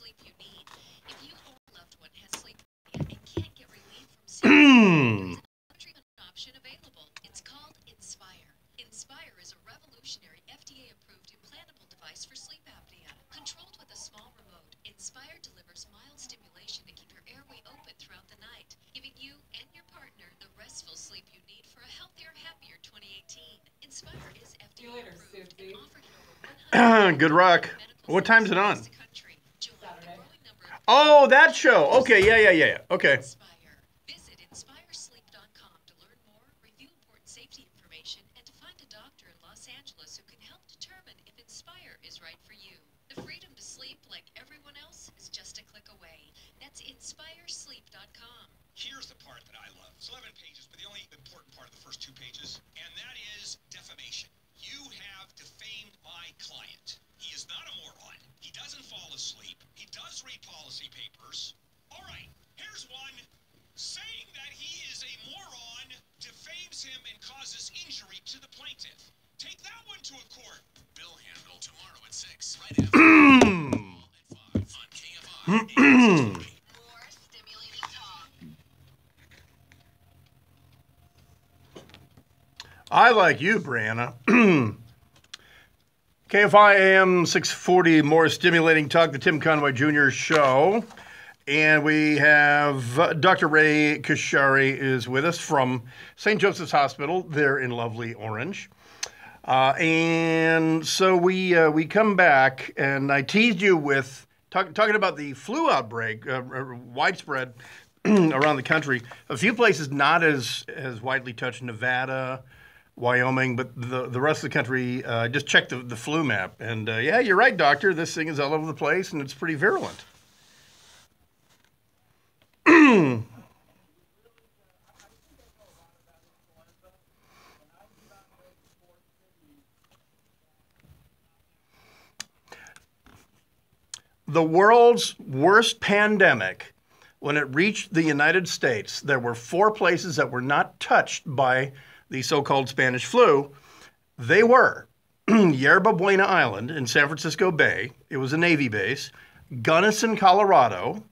sleep you need. If you or a loved one has sleep apnea and can't get relief from sleep, there's a treatment option available. It's called Inspire. Inspire is a revolutionary FDA-approved implantable device for sleep apnea. Controlled with a small remote, Inspire delivers mild stimulation to keep your airway open throughout the night, giving you and your partner the restful sleep you need for a healthier, happier 2018. Inspire is FDA-approved and offered in over 100 Good rock. What time's it on? Oh, that show. Okay, yeah. Okay. Visit inspiresleep.com to learn more, review important safety information, and to find a doctor in Los Angeles who can help determine if Inspire is right for you. The freedom to sleep like everyone else is just a click away. That's inspiresleep.com. Here's the part that I love. It's 11 pages, but the only important part of the first 2 pages, and that is defamation. You have defamed my client. He is not a moron. He doesn't fall asleep. He does read policy papers. All right, here's one. Saying that he is a moron defames him and causes injury to the plaintiff. Take that one to a court. Bill handle tomorrow at 6. Right after. At 5 on KFI. More stimulating talk. I like you, Brianna. KFI AM 640, more stimulating talk, the Tim Conway Jr. show. And we have Dr. Ray Kashari is with us from St. Joseph's Hospital there in lovely Orange. And so we come back, and I teased you with talking about the flu outbreak, widespread around the country. A few places not as widely touched, Nevada, Wyoming, but the rest of the country, just check the flu map. And yeah, you're right, doctor. This thing is all over the place, and it's pretty virulent. The world's worst pandemic, when it reached the United States, there were 4 places that were not touched by the so-called Spanish flu. They were Yerba Buena Island in San Francisco Bay. It was a Navy base. Gunnison, Colorado,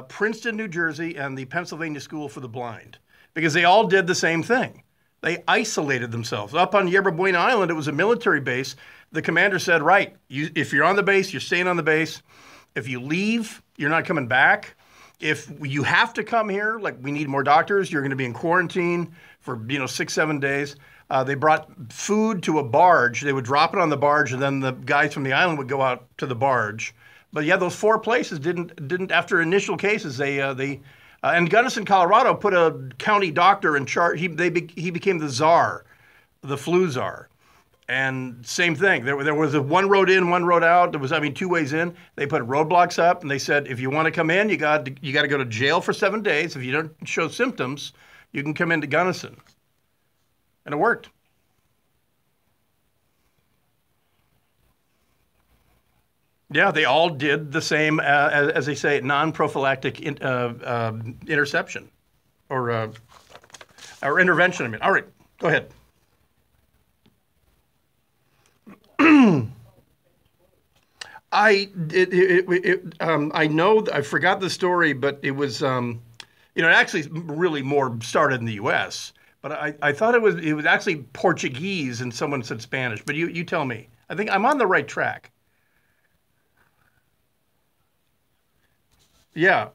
Princeton, New Jersey, and the Pennsylvania School for the Blind, because they all did the same thing. They isolated themselves. Up on Yerba Buena Island, it was a military base. The commander said, right, if you're on the base, you're staying on the base. If you leave, you're not coming back. If you have to come here, like we need more doctors, you're going to be in quarantine for 6-7 days. They brought food to a barge. They would drop it on the barge, and then the guys from the island would go out to the barge. But yeah, those 4 places didn't after initial cases. And Gunnison, Colorado, put a county doctor in charge. He became the czar, the flu czar. And same thing. There was a one road in, one road out. There was 2 ways in. They put roadblocks up, and they said if you want to come in, you got to go to jail for 7 days. If you don't show symptoms, you can come into Gunnison. And it worked. Yeah, they all did the same, as they say, non-prophylactic interception or intervention. All right, go ahead. I know, I forgot the story, but it was, it actually really more started in the U.S., but I thought it was actually Portuguese and someone said Spanish, but you tell me. I think I'm on the right track. Yeah.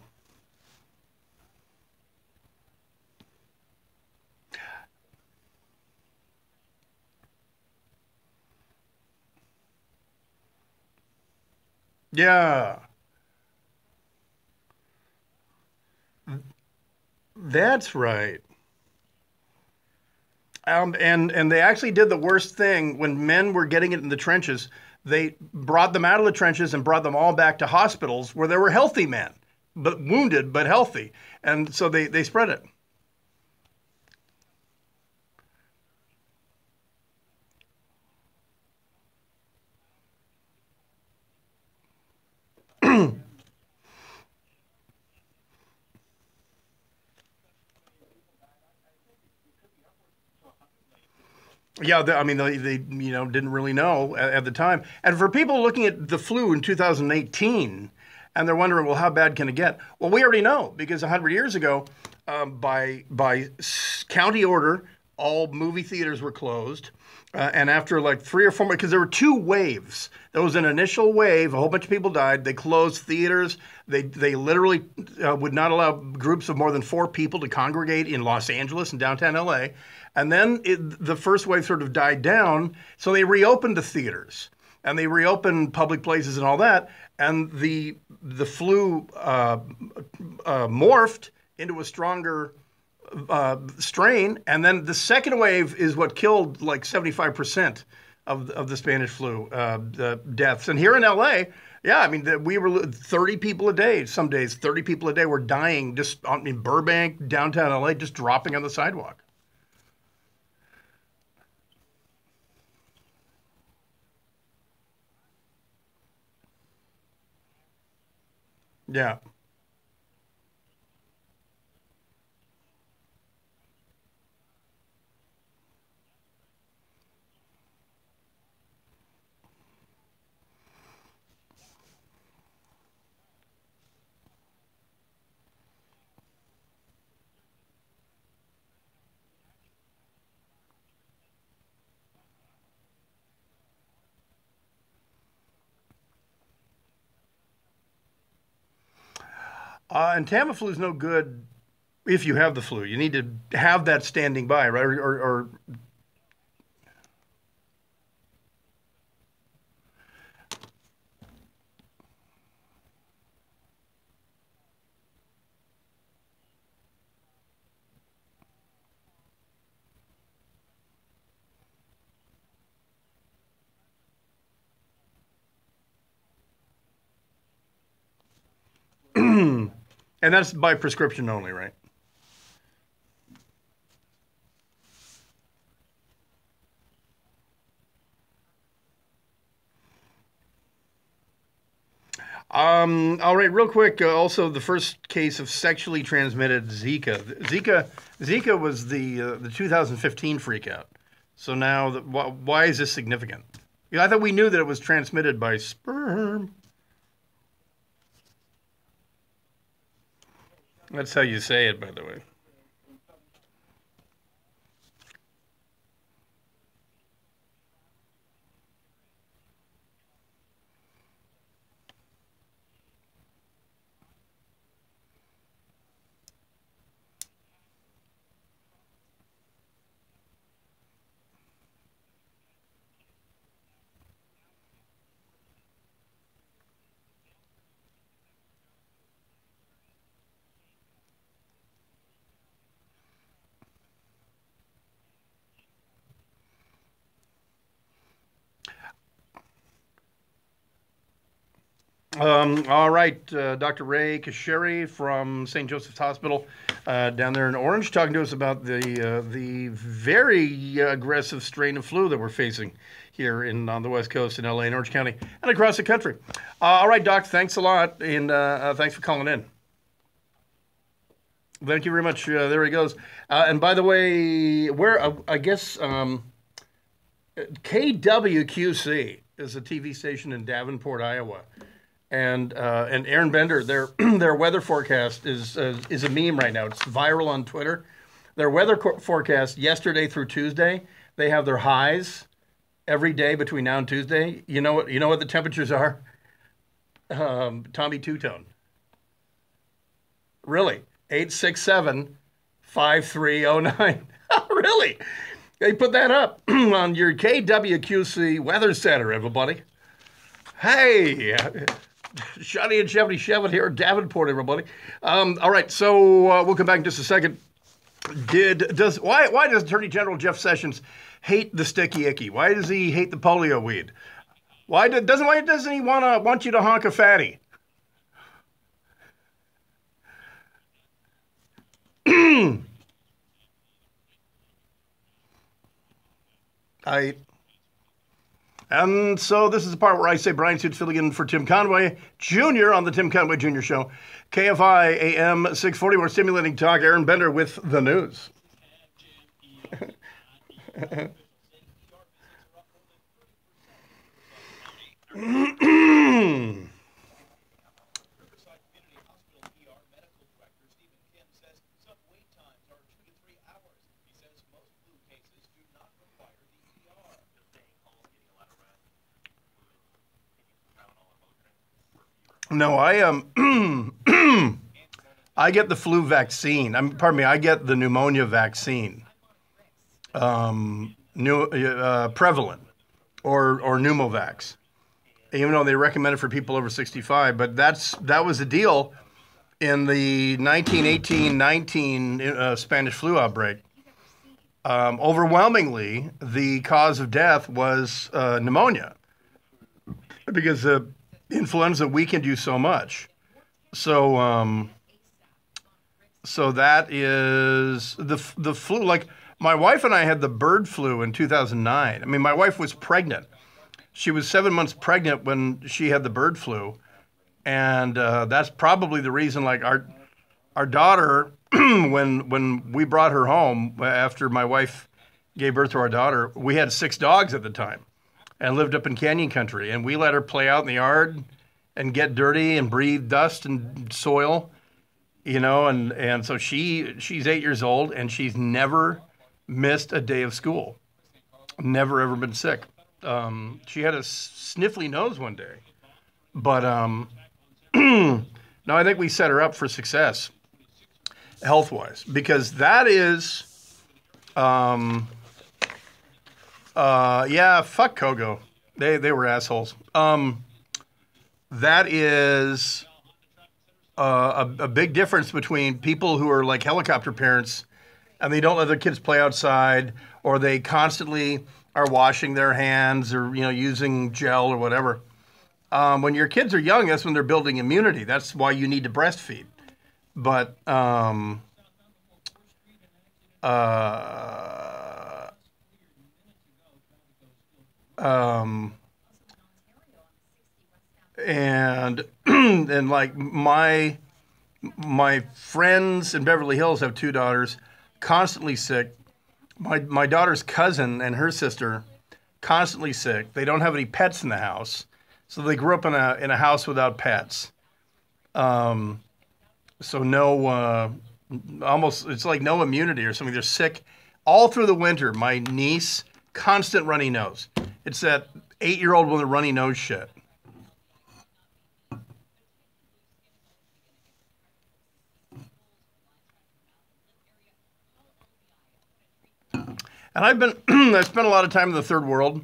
Yeah. That's right. And they actually did the worst thing when men were getting it in the trenches. They brought them out of the trenches and brought them all back to hospitals where there were healthy men, but wounded, but healthy. And so they spread it. Yeah, I mean, they didn't really know at the time. And for people looking at the flu in 2018, and they're wondering, well, how bad can it get? Well, we already know because 100 years ago, by county order, all movie theaters were closed. And after like 3 or 4 months, because there were two waves. There was an initial wave, a whole bunch of people died. They closed theaters. They literally would not allow groups of more than 4 people to congregate in Los Angeles and downtown LA. And then the first wave sort of died down, so they reopened the theaters and they reopened public places and all that. And the flu morphed into a stronger strain, and then the second wave is what killed like 75% of the Spanish flu deaths. And here in LA, yeah, I mean, we were 30 people a day. Some days, 30 people a day were dying just in Burbank, downtown LA, just dropping on the sidewalk. Yeah. And Tamiflu is no good if you have the flu. You need to have that standing by, right? Or and that's by prescription only, right? All right, real quick. Also, the first case of sexually transmitted Zika. Zika was the 2015 freakout. So now, why is this significant? Yeah, I thought we knew that it was transmitted by sperm. That's how you say it, by the way. All right, Dr. Ray Kasheri from St. Joseph's Hospital down there in Orange, talking to us about the very aggressive strain of flu that we're facing here on the West Coast in LA and Orange County and across the country. All right, Doc, thanks a lot, and thanks for calling in. Thank you very much. There he goes. And by the way, I guess KWQC is a TV station in Davenport, Iowa. And Aaron Bender, their weather forecast is a meme right now. It's viral on Twitter. Their weather forecast yesterday through Tuesday, they have their highs every day between now and Tuesday. You know what the temperatures are? Tommy Two-Tone. Really? 867-5309. Really? They put that up on your KWQC Weather Center, everybody. Hey, Shotty and 77 here at Davenport, everybody. All right, so we'll come back in just a second. Why does Attorney General Jeff Sessions hate the sticky icky? Why does he hate the polio weed? Why doesn't he want you to honk a fatty? And so this is the part where I say Brian Suits filling in for Tim Conway Jr. on the Tim Conway Jr. Show. KFI AM 640, more stimulating talk. Aaron Bender with the news. No, I get the flu vaccine. Pardon me, I get the pneumonia vaccine. Prevalent or Pneumovax. Even though they recommend it for people over 65, but that was the deal in the 1918-19 Spanish flu outbreak. Overwhelmingly, the cause of death was pneumonia because the influenza weakened you so much. So, so that is the flu. Like my wife and I had the bird flu in 2009. I mean, my wife was pregnant. She was 7 months pregnant when she had the bird flu, and that's probably the reason. Like our daughter, when we brought her home after my wife gave birth to our daughter, we had 6 dogs at the time, and lived up in Canyon Country, and we let her play out in the yard and get dirty and breathe dust and soil, you know, and so she's 8 years old and she's never missed a day of school, never ever been sick. She had a sniffly nose one day, but no, I think we set her up for success health-wise, because that is, yeah, fuck Kogo. They were assholes. That is a big difference between people who are like helicopter parents and they don't let their kids play outside, or they constantly are washing their hands or, you know, using gel or whatever. When your kids are young, that's when they're building immunity. That's why you need to breastfeed. But and and like my friends in Beverly Hills have 2 daughters, constantly sick. My daughter's cousin and her sister, constantly sick. They don't have any pets in the house, so they grew up in a house without pets. So no, almost it's like no immunity or something. They're sick all through the winter. My niece, constant runny nose. It's that 8-year-old with a runny nose shit. And I spent a lot of time in the third world,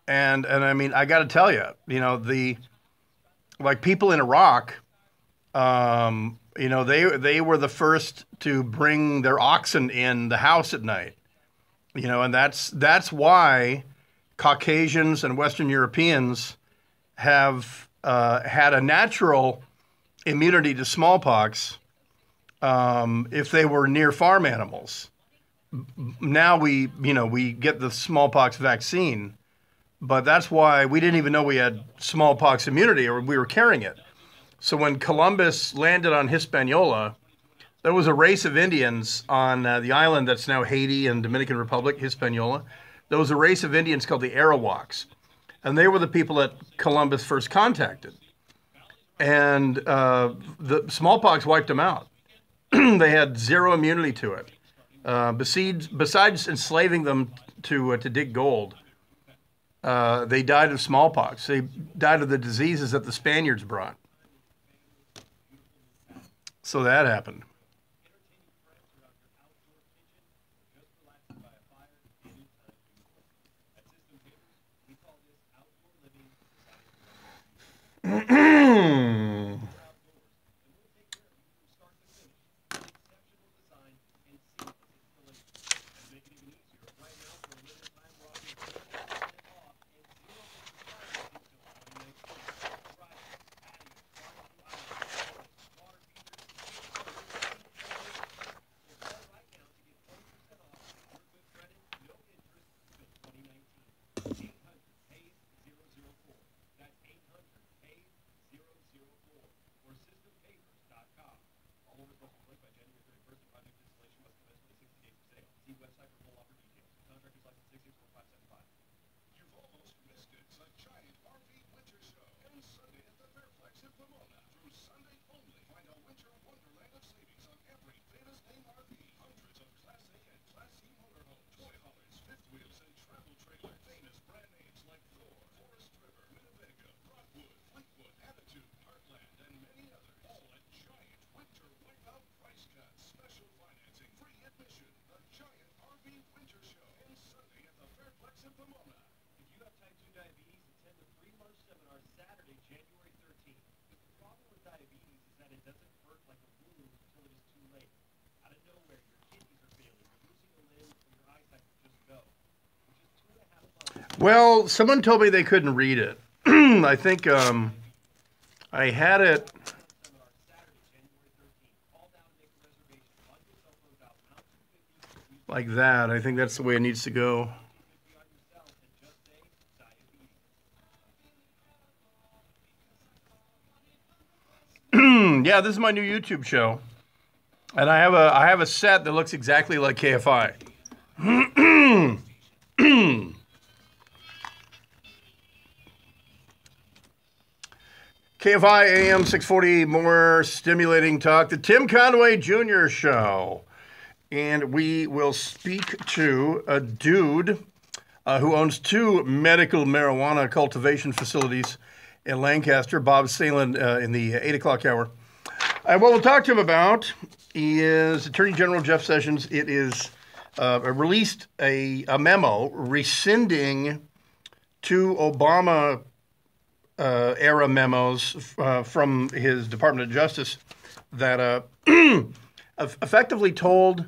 and I mean, I got to tell you, you know, like people in Iraq, you know, they were the first to bring their oxen in the house at night, you know, and that's why Caucasians and Western Europeans have had a natural immunity to smallpox if they were near farm animals. Now we get the smallpox vaccine, but that's why we didn't even know we had smallpox immunity or we were carrying it. So when Columbus landed on Hispaniola, there was a race of Indians on the island that's now Haiti and Dominican Republic, Hispaniola. There was a race of Indians called the Arawaks, and they were the people that Columbus first contacted. And the smallpox wiped them out. They had zero immunity to it. Besides enslaving them to dig gold, they died of smallpox. They died of the diseases that the Spaniards brought. So that happened. you have type 2 diabetes, attend the free lunch seminar Saturday, January 13th. Because the problem with diabetes is that it doesn't hurt like a wound until it is too late. Out of nowhere, your kidneys are failing, you're losing a limb, or your eyesight will just go. In just 2.5 months. Well, someone told me they couldn't read it. I think I had it. Seminar Saturday, January 13th. Call down and make a reservation. Log your cell phones out. Mount 250. Like that. I think that's the way it needs to go. Be on yourself and just say diabetes. Yeah, this is my new YouTube show, and I have a set that looks exactly like KFI. KFI AM 640, more stimulating talk, the Tim Conway Jr. Show. And we will speak to a dude who owns 2 medical marijuana cultivation facilities in Lancaster, Bob Salen, in the 8 o'clock hour. And what we'll talk to him about is Attorney General Jeff Sessions. It is released a memo rescinding 2 Obama era memos from his Department of Justice that effectively told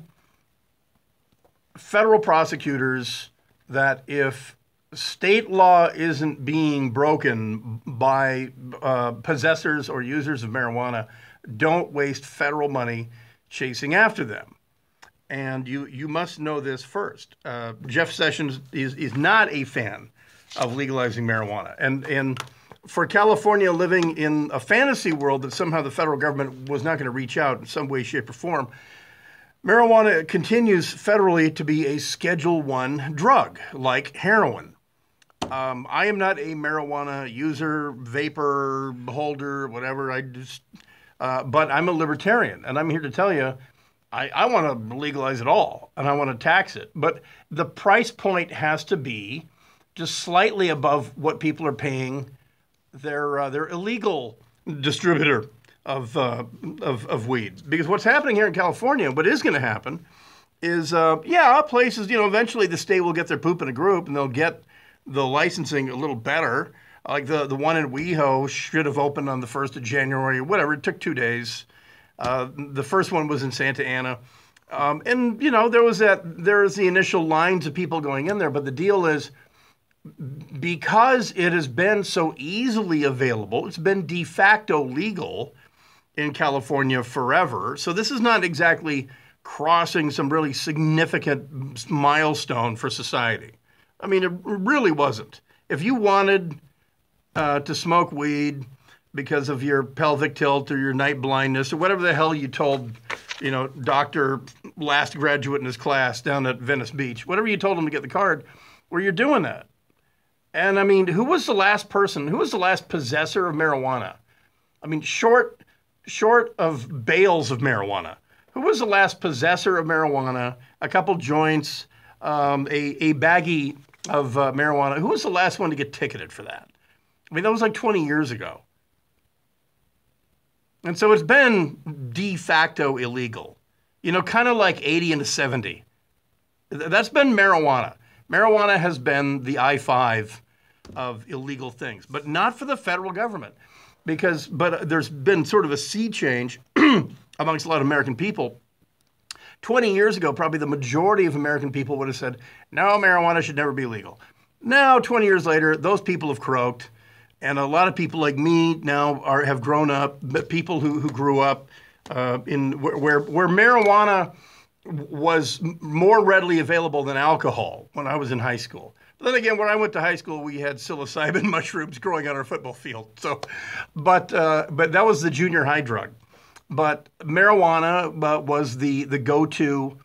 federal prosecutors that if state law isn't being broken by possessors or users of marijuana, don't waste federal money chasing after them. And you must know this first. Jeff Sessions is not a fan of legalizing marijuana. And for California living in a fantasy world that somehow the federal government was not going to reach out in some way, shape, or form, marijuana continues federally to be a Schedule I drug, like heroin. I am not a marijuana user, vapor, holder, whatever. But I'm a libertarian, and I'm here to tell you, I want to legalize it all, and I want to tax it. But the price point has to be just slightly above what people are paying their illegal distributor of weed. Because what's happening here in California, what is going to happen is, places, eventually the state will get their poop in a group and they'll get the licensing a little better. Like the one in WeHo should have opened on the 1st of January, whatever. It took 2 days. The first one was in Santa Ana. There was the initial lines of people going in there. But the deal is, because it has been so easily available, it's been de facto legal in California forever. So this is not exactly crossing some really significant milestone for society. I mean, it really wasn't. If you wanted to smoke weed because of your pelvic tilt or your night blindness or whatever the hell you told, Dr. last graduate in his class down at Venice Beach, whatever you told him to get the card, well, you're doing that. And I mean, who was the last possessor of marijuana? I mean, short of bales of marijuana, who was the last possessor of marijuana, a couple joints, a baggie of marijuana? Who was the last one to get ticketed for that? I mean, that was like 20 years ago. And so it's been de facto illegal, kind of like 80 into 70. That's been marijuana. Marijuana has been the I-5 of illegal things, but not for the federal government. But there's been sort of a sea change amongst a lot of American people. 20 years ago, probably the majority of American people would have said, no, marijuana should never be legal. Now, 20 years later, those people have croaked. And a lot of people like me now have grown up, people who grew up in where marijuana was more readily available than alcohol when I was in high school. But then again, when I went to high school, we had psilocybin mushrooms growing on our football field. So, but that was the junior high drug. But marijuana was the go-to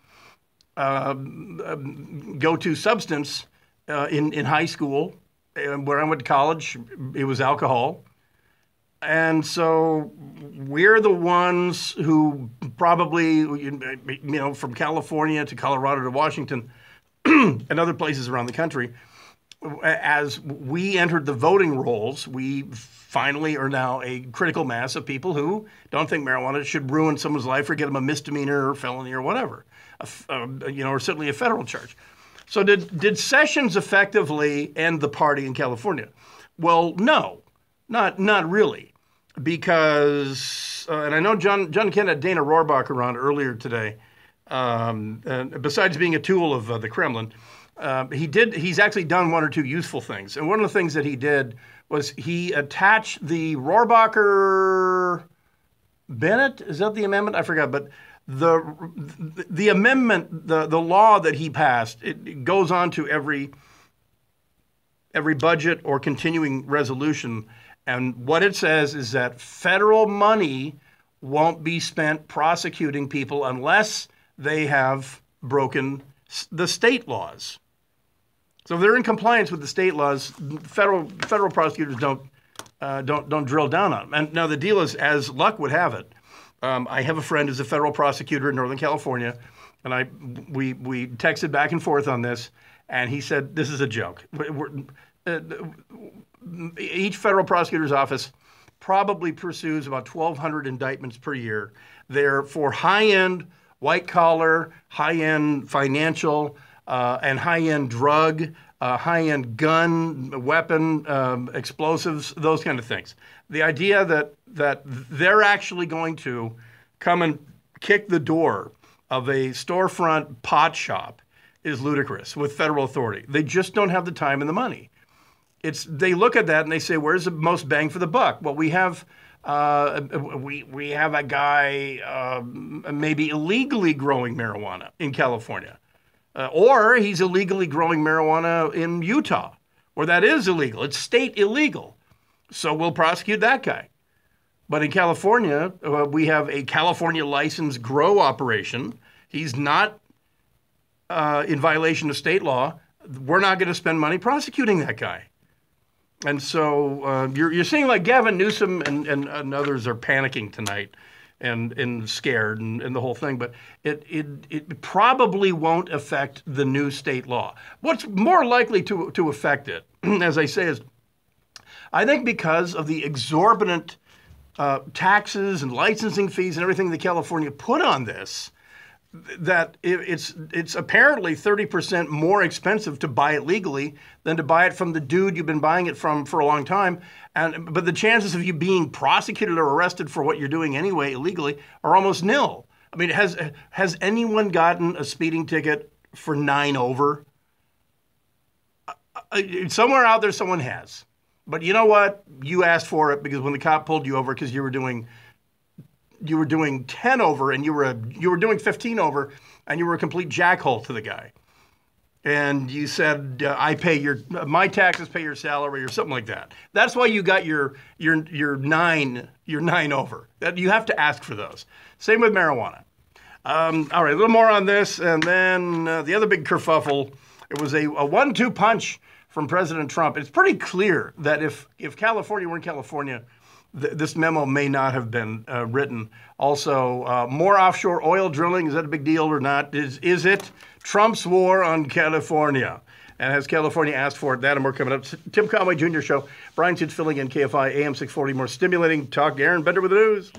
substance in high school. Where I went to college, it was alcohol. And so we're the ones who probably, from California to Colorado to Washington and other places around the country, as we entered the voting rolls, we finally are now a critical mass of people who don't think marijuana should ruin someone's life or get them a misdemeanor or felony or whatever, or certainly a federal charge. So did Sessions effectively end the party in California? Well, no, not really, because and I know John Kennedy, Dana Rohrabacher were on earlier today. And besides being a tool of the Kremlin, he's actually done one or two useful things. And one of the things that he did was he attached the Rohrabacher Bennett, is that the amendment? I forgot, but the amendment, the law that he passed, it goes on to every budget or continuing resolution, and what it says is that federal money won't be spent prosecuting people unless they have broken the state laws. So if they're in compliance with the state laws, federal prosecutors don't drill down on them. And now the deal is, as luck would have it, I have a friend who's a federal prosecutor in Northern California, and we texted back and forth on this, and he said, this is a joke. Each federal prosecutor's office probably pursues about 1,200 indictments per year. They're for high-end, white-collar, high-end financial, and high-end drug, high-end gun, weapon, explosives, those kind of things. The idea that they're actually going to come and kick the door of a storefront pot shop is ludicrous with federal authority. They just don't have the time and the money. They look at that and they say, where's the most bang for the buck? Well, we have a guy maybe illegally growing marijuana in California. Or he's illegally growing marijuana in Utah, where that is illegal. It's state illegal. So we'll prosecute that guy. But in California, we have a California licensed grow operation. He's not in violation of state law. We're not going to spend money prosecuting that guy. And so you're seeing like Gavin Newsom and others are panicking tonight and scared and the whole thing, but it probably won't affect the new state law. What's more likely to affect it, as I say, is I think because of the exorbitant taxes and licensing fees and everything that California put on this, that it's apparently 30% more expensive to buy it legally than to buy it from the dude you've been buying it from for a long time. But the chances of you being prosecuted or arrested for what you're doing anyway illegally are almost nil. I mean, has anyone gotten a speeding ticket for 9 over? Somewhere out there, someone has. But you know what? You asked for it, because when the cop pulled you over because you were doing 10 over and you were doing 15 over and you were a complete jackhole to the guy. And you said, my taxes pay your salary or something like that. That's why you got your 9 over. You have to ask for those. Same with marijuana. All right, a little more on this. And then the other big kerfuffle, it was a 1-2 punch from President Trump. It's pretty clear that if California were in California, this memo may not have been written. Also, more offshore oil drilling, is that a big deal or not? Is it Trump's war on California? And has California asked for it? That and more coming up. Tim Conway Jr. Show. Brian Suits filling in KFI AM 640. More stimulating talk. Aaron Bender with the news.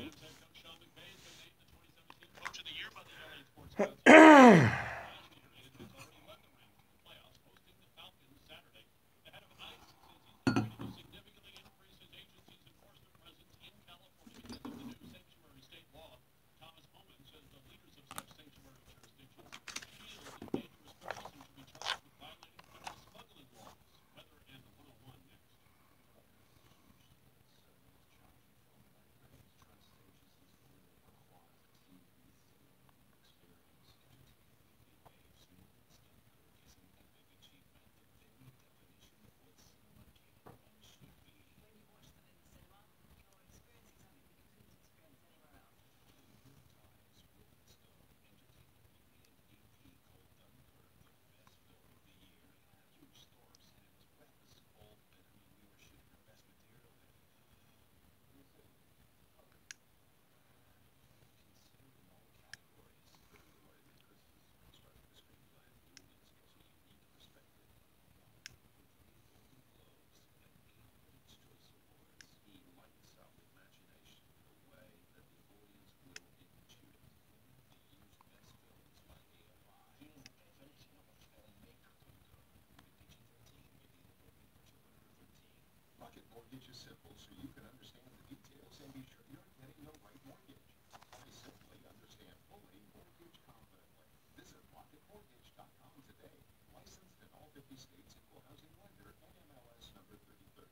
mortgage is simple so you can understand the details and be sure you're getting the right mortgage. Apply simply, understand fully, mortgage confidently. Visit rocketmortgage.com today. Licensed in all 50 states, equal housing lender, NMLS number 3030.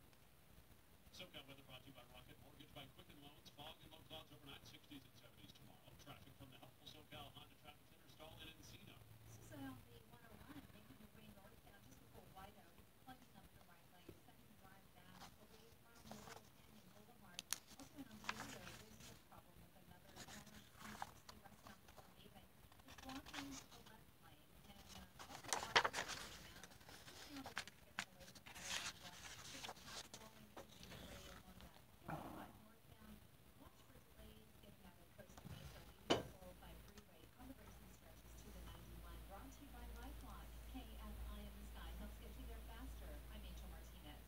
SoCal weather brought to you by Rocket Mortgage by Quicken Loans. Fog and low clouds overnight, 60s and 70s tomorrow. Traffic from the helpful SoCal Honda Traffic Center stalled in Encino. This is on the 101, making your way northbound just before Whiteout. It's plugging up the right lane. Second drive back away from the Little Canyon Boulevard. Also in Ontario, there's a problem with another car on 60 westbound before Haven. It's blocking the left lane and also blocking the right now. Pushing on the brakes, getting away from Adirondacks. There's a top rolling into the way along that 45 northbound. Watch for delays getting out of Costa Mesa, leaving the 405 freeway on the racing stretches to the 91. Brought to you by LifeLock. KFI in the sky helps get you there faster. I'm Angel Martinez.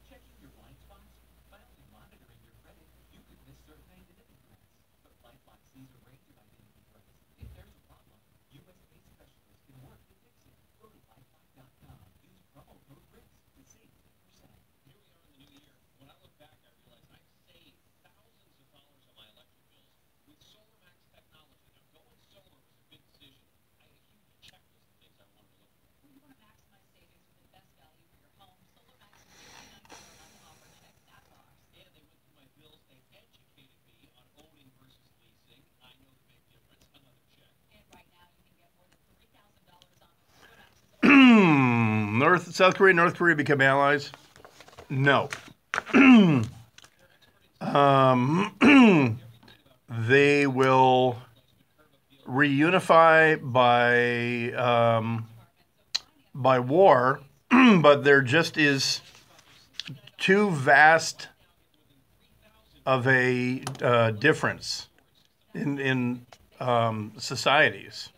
Checking your blind spots? By only monitoring your credit, you could miss certain identity threats. But LifeLock sees a range of identity threats. If there's a problem, U.S.-based specialists can work to fix it. Go to lifelock.com. Use promo code RISK to save 10%. Here we are in the new year. When I look back, I realize I saved thousands of dollars on my electric bills with SolarMax technology. Now, going solar was a big decision. I had a huge checklist of things I wanted to look for. When you want to maximize savings for the best value for your home, SolarMax is $69 offer. Check that box. And they went through my bills. They educated me on owning versus leasing. I know the big difference. Another check. And right now, you can get more than $3,000 off SolarMax's South Korea and North Korea become allies? No. They will reunify by war, but there just is too vast of a difference in societies.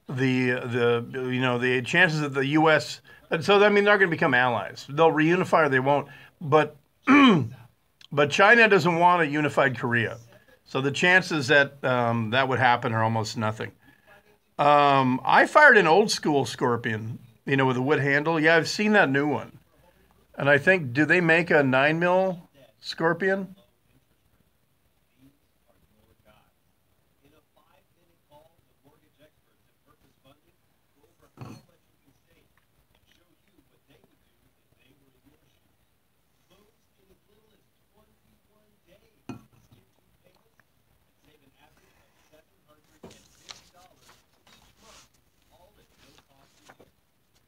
The chances that the U.S. So I mean they're going to become allies. They'll reunify or they won't. But but China doesn't want a unified Korea. So the chances that that would happen are almost nothing. I fired an old school Scorpion, with a wood handle. Yeah, I've seen that new one. And I think, do they make a 9mm Scorpion? In a 5-minute call, the mortgage experts at Purpose Funding go over how much you can save and show you what they would do if they were in your shoes. Loans in as little as 21 days. Skip 2 payments and save an average of $750 each month, all at no cost to you.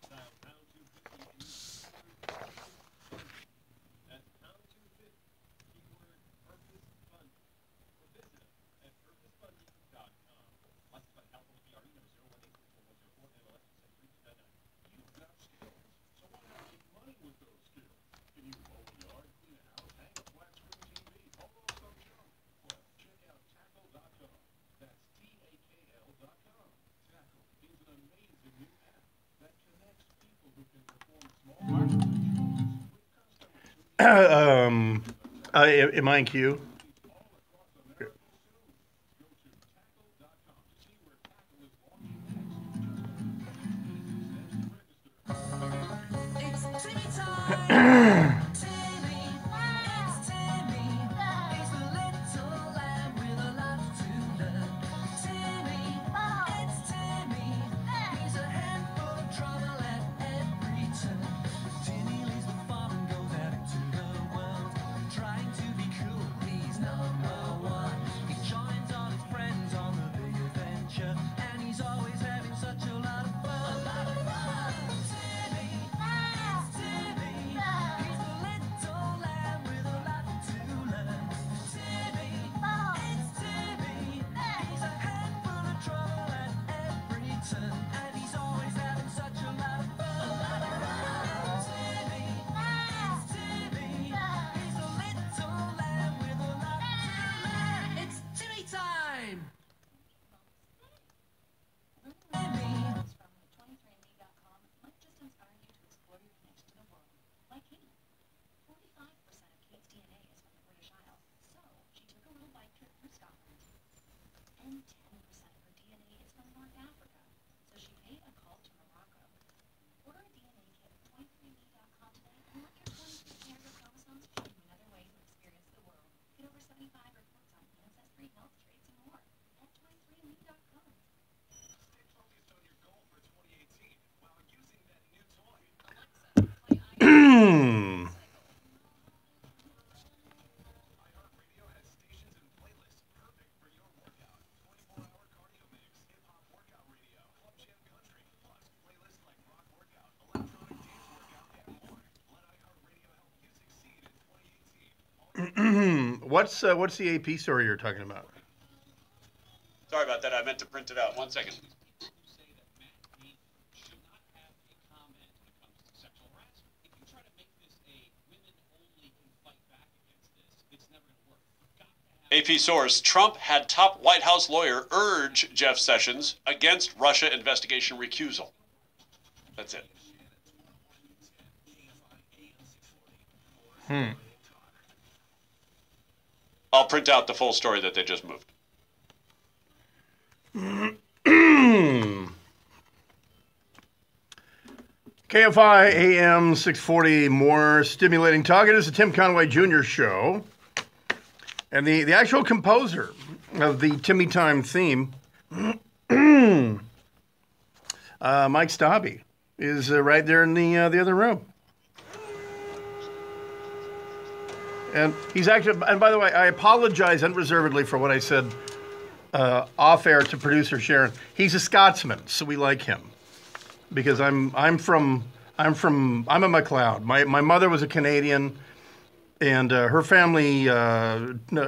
Dial pound 250 and use keyword That's pound 250, keyword Purpose Funding. Or visit us at purposefunding.com. Licensed by California PRE number 018-4104 MLS 7399. You've got skills, so why not make money with those skills? Can you mow a yard, clean a house, hang a flat screen TV, haul off some junk? Well, check out tackle.com. That's TAKL.com. Tackle is an amazing new app that connects people who can perform small architecture with customers who Am I in queue? all across America soon. Go to tackle.com to see where Tackle is launching next. Just register. And he's always having such a lot of fun. A lot of fun. Timmy, it's Timmy. What's the AP story you're talking about? Sorry about that. I meant to print it out. 1 second. You say that Matt Damon should not have a comment when it comes to sexual harassment. If you try to make this a women only can fight back against this, it's never going to work. You've got to have AP source, Trump had top White House lawyer urge Jeff Sessions against Russia investigation recusal. That's it. I'll print out the full story that they just moved. KFI AM 640, more stimulating talk. It is the Tim Conway Jr. show. And the actual composer of the Timmy Time theme, Mike Stobby, is right there in the other room. And he's actually, and by the way, I apologize unreservedly for what I said off air to producer Sharon. He's a Scotsman, so we like him because I'm a McLeod. My mother was a Canadian, and her family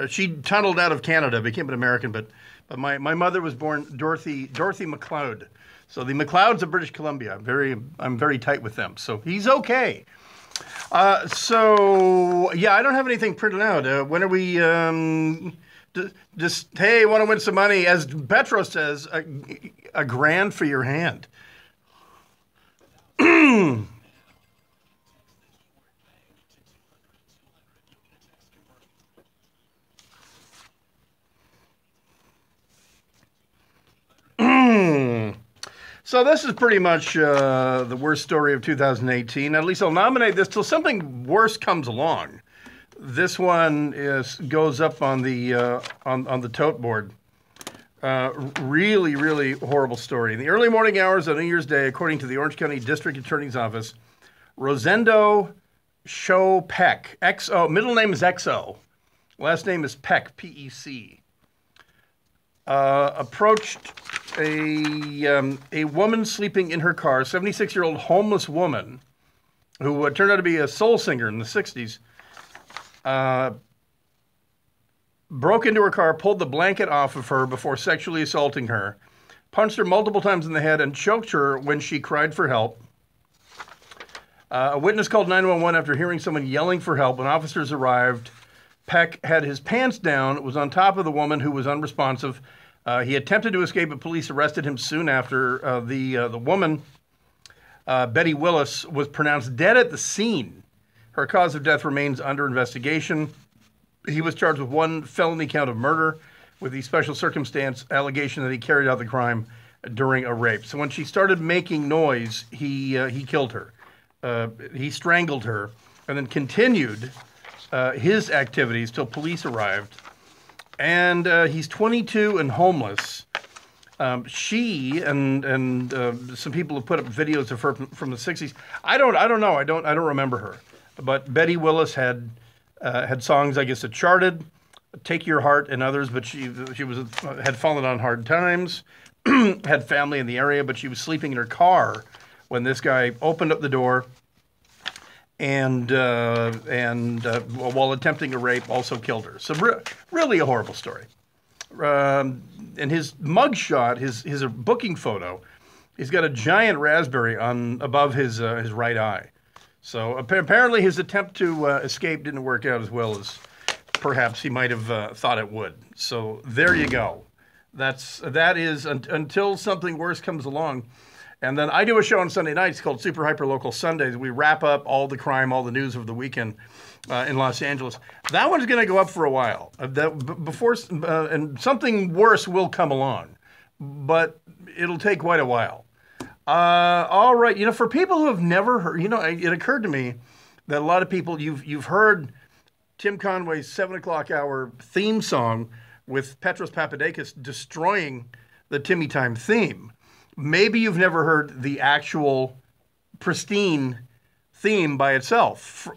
she tunneled out of Canada, became an American, but my mother was born Dorothy McLeod. So the McLeods of British Columbia. I'm very tight with them. So he's okay. So yeah, I don't have anything printed out. When are we? Just hey, want to win some money? As Petro says, a grand for your hand. So this is pretty much the worst story of 2018. At least I'll nominate this till something worse comes along. This one goes up on the tote board. Really horrible story. In the early morning hours of New Year's Day, according to the Orange County District Attorney's Office, Rosendo Show Peck, XO, middle name is XO, last name is Peck, P-E-C, approached a woman sleeping in her car, 76-year-old homeless woman, who turned out to be a soul singer in the 60s, broke into her car, pulled the blanket off of her before sexually assaulting her, punched her multiple times in the head, and choked her when she cried for help. A witness called 911 after hearing someone yelling for help. When officers arrived, Peck had his pants down, was on top of the woman who was unresponsive. He attempted to escape, but police arrested him soon after. The woman, Betty Willis, was pronounced dead at the scene. Her cause of death remains under investigation. He was charged with one felony count of murder with the special circumstance allegation that he carried out the crime during a rape. So when she started making noise, he killed her. He strangled her and then continued his activities till police arrived. And he's 22 and homeless. She and some people have put up videos of her from the 60s. I don't know. I don't remember her. But Betty Willis had songs, I guess, that charted, "Take Your Heart" and others. But she had fallen on hard times, had family in the area, but she was sleeping in her car when this guy opened up the door and while attempting a rape, also killed her. So really a horrible story. And his mugshot, his booking photo, he's got a giant raspberry above his right eye. So apparently his attempt to escape didn't work out as well as perhaps he might have thought it would. So there you go. That is until something worse comes along. And then I do a show on Sunday nights called Super Hyper Local Sundays. We wrap up all the crime, all the news of the weekend in Los Angeles. That one's going to go up for a while. And something worse will come along, but it'll take quite a while. All right, for people who have never heard, it occurred to me that a lot of people you've heard Tim Conway's 7 o'clock hour theme song with Petros Papadakis destroying the Timmy Time theme. Maybe you've never heard the actual pristine theme by itself.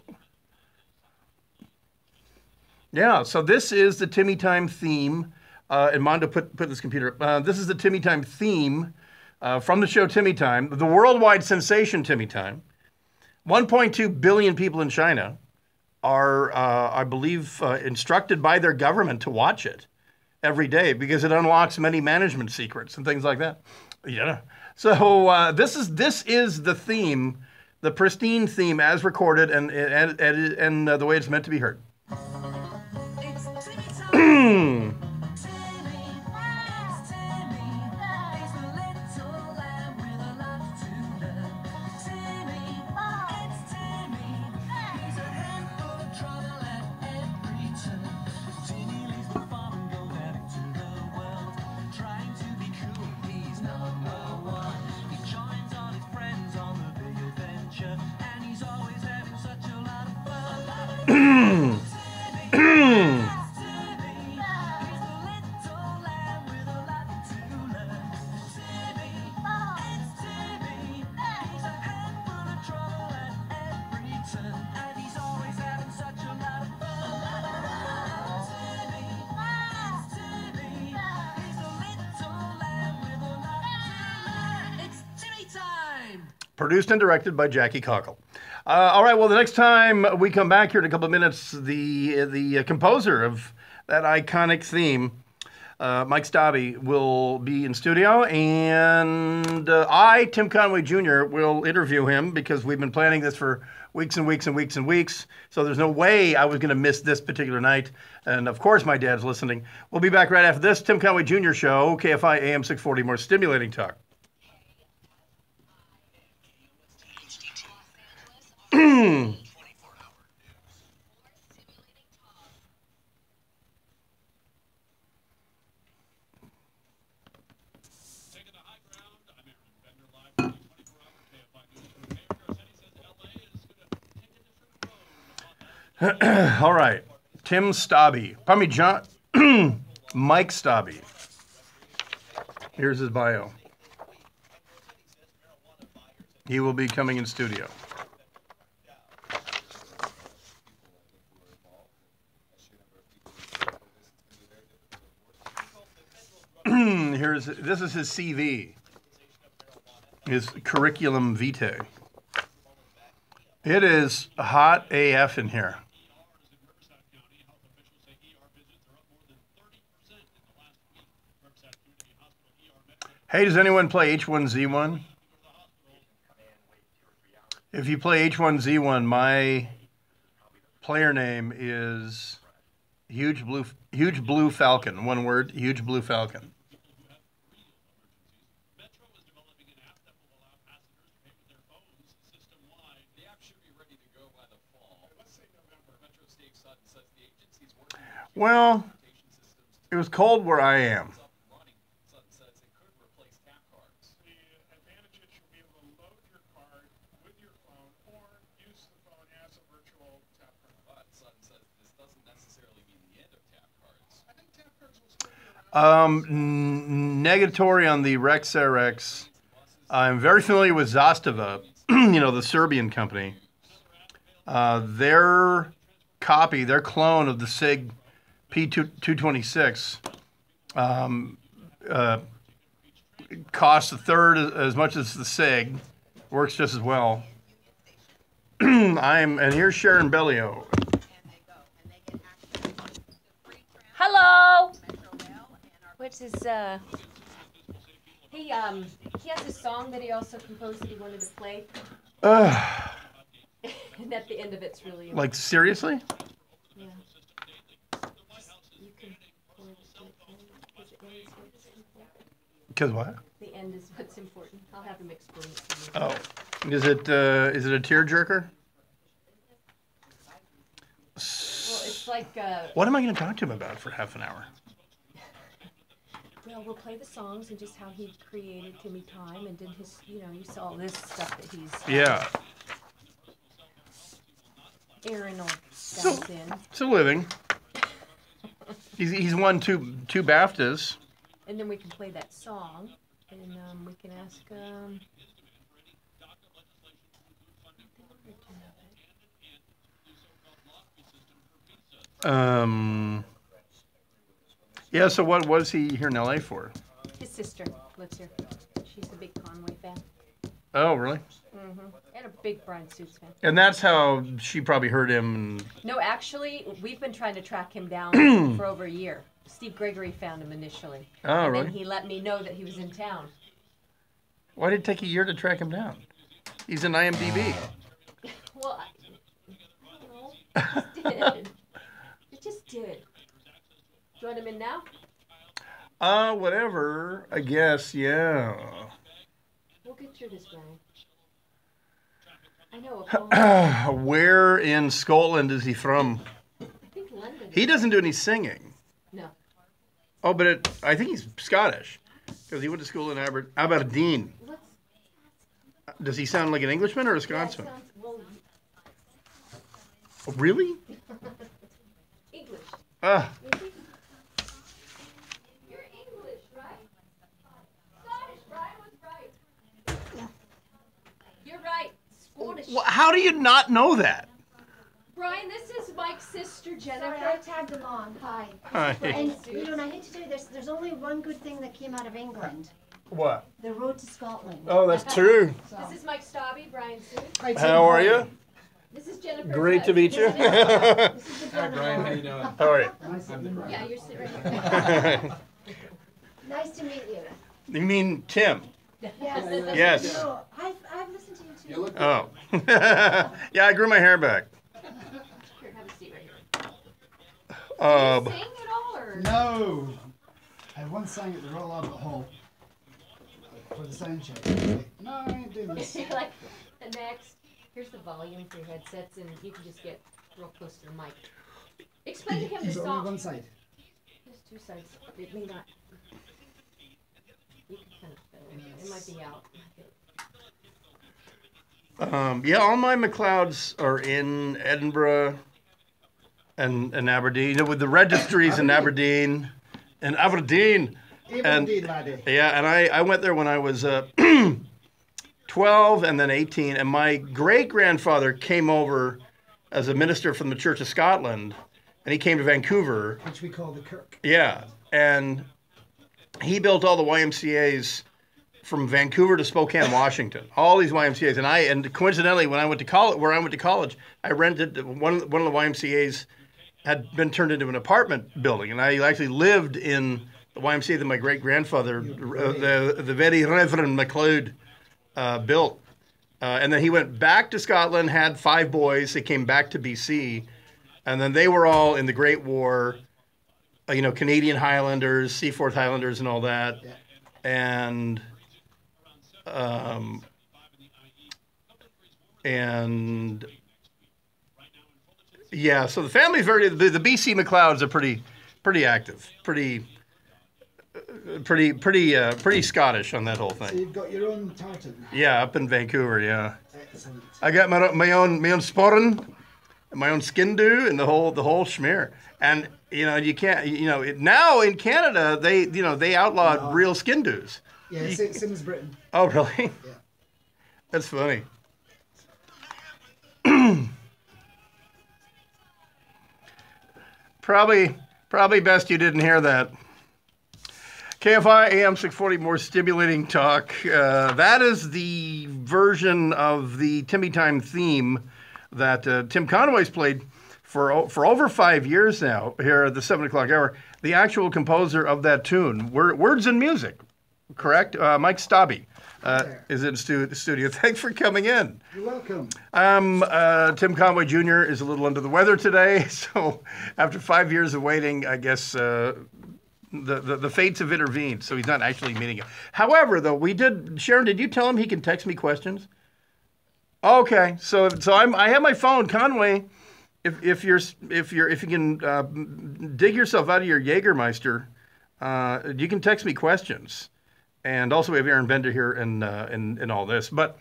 Yeah, so this is the Timmy Time theme. And Mondo put this computer up. This is the Timmy Time theme from the show Timmy Time, the worldwide sensation Timmy Time. 1.2 billion people in China are, I believe, instructed by their government to watch it every day because it unlocks many management secrets and things like that. Yeah. So this is the theme, the pristine theme as recorded and the way it's meant to be heard. Produced and directed by Jackie Cockle. All right, well, the next time we come back here in a couple of minutes, the composer of that iconic theme, Mike Stabby, will be in studio, and I, Tim Conway Jr., will interview him because we've been planning this for weeks and weeks and weeks and weeks, so there's no way I was going to miss this particular night, and of course my dad's listening. We'll be back right after this Tim Conway Jr. show, KFI AM 640, more stimulating talk. All right, Tim Stabby. Pardon me, John. Mike Stabby. Here's his bio. He will be coming in studio. This is his CV, his curriculum vitae. It is hot AF in here. Hey, does anyone play H1Z1? If you play H1Z1, my player name is Huge Blue Falcon. One word, Huge Blue Falcon. Well, it was cold where I am. Negatory on the Rex-RX. I'm very familiar with Zastava, the Serbian company. Their copy, their clone of the SIG P226 costs a third as much as the SIG. Works just as well. And here's Sharon Bellio. Hello. What's his he has a song that he also composed that he wanted to play. And at the end of it's really like seriously? Yeah. You can Because what? The end is what's important. I'll have him explain it to you. Oh, is it a tearjerker? Well, it's like What am I going to talk to him about for half an hour? well, we'll play the songs and just how he created Timmy Time and did his, you saw all this stuff that he's Yeah. Aaron will dive in. It's a living. He's won two BAFTAs. And then we can play that song, and we can ask. Yeah. So what was he here in LA for? His sister lives here. She's a big Conway fan. Oh, really? Mm-hmm. And big Brian Suits fan. And that's how she probably heard him. No, actually, we've been trying to track him down for over a year. Steve Gregory found him initially. Oh, and really? then he let me know that he was in town. Why did it take a year to track him down? He's in IMDb. Well, I don't know. It just did. It just did. Do you want him in now? Whatever. I guess, yeah. We'll get through this, Brian. I know. Where in Scotland is he from? I think London. He doesn't do any singing. No. Oh, but I think he's Scottish because he went to school in Aberdeen. What's Does he sound like an Englishman or a that? Scotsman? Well, Oh, really? English. Ah, Maybe? You're English, right? Scottish, Brian was right. You're right. Scottish. how do you not know that? Brian, this is Mike's sister, Sorry, Jennifer. I tagged along. Hi. Hi. And you know, and I hate to tell you, there's only one good thing that came out of England: What? the road to Scotland. Oh, that's true. So, This is Mike Stobby, Brian Sue. hi, Tim. How are you? This is Jennifer. Great to meet you. This is the Hi, Brian. How you doing? How are you? Yeah, you're sitting right here. Nice to meet you. You mean Tim? Yes. Yes. No, I've listened to you too. You look Oh. Yeah, I grew my hair back. Here, have a seat right here. Uh, Sing at all, or? No! I once sang at the Royal Albert Hall for the sound check. No, I ain't doing this. You're like, and next, here's the volume for your headsets, and you can just get real close to the mic. Explain to him the Is it only song. one side? There's two sides. It may not. You can kind of fill it. It might be out. yeah, all my McLeods are in Edinburgh and Aberdeen. You know, with the registries in Aberdeen. And Aberdeen. Even And- indeed, laddie. Yeah, and I went there when I was 12 and then 18. And my great-grandfather came over as a minister from the Church of Scotland. And he came to Vancouver. Which we call the Kirk. Yeah, and he built all the YMCA's from Vancouver to Spokane, Washington. All these YMCA's, and coincidentally, when I went to college, I rented one of the YMCA's had been turned into an apartment building, and I actually lived in the YMCA that my great grandfather, the very Reverend MacLeod, built. And then he went back to Scotland, had 5 boys. They came back to BC, and then they were all in the Great War. You know, Canadian Highlanders, Seaforth Highlanders, and all that, Yeah. and yeah. So the family's the BC McLeods are pretty active, pretty Scottish on that whole So thing. you've got your own tartan. Yeah, up in Vancouver. Yeah, Excellent. I got my own sporran, my own skin do, and the whole schmear. And you know, you can't. You know, now in Canada, they outlawed No. real skin do's. Yeah, same as Britain. Oh, really? Yeah. That's funny. Probably best you didn't hear that. KFI AM 640, more stimulating talk. That is the version of the Timmy Time theme that Tim Conway's played for over 5 years now here at the 7 o'clock hour. The actual composer of that tune, Words and Music, correct? Mike Stobby is in the studio. Thanks for coming in. You're welcome. Tim Conway Jr. is a little under the weather today, so after 5 years of waiting, I guess the fates have intervened, so he's not actually meeting it. However, though, Sharon, did you tell him he can text me questions? Okay, so I have my phone, Conway. If you can dig yourself out of your Jägermeister, you can text me questions. And also we have Aaron Bender here and all this. But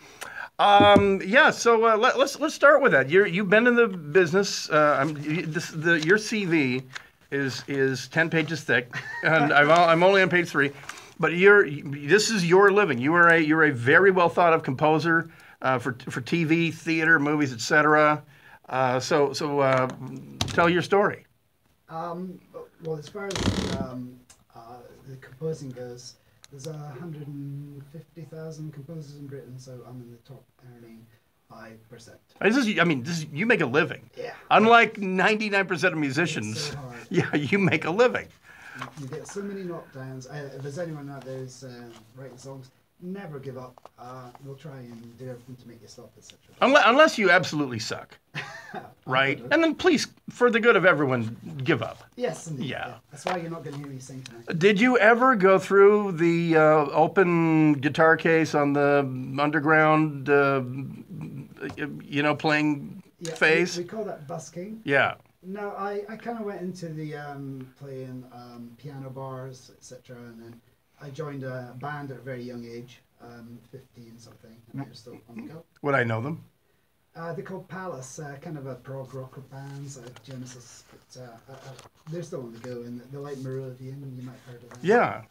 yeah, so let's start with that. You've been in the business. Your CV is 10 pages thick, and I'm only on page 3. But this is your living. You're a very well thought of composer for TV, theater, movies, etc. So tell your story. Well, as far as the composing goes, there's 150,000 composers in Britain, so I'm in the top earning You make a living. Yeah. Unlike 99% of musicians, It's so hard. yeah, you make a living. You get so many knockdowns. If there's anyone out there who's writing songs, never give up. We'll try and do everything to make you stop, etc. Unless you absolutely suck, right? And then please, for the good of everyone, give up. Yes, indeed. Yeah. That's why you're not going to hear me sing tonight. Did you ever go through the open guitar case on the underground, playing Yeah, phase? we call that busking. Yeah. No, I kind of went into the playing piano bars, etc. And then I joined a band at a very young age, 15 something, and they're still on the go. Would I know them? They're called Palace, kind of a prog rock bands, Genesis. But, they're still on the go, and they're like Meridian, you might have heard of them. Yeah.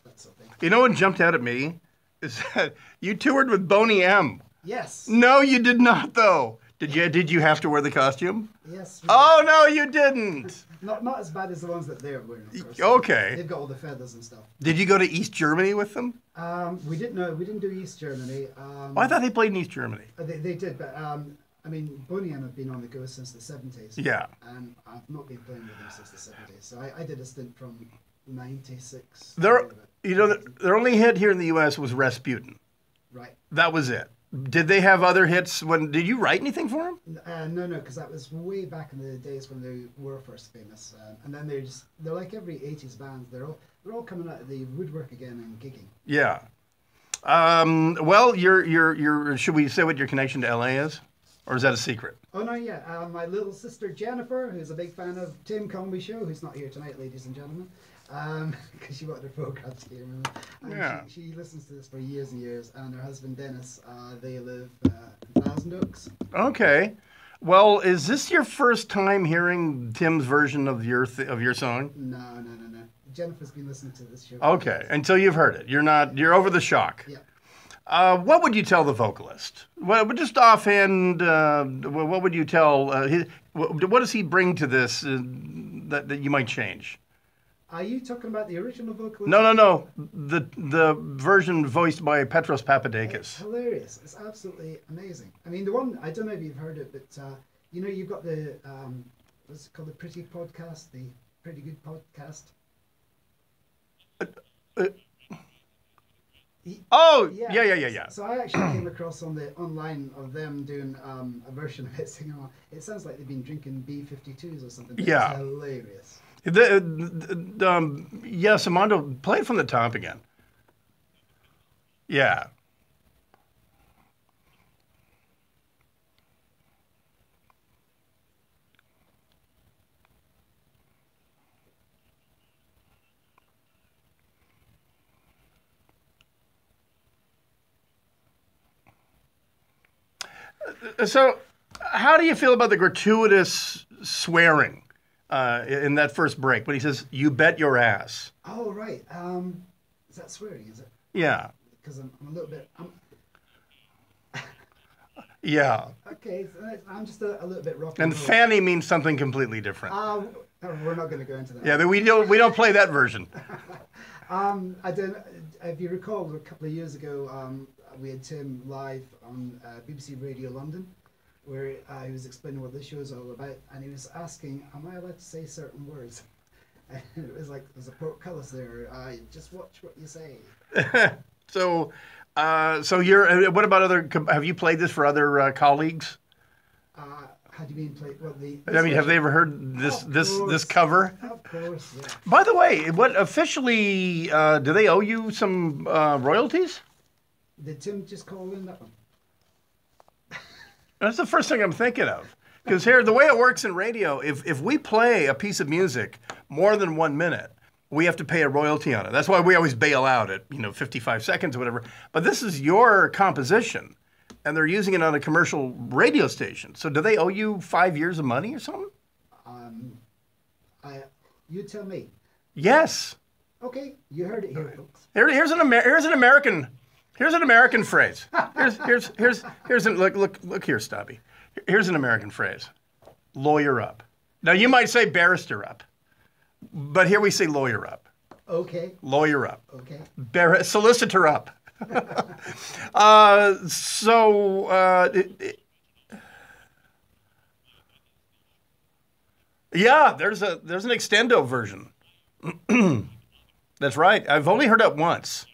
That sort of thing. You know what jumped out at me? Is that you toured with Boney M. Yes. No, you did not, though. Did you have to wear the costume? Yes. Oh, no, you didn't. Not as bad as the ones that they're wearing, of course. Okay. They've got all the feathers and stuff. Did you go to East Germany with them? We didn't do East Germany. Oh, I thought they played in East Germany. They did, but Boney M have been on the go since the 70s. Yeah. And I've not been playing with them since the 70s. So I did a stint from 96. Their only hit here in the U.S. was Rasputin. Right. That was it. Did they have other hits? Did you write anything for them? No, because that was way back in the days when they were first famous. And then they're like every 80s band. They're all coming out of the woodwork again and gigging. Yeah. Well, should we say what your connection to LA is? Or is that a secret? Oh, no, yeah. My little sister Jennifer, who's a big fan of Tim Conway show, who's not here tonight, ladies and gentlemen, because she wanted her program to hear him. Yeah. She listens to this for years and years, and her husband Dennis, they live in Thousand Oaks. Okay. Well, is this your first time hearing Tim's version of your song? No. Jennifer's been listening to this show. Okay, until you've heard it. You're over the shock. Yeah. What would you tell the vocalist? Just offhand, what would you tell? What does he bring to this that you might change? Are you talking about the original vocalist? No. The version voiced by Petros Papadakis. It's hilarious. It's absolutely amazing. I mean, the one, I don't know if you've heard it, but you've got the, what's it called, the Pretty Podcast, the Pretty Good Podcast. Yeah. So I actually came across on the online of them doing a version of it singing along. It sounds like they've been drinking B-52s or something. Yeah. It's hilarious. Samando, play it from the top again. Yeah. So, how do you feel about the gratuitous swearing in that first break when he says, "You bet your ass"? Oh, right. Is that swearing, is it? Yeah. Because I'm a little bit... Yeah. Okay, so I'm just a little bit rock and And roll. fanny means something completely different. We're not going to go into that. Yeah, we don't play that version. I don't. If you recall, a couple of years ago, we had Tim live on BBC Radio London, where he was explaining what this show is all about, and he was asking, "Am I allowed to say certain words?" And it was like there's a portcullis there. Just watch what you say. So you're. What about other? Have you played this for other colleagues? How do you mean play? Well, have they ever heard this cover? Of course, yeah. By the way, what officially do they owe you some royalties? Did Tim just call in that one? That's the first thing I'm thinking of. Because here, the way it works in radio, if we play a piece of music more than 1 minute, we have to pay a royalty on it. That's why we always bail out at 55 seconds or whatever. But this is your composition, and they're using it on a commercial radio station. So do they owe you 5 years of money or something? You tell me. Yes. Okay, you heard it here, folks. Here's an American phrase. Look here, Stubby. Here's an American phrase. Lawyer up. Now you might say barrister up, but here we say lawyer up. Okay. Lawyer up. Okay. Solicitor up. Yeah, there's an extendo version. That's right. I've only heard it once.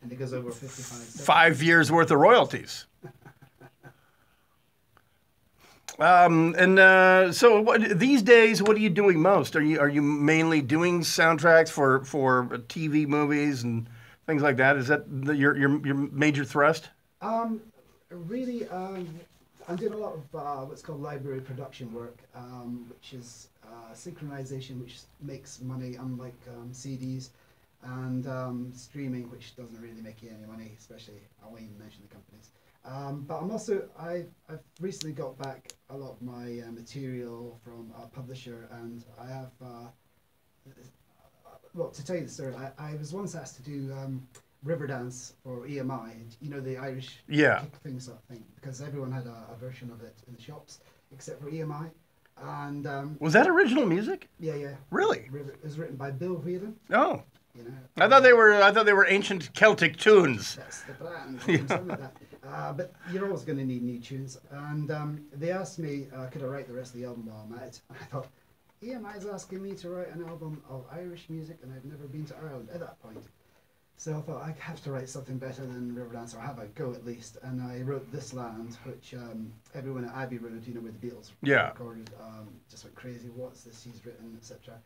And it goes over 55 seconds. 5 years worth of royalties. So these days, what are you doing most? Are you mainly doing soundtracks for TV movies and things like that? Is that your major thrust? Really, I'm doing a lot of what's called library production work, which is synchronization, which makes money, unlike CDs, and streaming, which doesn't really make you any money, especially I won't even mention the companies. But I'm also, I've recently got back a lot of my material from a publisher, and I have, well, to tell you the story, I was once asked to do Riverdance for EMI, you know, the Irish kick thing sort of thing, because everyone had a version of it in the shops, except for EMI. And was that original music? Yeah, yeah. Really? It was written by Bill Whelan. Oh. You know, I thought they were ancient Celtic tunes. That's the plan. Something like that. But you're always going to need new tunes. And they asked me, could I write the rest of the album while I'm at it? And I thought, EMI's asking me to write an album of Irish music, and I've never been to Ireland at that point. So I thought I have to write something better than Riverdance, or have a go at least. And I wrote This Land, which everyone at Abbey Road, you know, where the Beatles recorded, just went crazy. What's this he's written, etc.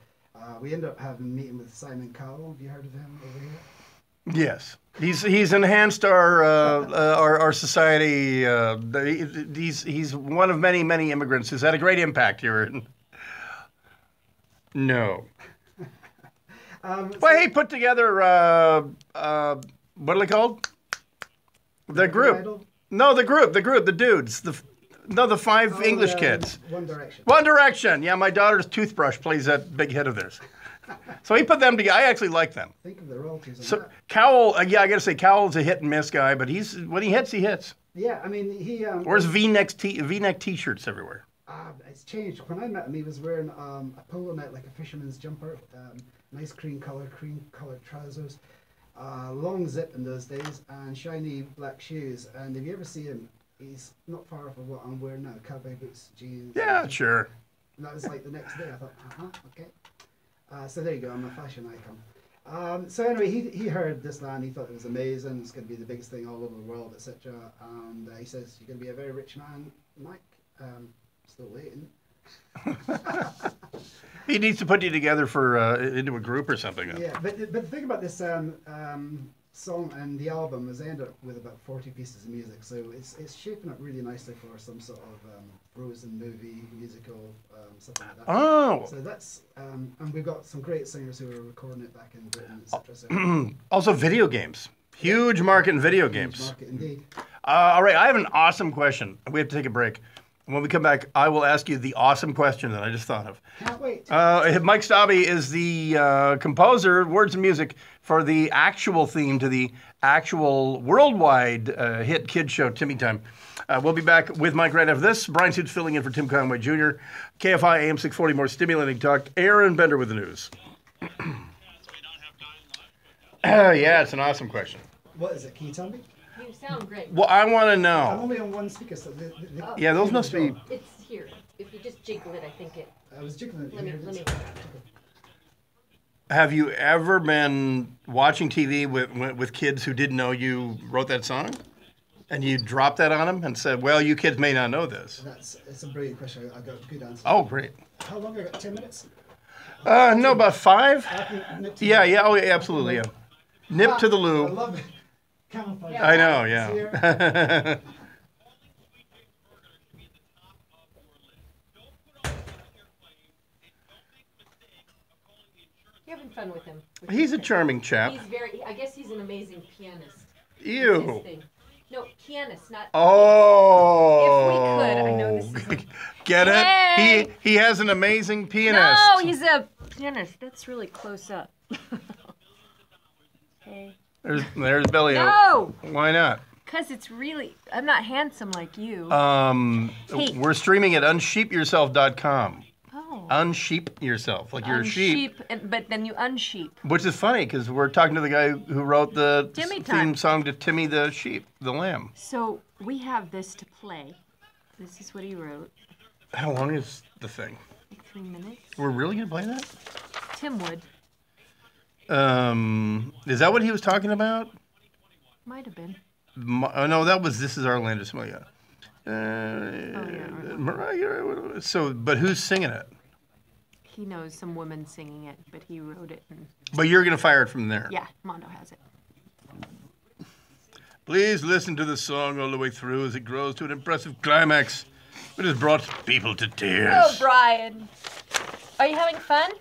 We ended up having a meeting with Simon Cowell. Have you heard of him over here? Yes, he's enhanced our society. He's one of many immigrants who's had a great impact here. No. Well, he put together what are they called? The group. Idol? No, the group, the dudes. The five English kids. One Direction. One Direction. Yeah, my daughter's toothbrush plays that big hit of theirs. So he put them together. I actually like them. Think of the royalties on So that. Cowell, yeah, I got to say Cowell's a hit and miss guy, but when he hits, he hits. Yeah, I mean he. Where's V-neck T-shirts everywhere? It's changed. When I met him, he was wearing a polo net, like a fisherman's jumper, nice cream colored trousers, long zip in those days, and shiny black shoes. And if you ever see him, he's not far off of what I'm wearing now: cowboy boots, jeans. Yeah, sure. And that was like the next day. I thought, okay. So there you go. I'm a fashion icon. So anyway, he heard This Land. He thought it was amazing. It's going to be the biggest thing all over the world, etc. And he says, "You're going to be a very rich man, Mike." Still waiting. He needs to put you together for into a group or something. Yeah, but the thing about this song and the album is I ended up with about 40 pieces of music, so it's shaping up really nicely for some sort of Frozen movie, musical, something like that. Oh. So that's and we've got some great singers who are recording it back in Britain, etc. So Also, video games. Huge market in video games. huge market indeed. All right, I have an awesome question. We have to take a break. When we come back, I will ask you the awesome question that I just thought of. Can't wait. Mike Staubbe is the composer, words and music, for the actual theme to the actual worldwide hit kid show, Timmy Time. We'll be back with Mike right after this. Brian Suits filling in for Tim Conway Jr. KFI AM 640, more stimulating talk. Aaron Bender with the news. Yeah, it's an awesome question. What is it? Can you tell me? You sound great. Well, I want to I'm know. only on one speaker, so Yeah, those must be. It's here. If you just jiggle it, I think it. I was jiggling it. Let me. Have you ever been watching TV with kids who didn't know you wrote that song? And you dropped that on them and said, well, you kids may not know this. It's a brilliant question. I got a good answer. Oh, great. How long? I got 10 minutes? No, about 5. I can nip to Yeah, the- yeah, oh, yeah, absolutely, yeah. Nip to the I loo. love it. Camouflage. I know, See yeah. here? You're having fun with him. He's a charming chap. He's very. I guess he's an amazing pianist. Ew. His thing. No, pianist, not. Oh. If we could, I know this isn't. Get it? Yay! He has an amazing pianist. No, he's a pianist. That's really close up. Okay. There's Belly. No! Why not? Because it's really. I'm not handsome like you. Um, Hey. We're streaming at unsheepyourself.com. Oh. unsheep yourself, like you're a sheep. But then you unsheep. Which is funny because we're talking to the guy who wrote the Timmy theme time. song to Timmy the sheep, the lamb. So we have this to play. This is what he wrote. How long is the thing? Like 3 minutes. We're really gonna play that? Tim would. Is that what he was talking about? Might have been. No, that was This Is Our Land of Smolia. Yeah. Mariah. So, but who's singing it? He knows some woman singing it, but he wrote it. And But you're gonna fire it from there. yeah, Mondo has it. Please listen to the song all the way through as it grows to an impressive climax. It has brought people to tears. Oh, Brian. Are you having fun?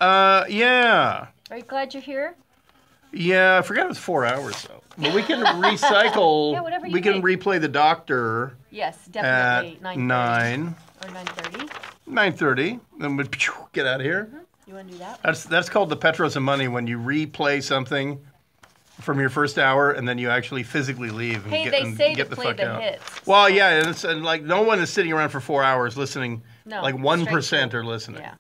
Yeah. Are you glad you're here? Yeah, I forgot it was 4 hours though. But we can recycle. Yeah, whatever you we can think. replay The Doctor Yes, definitely. at 9. Or 9:30. 9:30. Then we get out of here. You want to do that? That's called the Petros of money when you replay something from your first hour and then you actually physically leave and Hey, get, they and say get to the play fuck the out. hits. Well, yeah, and like no one is sitting around for 4 hours listening. No, like 1% are listening. Yeah.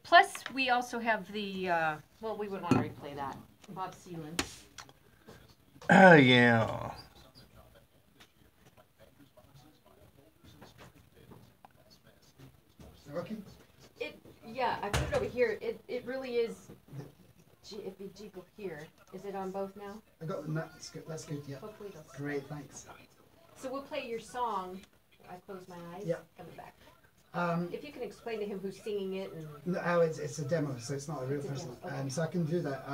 Plus, we also have the, well, we would want to replay that. Bob Seelan. Yeah. Okay. Yeah, I put it over here. It really is, if you go here, is it on both now? I got the nut. That's good. Yeah. Hopefully it'll stay. Great. Thanks. So we'll play your song. I close my eyes. Yeah. Coming back. Um, If you can explain to him who's singing it and. no, it's a demo, so it's not a real It's a person. demo, okay. So I can do that.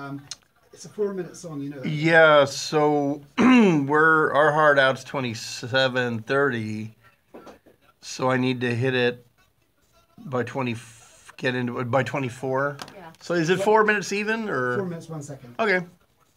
It's a 4-minute song, you know that. Yeah, so our hard out's 27:30, so I need to hit it by 20. Get into it by 24. Yeah. So is it 4 minutes even or? 4 minutes, 1 second. Okay.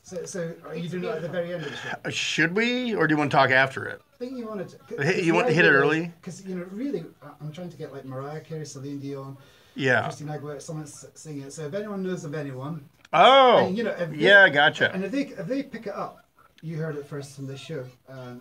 So are you doing it at the very end of the show? Should we, or do you want to talk after it? I think you wanted to. You want to hit it early? Because really, I'm trying to get like Mariah Carey, Celine Dion, Yeah. Christina Aguilera, someone singing it. So if anyone knows of anyone, Oh. and, if they, Yeah, gotcha. And if they pick it up, you heard it first from this show.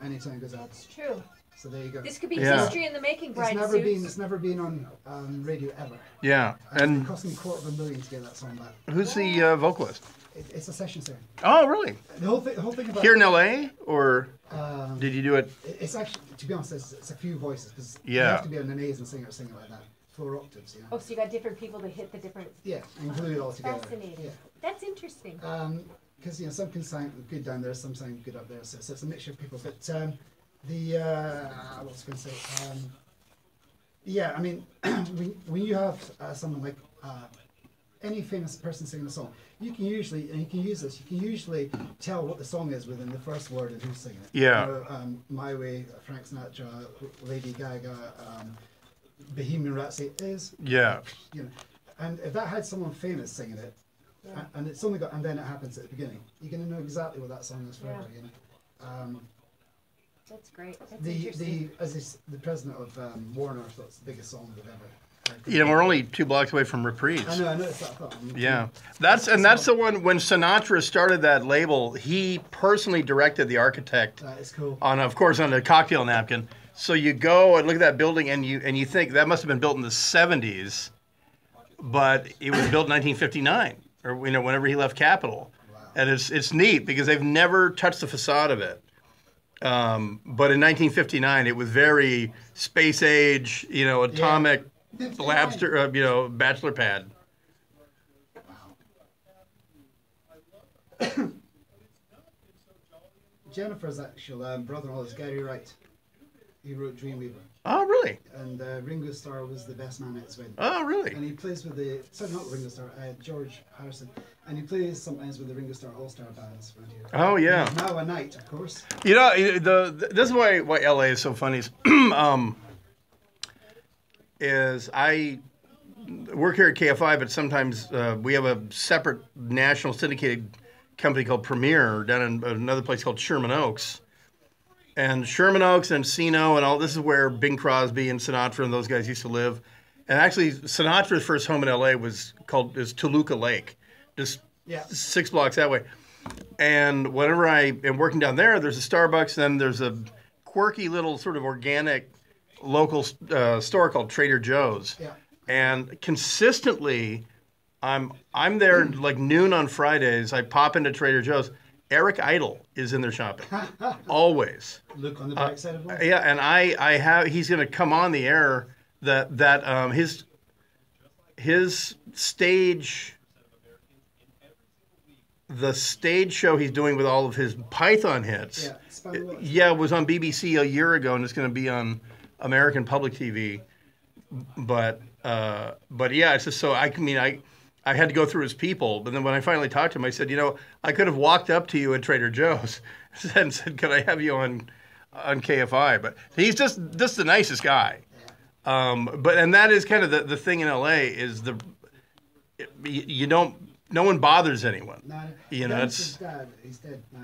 Anytime it goes out. It's true. So there you go. This could be Yeah. history in the making, Brian It's never been on radio ever. Yeah. It And cost me $250,000 to get that song back. who's the vocalist? It's a session singer. Oh, really? The whole thing about Here in LA, or um, did you do it? it's actually, to be honest, it's a few voices because you Yeah. have to be an amazing singer singing like that. 4 octaves, you know. Oh, so you got different people to hit the different. Yeah, and glue it all together. Fascinating. Yeah. That's interesting. Because some can sound good down there, some sound good up there. So it's a mixture of people. But what was I going to say? Yeah, I mean, when you have someone like any famous person singing a song, you can usually, and you can use this, you can usually tell what the song is within the first word and who's singing it. Yeah. You know, My Way, Frank Sinatra, Lady Gaga, Bohemian Rhapsody is. Yeah. You know, and if that had someone famous singing it, and it's only got, and then it happens at the beginning, you're going to know exactly what that song is forever. Yeah. You know. That's great. That's interesting. The president of Warner thought it's the biggest song they've ever. You know, we're only 2 blocks away from Reprise. I know. It's that thought. Yeah, that's the one. When Sinatra started that label, he personally directed the architect That is cool. on a cocktail napkin. So you go and look at that building, and you think that must have been built in the 70s, but it was built in 1959, or whenever he left Capitol. Wow. And it's neat because they've never touched the facade of it. But in 1959, it was very space age, atomic. Labster, bachelor pad. Jennifer's actual brother-in-law is Gary Wright. He wrote Dreamweaver. Oh, really? And Ringo Starr was the best man at his wedding. Oh, really? And he plays with not Ringo Starr, George Harrison. And he plays sometimes with the Ringo Starr All-Star bands around here. Oh, yeah. He's now a knight, of course. This is why LA is so funny. Is I work here at KFI, but sometimes we have a separate national syndicated company called Premier down in another place called Sherman Oaks. And Sherman Oaks and Encino and all, this is where Bing Crosby and Sinatra and those guys used to live. And actually, Sinatra's first home in LA is Toluca Lake, just 6 blocks that way. And whenever I am working down there, there's a Starbucks, then there's a quirky little sort of organic local store called Trader Joe's. Yeah. And consistently, I'm there like noon on Fridays. I pop into Trader Joe's. Eric Idle is in there shopping, always. Look on the bright side of life. Yeah, and I have. He's going to come on the air. His stage, the stage show he's doing with all of his Python hits. Yeah, was on BBC a year ago, and it's going to be on American Public TV. But yeah, it's just so I had to go through his people, but then when I finally talked to him, I said, I could have walked up to you at Trader Joe's and said, "Could I have you on KFI?" But he's just the nicest guy. And that is kind of the thing in LA is no one bothers anyone. No, it's his dad. He's dead now,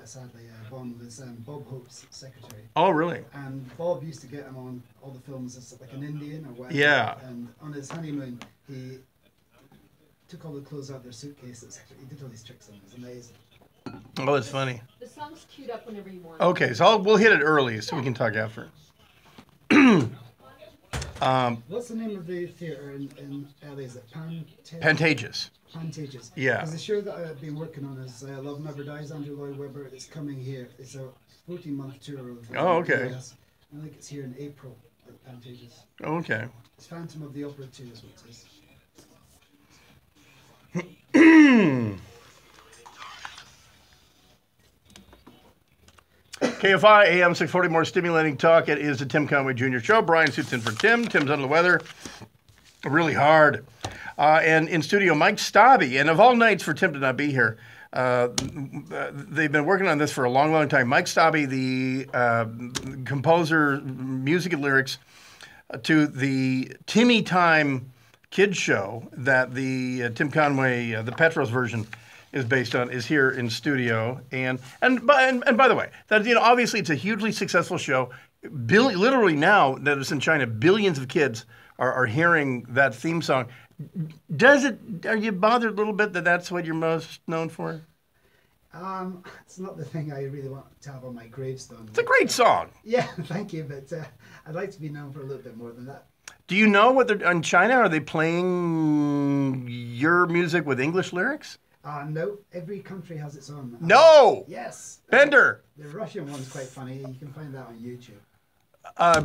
sadly. Bond was Bob Hope's secretary. Oh, really? And Bob used to get him on all the films as like an Indian or whatever. Yeah. And on his honeymoon, he took all the clothes out of their suitcases. He did all these tricks on them. It was amazing. Oh, that's funny. The song's queued up whenever you want. Okay, so we'll hit it early so we can talk after. What's the name of the theatre in LA? Is it Pantages. Pantages. Yeah. Because the show that I've been working on is Love Never Dies, Andrew Lloyd Webber. It's coming here. It's a 14-month tour of okay. US. I think it's here in April at Pantages. Okay. It's Phantom of the Opera 2 is what it is. KFI AM 640, more stimulating talk. It is the Tim Conway Jr. Show. Brian suits in for Tim. Tim's under the weather. Really hard. And in studio, Mike Stobby. And of all nights for Tim to not be here, they've been working on this for a long, long time. Mike Stobby, the composer, music and lyrics to the Timmy Time kids show that the Tim Conway, the Petros version is based on, is here in studio. And by the way, that obviously it's a hugely successful show. Literally now that it's in China, billions of kids are hearing that theme song. Are you bothered a little bit that that's what you're most known for? It's not the thing I really want to have on my gravestone. It's a great song. Yeah, thank you, but I'd like to be known for a little bit more than that. Do you know what they're in China? Are they playing your music with English lyrics? No, every country has its own. No. Yes. Bender. The Russian one's quite funny. You can find that on YouTube.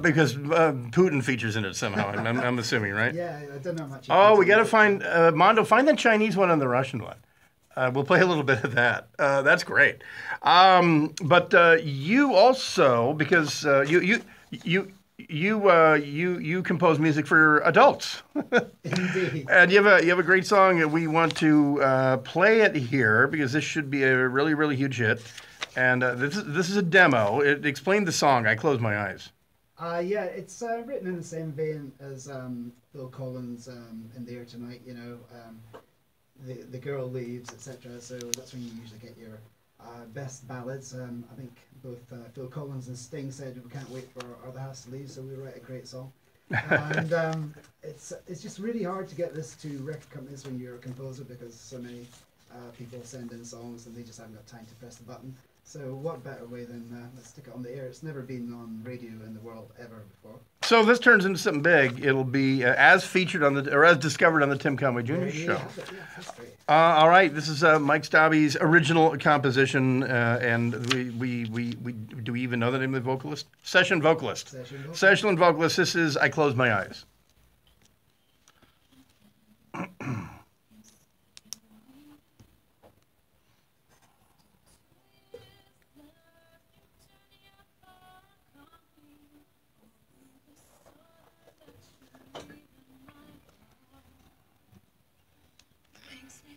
Because Putin features in it somehow. I'm assuming, right? Yeah, I don't know much. Oh, we got to find Mondo. Find the Chinese one and the Russian one. We'll play a little bit of that. That's great. But you also, because you compose music for adults. Indeed. And you have a great song, and we want to play it here because this should be a really, really huge hit. And this is a demo. It explained the song. I closed my eyes. Yeah, it's written in the same vein as Phil Collins' "In the Air Tonight." The girl leaves, etc. So that's when you usually get your best ballads. I think both Phil Collins and Sting said we can't wait for our other halves to leave, so we write a great song. And it's just really hard to get this to record companies when you're a composer because so many people send in songs and they just haven't got time to press the button. So what better way than let's stick it on the air? It's never been on radio in the world ever before. So if this turns into something big, it'll be as featured on or as discovered on the Tim Conway Jr. show. Yeah, that's great. All right, this is Mike Stobby's original composition, and we do we even know the name of the vocalist? Session vocalist. Session vocalist. This is "I Close My Eyes."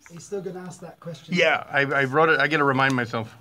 Are you still going to ask that question? Yeah, I wrote it. I got to remind myself.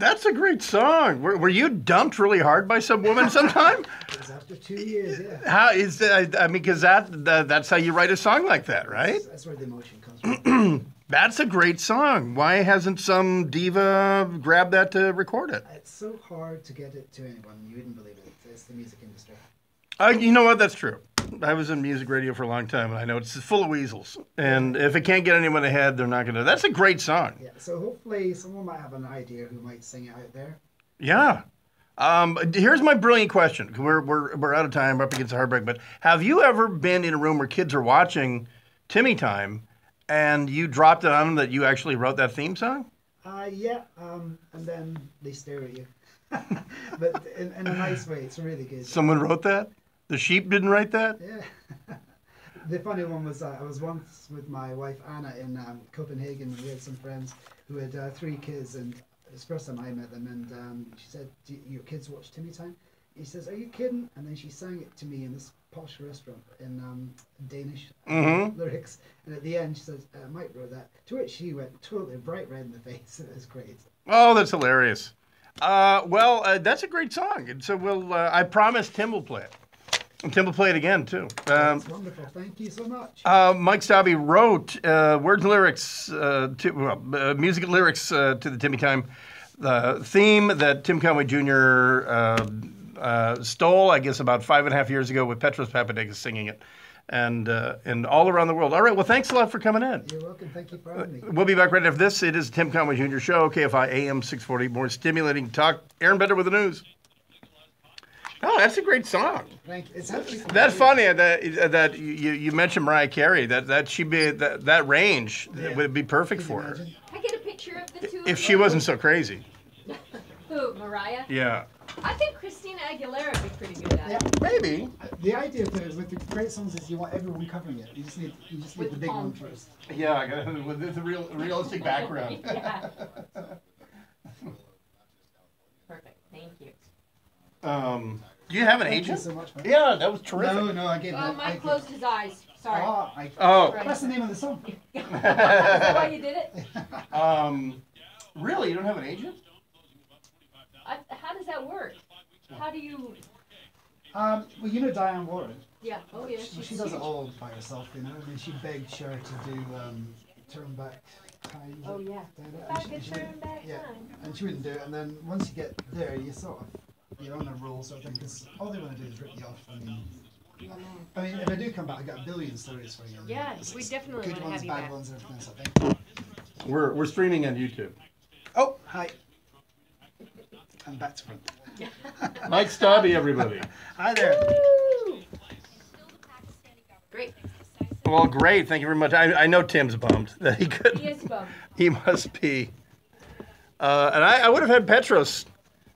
That's a great song. Were you dumped really hard by some woman sometime? It was after 2 years, yeah. How is that? I mean, because that's how you write a song like that, right? That's where the emotion comes from. That's a great song. Why hasn't some diva grabbed that to record it? It's so hard to get it to anyone. You wouldn't believe it. It's the music industry. You know what? That's true. I was in music radio for a long time, and I know it's full of weasels. And if it can't get anyone ahead, they're not going to. That's a great song. Yeah, so hopefully someone might have an idea who might sing it out there. Yeah. Here's my brilliant question. We're out of time. We're up against the hard break. But have you ever been in a room where kids are watching Timmy Time, and you dropped it on them that you actually wrote that theme song? Yeah, and then they stare at you. But in a nice way. It's really good. Someone wrote that? The sheep didn't write that? Yeah. The funny one was I was once with my wife Anna in Copenhagen. We had some friends who had 3 kids, and it was the first time I met them. And she said, "Do your kids watch Timmy Time?" He says, "Are you kidding?" And then she sang it to me in this posh restaurant in Danish lyrics. And at the end, she says, "Mike wrote that." To which she went totally bright red in the face. It was great. Oh, that's hilarious. That's a great song. And so I promise Tim will play it. And Tim will play it again, too. That's wonderful. Thank you so much. Mike Stobbe wrote words and lyrics, music and lyrics to the Timmy Time theme that Tim Conway Jr. Stole, I guess, about 5.5 years ago with Petros Papadakis singing it. And all around the world. All right, well, thanks a lot for coming in. You're welcome. Thank you for having me. We'll be back right after this. It is Tim Conway Jr. Show, KFI AM 640. More stimulating talk. Aaron Bender with the news. Oh, that's a great song. Thank you. It's actually That's funny that you mentioned Mariah Carey. That she'd be that range would be perfect for her I get a picture of the two. if she wasn't so crazy. Who, Mariah? Yeah. I think Christina Aguilera would be pretty good at it. Maybe. The idea with the great songs is you want everyone covering it. You just need With the big palm one trees. first. Yeah, I got it with the realistic background. Yeah. Perfect. Thank you. Do you have an Thank you agent? so much, man. Yeah, that was terrific. No, I gave Oh, that. Mike closed his eyes. Sorry. Oh. That's the name of the song. Is that why you did it? Really, you don't have an agent? How does that work? How do you... Well, you know Diane Warren. Yeah. Oh, yeah. She does it all by herself, you know. I mean, she begged Cher to do Turn Back Time. Oh, yeah. And If I could turn back yeah, time. and she wouldn't do it. And then once you get there, you sort of, you're on a roll sort of thing, because all they want to do is rip you off. I mean, if I do come back, I've got a billion stories for you. Yeah, we definitely good want to ones, have you bad back. ones, and everything. So thank you. We're streaming on YouTube. Oh, hi. I'm back to front. Mike Stobbe, everybody. Hi there. Woo! Great. Well, great. Thank you very much. I know Tim's bummed that he couldn't. He is bummed. He must be. And I would have had Petros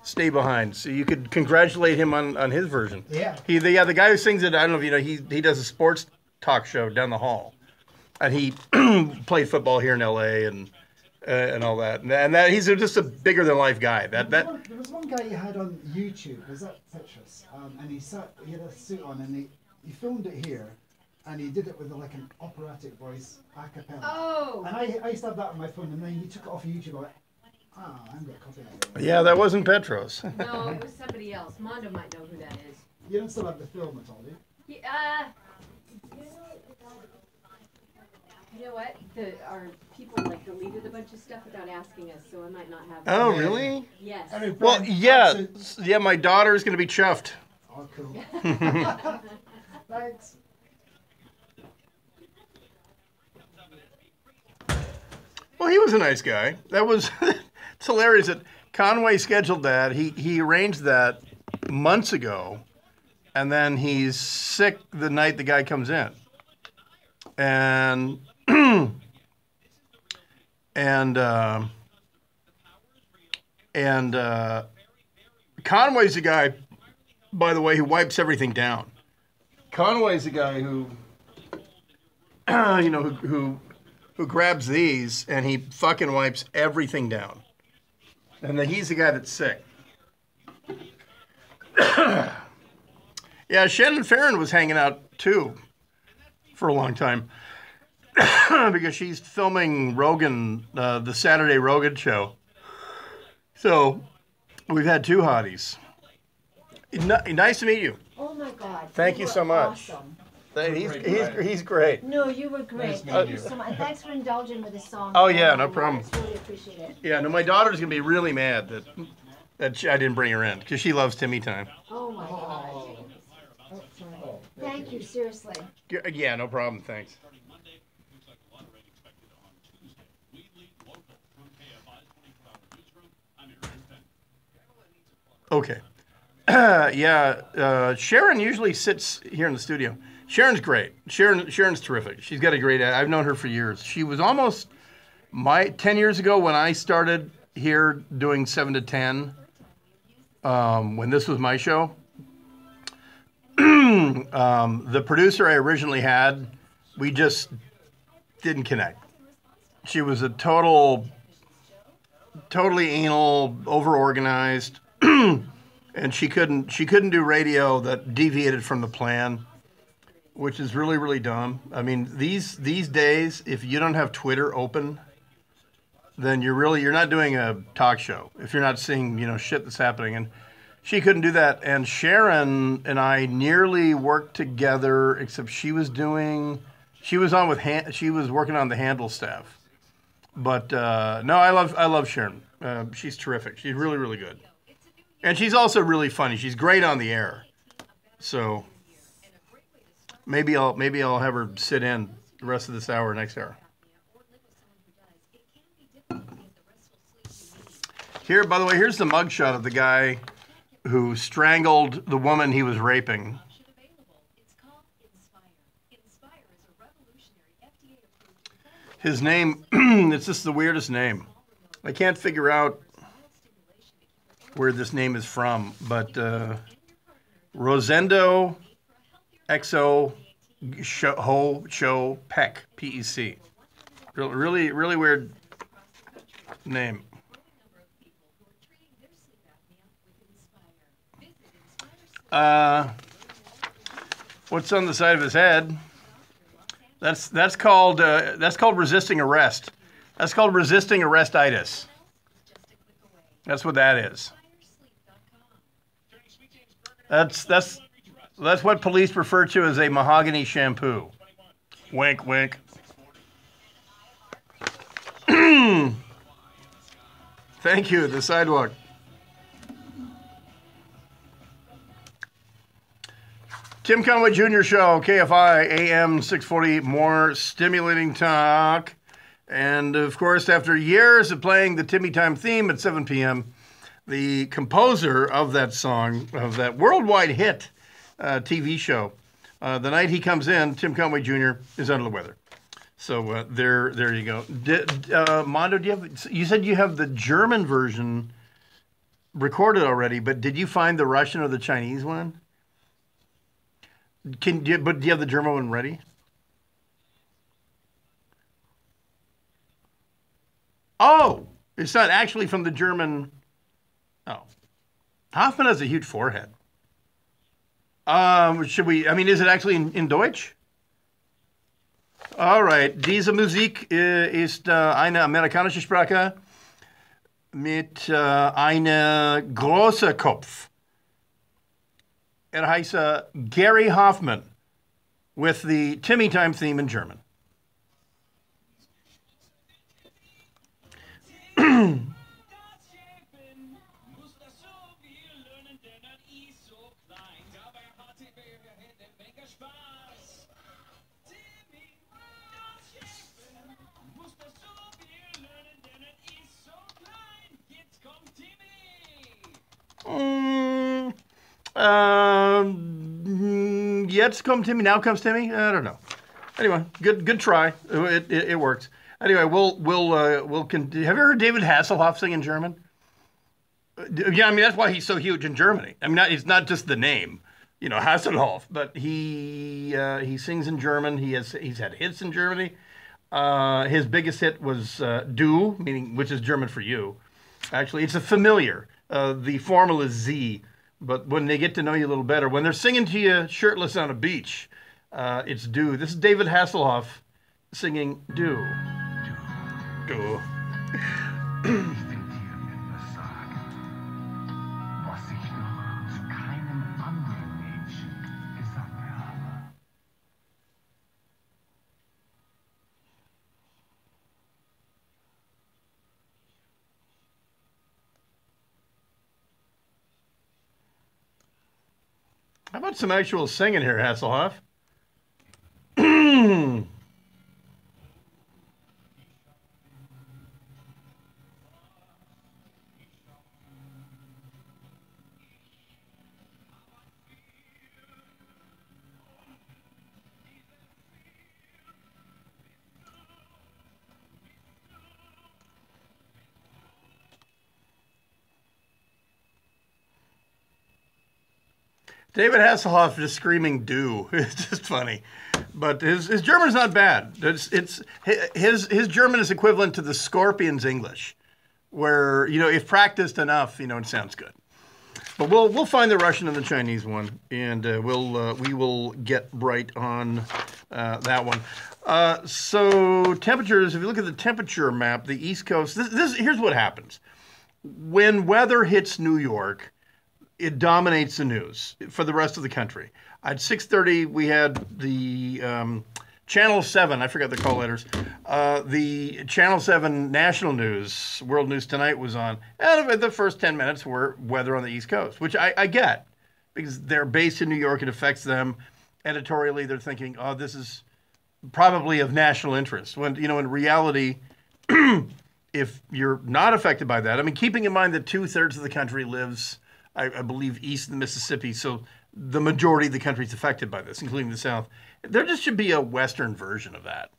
stay behind, so you could congratulate him on his version. Yeah. The guy who sings it. I don't know if you know. He does a sports talk show down the hall, and he played football here in L.A. and all that. And that he's just a bigger than life guy. There was one guy you had on YouTube. Was that Petros? And he had a suit on, and he filmed it here, and he did it with like an operatic voice, a cappella. Oh. And I used to have that on my phone, and then he took it off of YouTube. I went, I'm gonna copy that. Yeah, that wasn't Petros. No, it was somebody else. Mondo might know who that is. You don't still have the film at all, do you? Yeah, you know what? Our people like deleted a bunch of stuff without asking us, so I might not have. Oh, really? Yes. Well, yeah. My daughter's gonna be chuffed. Oh, cool. Thanks. Well, he was a nice guy. That was it's hilarious that Conway scheduled that. He arranged that months ago, and then he's sick the night the guy comes in, and Conway's the guy, by the way, who wipes everything down. Conway's the guy who who grabs these and he fucking wipes everything down. And then he's the guy that's sick. Yeah, Shannon Farron was hanging out too for a long time because she's filming Rogan, the Saturday Rogan show. So we've had two hotties. Nice to meet you. Oh my God. Thank you were so much. Awesome. He's great. No, you were great. Nice Thank you meeting you. so much. And thanks for indulging with the song. Oh, yeah, no problem. Really appreciate it. Yeah, no, my daughter's gonna be really mad that I didn't bring her in because she loves Timmy Time. Oh my God. Oh, sorry. Thank you, seriously. Yeah, no problem. Thanks. Okay. Sharon usually sits here in the studio. Sharon's great. Sharon's terrific. She's got a great. I've known her for years. She was almost 10 years ago when I started here doing 7 to 10. When this was my show, the producer I originally had, we just didn't connect. She was a totally anal, over-organized. And she couldn't do radio that deviated from the plan, which is really, really dumb. I mean, these days, if you don't have Twitter open, then you're not doing a talk show. If you're not seeing, shit that's happening. And she couldn't do that. And Sharon and I nearly worked together, except she was working on the handle staff. But no, I love Sharon. She's terrific. She's really, really good. And she's also really funny. She's great on the air. So maybe I'll have her sit in the rest of this hour, next hour. Here, by the way, here's the mugshot of the guy who strangled the woman he was raping. His name, it's just the weirdest name. I can't figure out where this name is from, but Rosendo XO Show Peck, P-E-C. Really, really weird name. What's on the side of his head? That's called resisting arrest. That's called resisting arrestitis. That's what that is. That's what police refer to as a mahogany shampoo. Wink, wink. Thank you, the sidewalk. Tim Conway Jr. Show, KFI, AM 640, more stimulating talk. And, of course, after years of playing the Timmy Time theme at 7 p.m., the composer of that song, of that worldwide hit TV show, the night he comes in, Tim Conway Jr. is under the weather. So there you go. Mondo, you said you have the German version recorded already, but did you find the Russian or the Chinese one? Do you have the German one ready? Oh, it's not actually from the German. Oh, Hoffman has a huge forehead. Should we? I mean, is it actually in Deutsch? All right. Diese Musik ist eine amerikanische Sprache mit einem großen Kopf. Heißt Gary Hoffman with the Timmy Time theme in German. Jetzt kommt Timmy. Now comes Timmy. I don't know. Anyway, good try. It works. Anyway, we'll have you heard David Hasselhoff sing in German? Yeah, I mean that's why he's so huge in Germany. I mean, it's not just the name, Hasselhoff, but he sings in German. He's had hits in Germany. His biggest hit was "Du," which is German for you. Actually, it's a familiar. The formal is Z. But when they get to know you a little better, when they're singing to you shirtless on a beach, it's "Du." This is David Hasselhoff singing "Du." Du. How about some actual singing here, Hasselhoff? David Hasselhoff just screaming "do." It's just funny, but his German's not bad. It's his German is equivalent to the Scorpions' English, where if practiced enough, it sounds good. But we'll find the Russian and the Chinese one, and we will get right on that one. So temperatures. If you look at the temperature map, the East Coast. Here's what happens when weather hits New York. It dominates the news for the rest of the country. At 6:30, we had the Channel 7, I forgot the call letters, the Channel 7 national news, World News Tonight was on. And the first 10 minutes were weather on the East Coast, which I get because they're based in New York. It affects them. Editorially, they're thinking, oh, this is probably of national interest. When, in reality, if you're not affected by that, I mean, keeping in mind that 2/3 of the country lives, I believe, east of the Mississippi, so the majority of the country is affected by this, including the South. There just should be a Western version of that.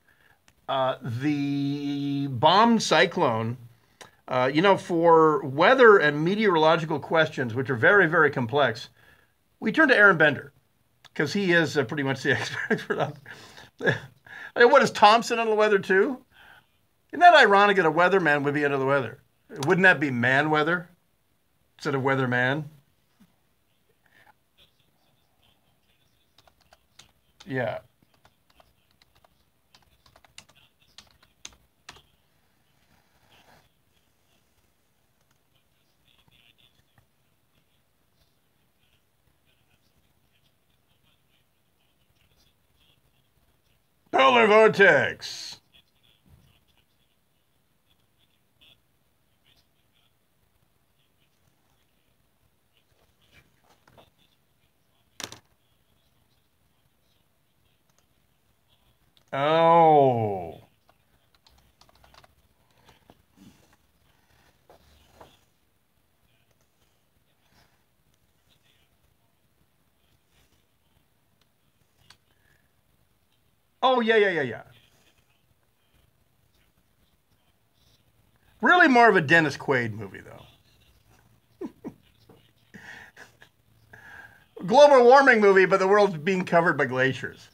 The bomb cyclone, for weather and meteorological questions, which are very, very complex, we turn to Aaron Bender, because he is pretty much the expert on what is Thompson on the weather, too? Isn't that ironic that a weatherman would be under the weather? Wouldn't that be man weather? Instead of weatherman. Yeah. Polar vortex. Oh. Oh, yeah. Really more of a Dennis Quaid movie, though. Global warming movie, but the world's being covered by glaciers.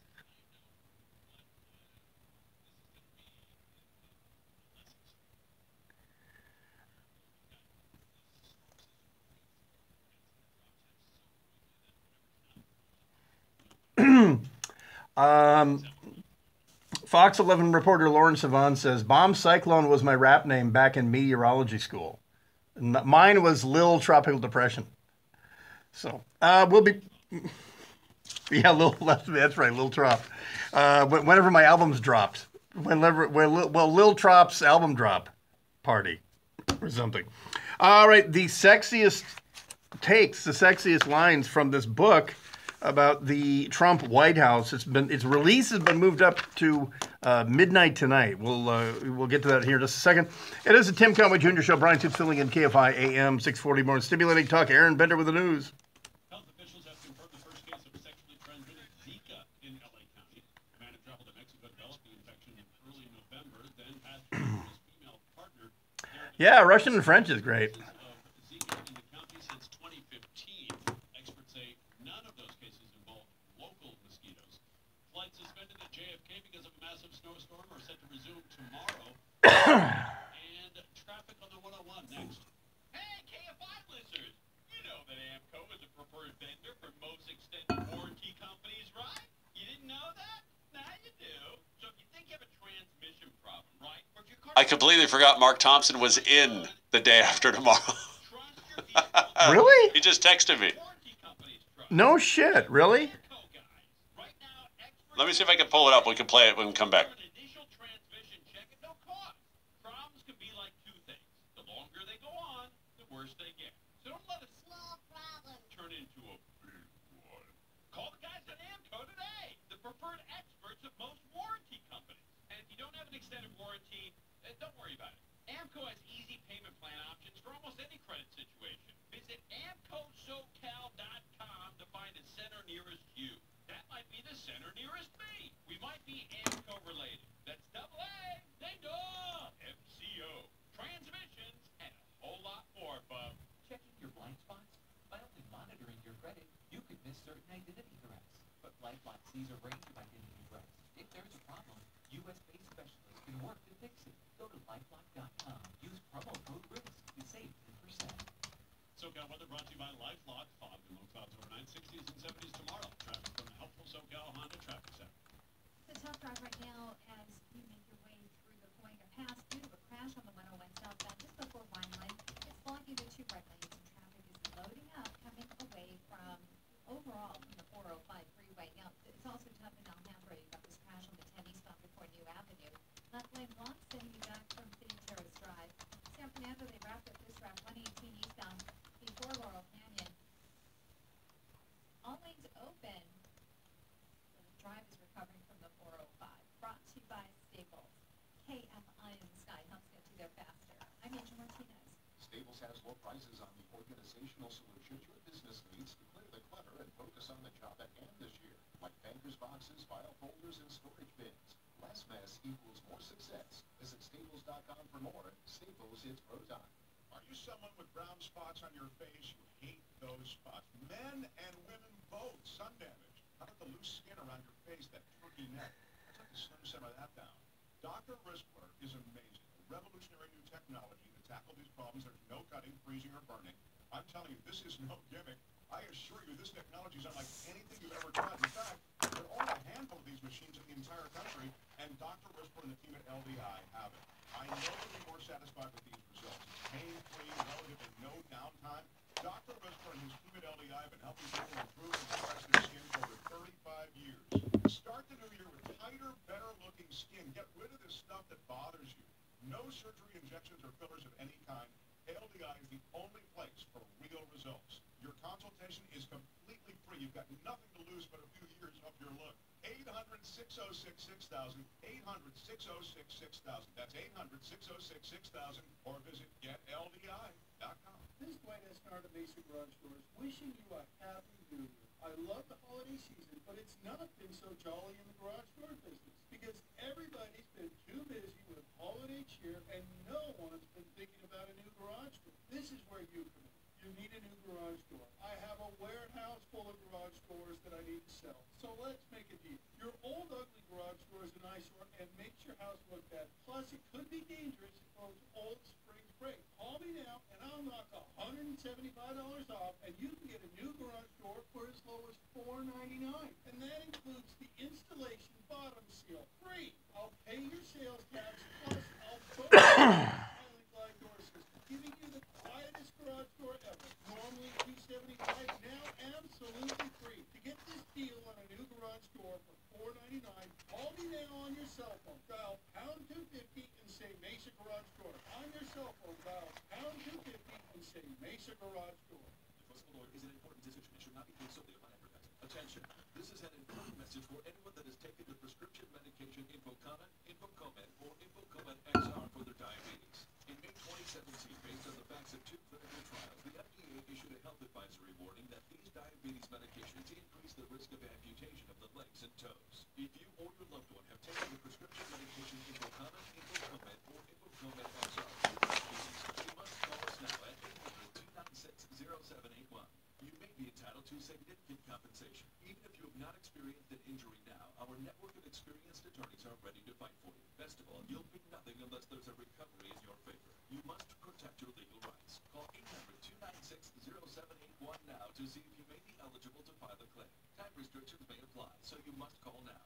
Fox 11 reporter Lauren Sivan says, Bomb Cyclone was my rap name back in meteorology school. Mine was Lil Tropical Depression. So, we'll be... Yeah, that's right, Lil Trop. Whenever my albums dropped. Lil Trop's album drop party or something. All right, the sexiest lines from this book about the Trump White House. Its release has been moved up to midnight tonight. We'll get to that here in just a second. It is a Tim Conway Jr. show. Brian Toots filling in KFI AM 640. More stimulating talk. Aaron Bender with the news. Health officials have confirmed the first case of sexually transmitted Zika in LA County. A man who traveled to Mexico developed the infection in early November, then passed it to his female partner. Yeah, Russian and French is great. Zika in the county since 2015. Experts say none of those cases involve local mosquitoes. Flights suspended at JFK because of a massive snowstorm are set to resume tomorrow. And traffic on the 101 next. Hey, KFI listeners! You know that AMCO is a preferred vendor for most extended warranty companies, right? You didn't know that? Now you do. So if you think you have a transmission problem, right? Or if your car... I completely forgot Mark Thompson was in the day after tomorrow. Really? He just texted me. No shit, really? Let me see if I can pull it up. We can play it when we come back. Initial transmission check at no cost. Problems can be like two things. The longer they go on, the worse they get. So don't let a small problem turn into a big one. AMCO today, the preferred experts of most warranty companies. And if you don't have an extended warranty, don't worry about it. AMCO has easy payment plan options for almost any credit situation. Visit AMCOSoCal.com to find a center nearest you. That might be the center nearest me. We might be AMCO related. That's double A, ding dong, MCO, transmissions, and a whole lot more, bub. Checking your blind spots? By only monitoring your credit, you could miss certain identity threats. But LifeLock sees a range of identity threats. If there's a problem, U.S.-based specialists can work to fix it. Go to LifeLock.com. Use promo code RISK to save 10%. SoCal weather brought to you by LifeLock. Fog and low clouds overnight, 60s and 70s tomorrow. Traffic from the helpful SoCal Honda Traffic Center. It's a tough drive right now as you make your way through the Cahuenga Pass due to a crash on the 101 southbound just before Wineland. It's blocking the two right lanes and traffic is loading up coming away from overall from the 405 freeway. Now, it's also tough in Alhambra. You've got this crash on the 10 eastbound before New Avenue. Left lane block sending you back from City Terrace Drive. San Fernando, they wrapped up this route 118 eastbound before Laurel Canyon. All lanes open. The drive is recovering from the 405. Brought to you by Staples. KFI in the sky helps get you there faster. I'm Angel Martinez. Staples has low prices on the organizational solutions your business needs to clear the clutter and focus on the job at hand this year, like bankers boxes, file folders, and storage bins. Less mess equals more success. Visit Staples.com for more. Staples, it's Proton. Are you someone with brown spots on your face? You hate those spots. Men and women both. Sun damage. How about the loose skin around your face, that turkey neck? Let's have the Slim Center that down. Dr. Rispler is amazing. A revolutionary new technology to tackle these problems. There's no cutting, freezing, or burning. I'm telling you, this is no gimmick. I assure you, this technology is unlike anything you've ever tried. In fact, there are only a handful of these machines in the entire country, and Dr. Rispler and the team at LDI have it. I know you'll be more satisfied with these results. Pain-free, relatively no downtime. Dr. Rispler and his team at LDI have been helping people improve and refresh their skin for over 35 years. Start the new year with tighter, better-looking skin. Get rid of this stuff that bothers you. No surgery, injections, or fillers of any kind. LDI is the only place for real results. Your consultation is completely free. You've got nothing to lose but a few years of your look. 800-606-6000, 800-606-6000. That's 800-606-6000, or visit GetLDI.com. This is Dwight Esnard of Mesa Garage Doors, wishing you a happy new year. I love the holiday season, but it's not been so jolly in the garage door business because everybody's been too busy with holiday cheer and no one's been thinking about a new garage door. This is where you come in. You need a new garage door. I have a warehouse full of garage doors that I need to sell. So let's make a deal. Your old ugly garage door is an eyesore and makes your house look bad. Plus, it could be dangerous if those old springs break. Call me now, and I'll knock $175 off, and you can get a new garage door for as low as $4.99. And that includes the installation bottom seal, free. I'll pay your sales tax, plus I'll bonus Island Glide Door System, giving you the quietest garage door ever. Normally $275, now absolutely free. To get this deal on a new garage door for $4.99, call me now on your cell phone. Dial pound 250 and say Mesa Garage Door. On your cell phone, dial pound 250 and say Mesa Garage Door. Enforceable order is an important decision and should not be based solely upon advertising. Attention, this is an important message for anyone that has taken the prescription medication Infocomet, Infocomet, or Infocomet XR for their diabetes. In May 2017, based on the facts of 2 clinical trials, the FDA issued a health advisory warning that these diabetes medications increase the risk of amputation of the legs and toes. If you or your loved one have taken the prescription medication Infocomet, Infocomet, or Infocomet XR for diabetes, you must call us now at 800-296-0781. You may be entitled to significant compensation. Even if you have not experienced an injury now, our network of experienced attorneys are ready to fight for you. Best of all, you'll pay nothing unless there's a recovery in your favor. You must protect your legal rights. Call 800-296-0781 now to see if you may be eligible to file a claim. Time restrictions may apply, so you must call now.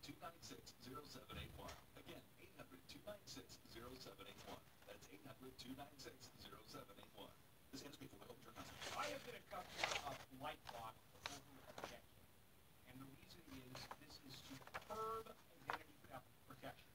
800-296-0781. Again, 800-296-0781. That's 800-296-0781. This ends paid for by Open Concept. I have been a customer of LifeLock for over a decade. And the reason is this is superb identity theft protection.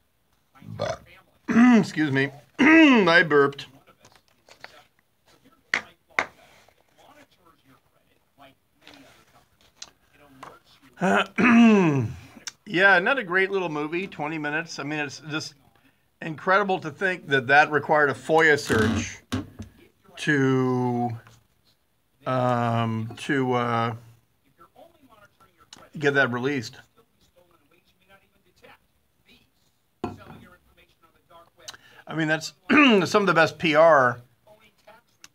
My entire family. Excuse me. I burped. One of us is susceptible. So here's what LifeLock does. It monitors your credit like many other companies. It alerts you Yeah, not a great little movie, 20 minutes. I mean, it's just incredible to think that that required a FOIA search to get that released. I mean, that's some of the best PR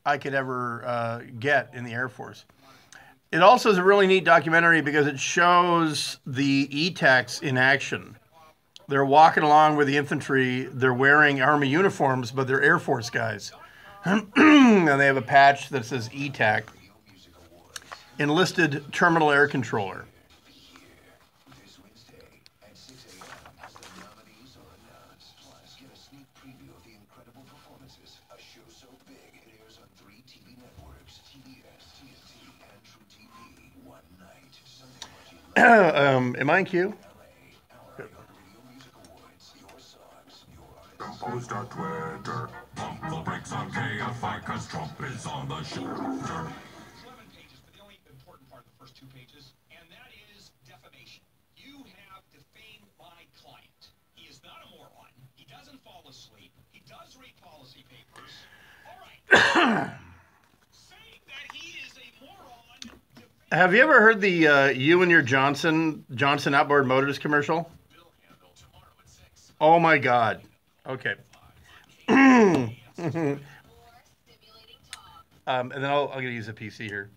I could ever get in the Air Force. It also is a really neat documentary because it shows the E-Techs in action. They're walking along with the infantry. They're wearing Army uniforms, but they're Air Force guys. And they have a patch that says E-Tech, Enlisted Terminal Air Controller. Am I in queue? Composed on Twitter. Pump the brakes on KFI, cause Trump is on the shooter. 11 pages, but the only important part of the first 2 pages, and that is defamation. You have defamed my client. He is not a moron. He doesn't fall asleep. He does read policy papers. All right. Saying that he is a moron. Have you ever heard the You and Your Johnson Outboard Motors commercial? Oh my God. Okay. And then I'm going to use a PC here.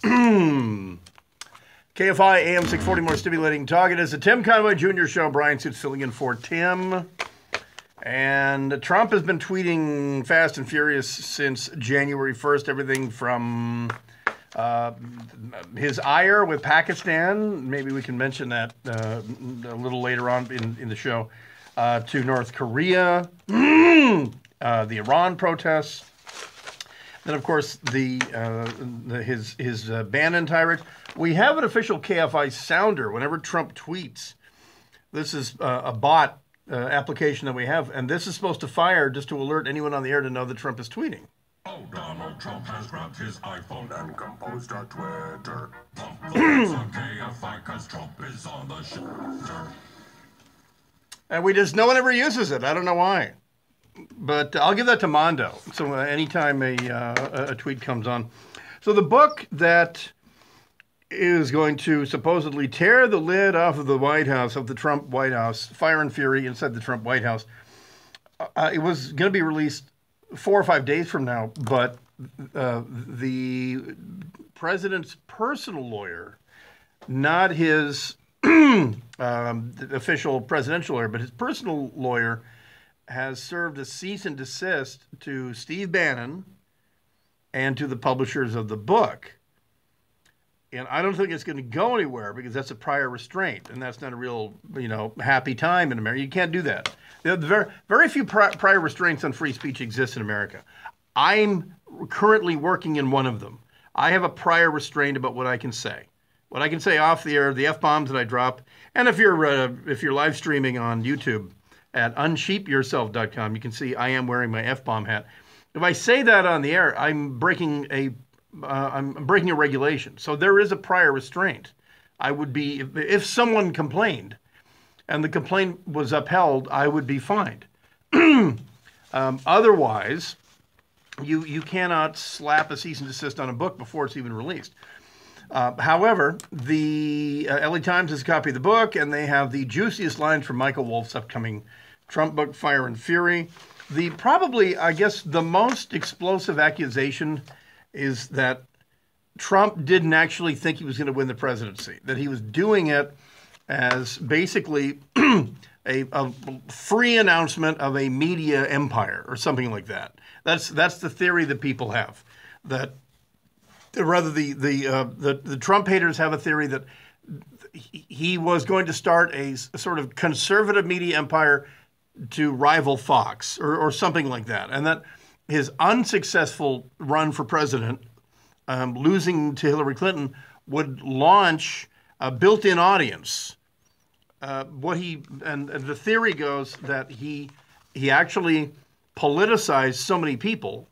KFI AM 640, more stimulating talk. It is the Tim Conway Jr. show. Brian Suits filling in for Tim. And Trump has been tweeting fast and furious since January 1st. Everything from his ire with Pakistan. Maybe we can mention that a little later on in the show. To North Korea, the Iran protests, then of course his Bannon tirade. We have an official KFI sounder whenever Trump tweets. This is a bot application that we have, and this is supposed to fire just to alert anyone on the air to know that Trump is tweeting. Oh, Donald Trump has grabbed his iPhone and composed a Twitter. Pump the brakes on KFI, cause Trump is on the shooter. And no one ever uses it. I don't know why. But I'll give that to Mondo. So anytime a tweet comes on. So the book that is going to supposedly tear the lid off of the White House, of the Trump White House, Fire and Fury inside the Trump White House, it was going to be released 4 or 5 days from now. But the president's personal lawyer, not his the official presidential lawyer, but his personal lawyer has served a cease and desist to Steve Bannon and to the publishers of the book. And I don't think it's going to go anywhere because that's a prior restraint, and that's not a real, happy time in America. You can't do that. Very, very few prior restraints on free speech exist in America. I'm currently working in one of them. I have a prior restraint about what I can say. What I can say off the air, the F-bombs that I drop, and if you're live streaming on YouTube at unsheepyourself.com, you can see I am wearing my F-bomb hat. If I say that on the air, I'm breaking a regulation. So there is a prior restraint. I would be, if someone complained and the complaint was upheld, I would be fined. Otherwise, you cannot slap a cease and desist on a book before it's even released. However, the LA Times has a copy of the book, and they have the juiciest lines from Michael Wolff's upcoming Trump book, Fire and Fury. Probably, I guess, the most explosive accusation is that Trump didn't actually think he was going to win the presidency, that he was doing it as basically a free announcement of a media empire or something like that. That's the theory that people have, that rather the Trump haters have a theory that he was going to start a sort of conservative media empire to rival Fox or something like that, and that his unsuccessful run for president, losing to Hillary Clinton, would launch a built-in audience. And the theory goes that he actually politicized so many people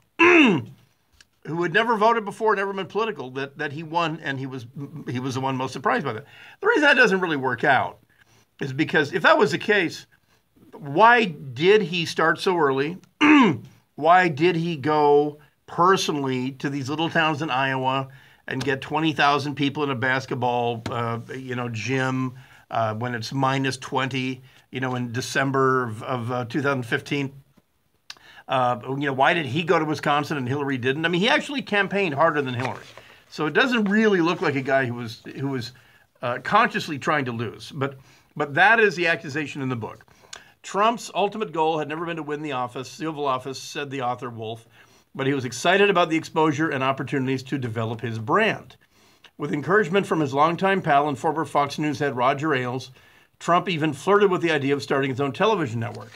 who had never voted before, never been political, that he won, and he was the one most surprised by that. The reason that doesn't really work out is because if that was the case, why did he start so early? Why did he go personally to these little towns in Iowa and get 20,000 people in a basketball, gym when it's minus 20, in December of 2015? Why did he go to Wisconsin and Hillary didn't? I mean, he actually campaigned harder than Hillary, so it doesn't really look like a guy who was consciously trying to lose. But that is the accusation in the book. Trump's ultimate goal had never been to win the Oval Office, said the author Wolf, but he was excited about the exposure and opportunities to develop his brand. With encouragement from his longtime pal and former Fox News head Roger Ailes, Trump even flirted with the idea of starting his own television network.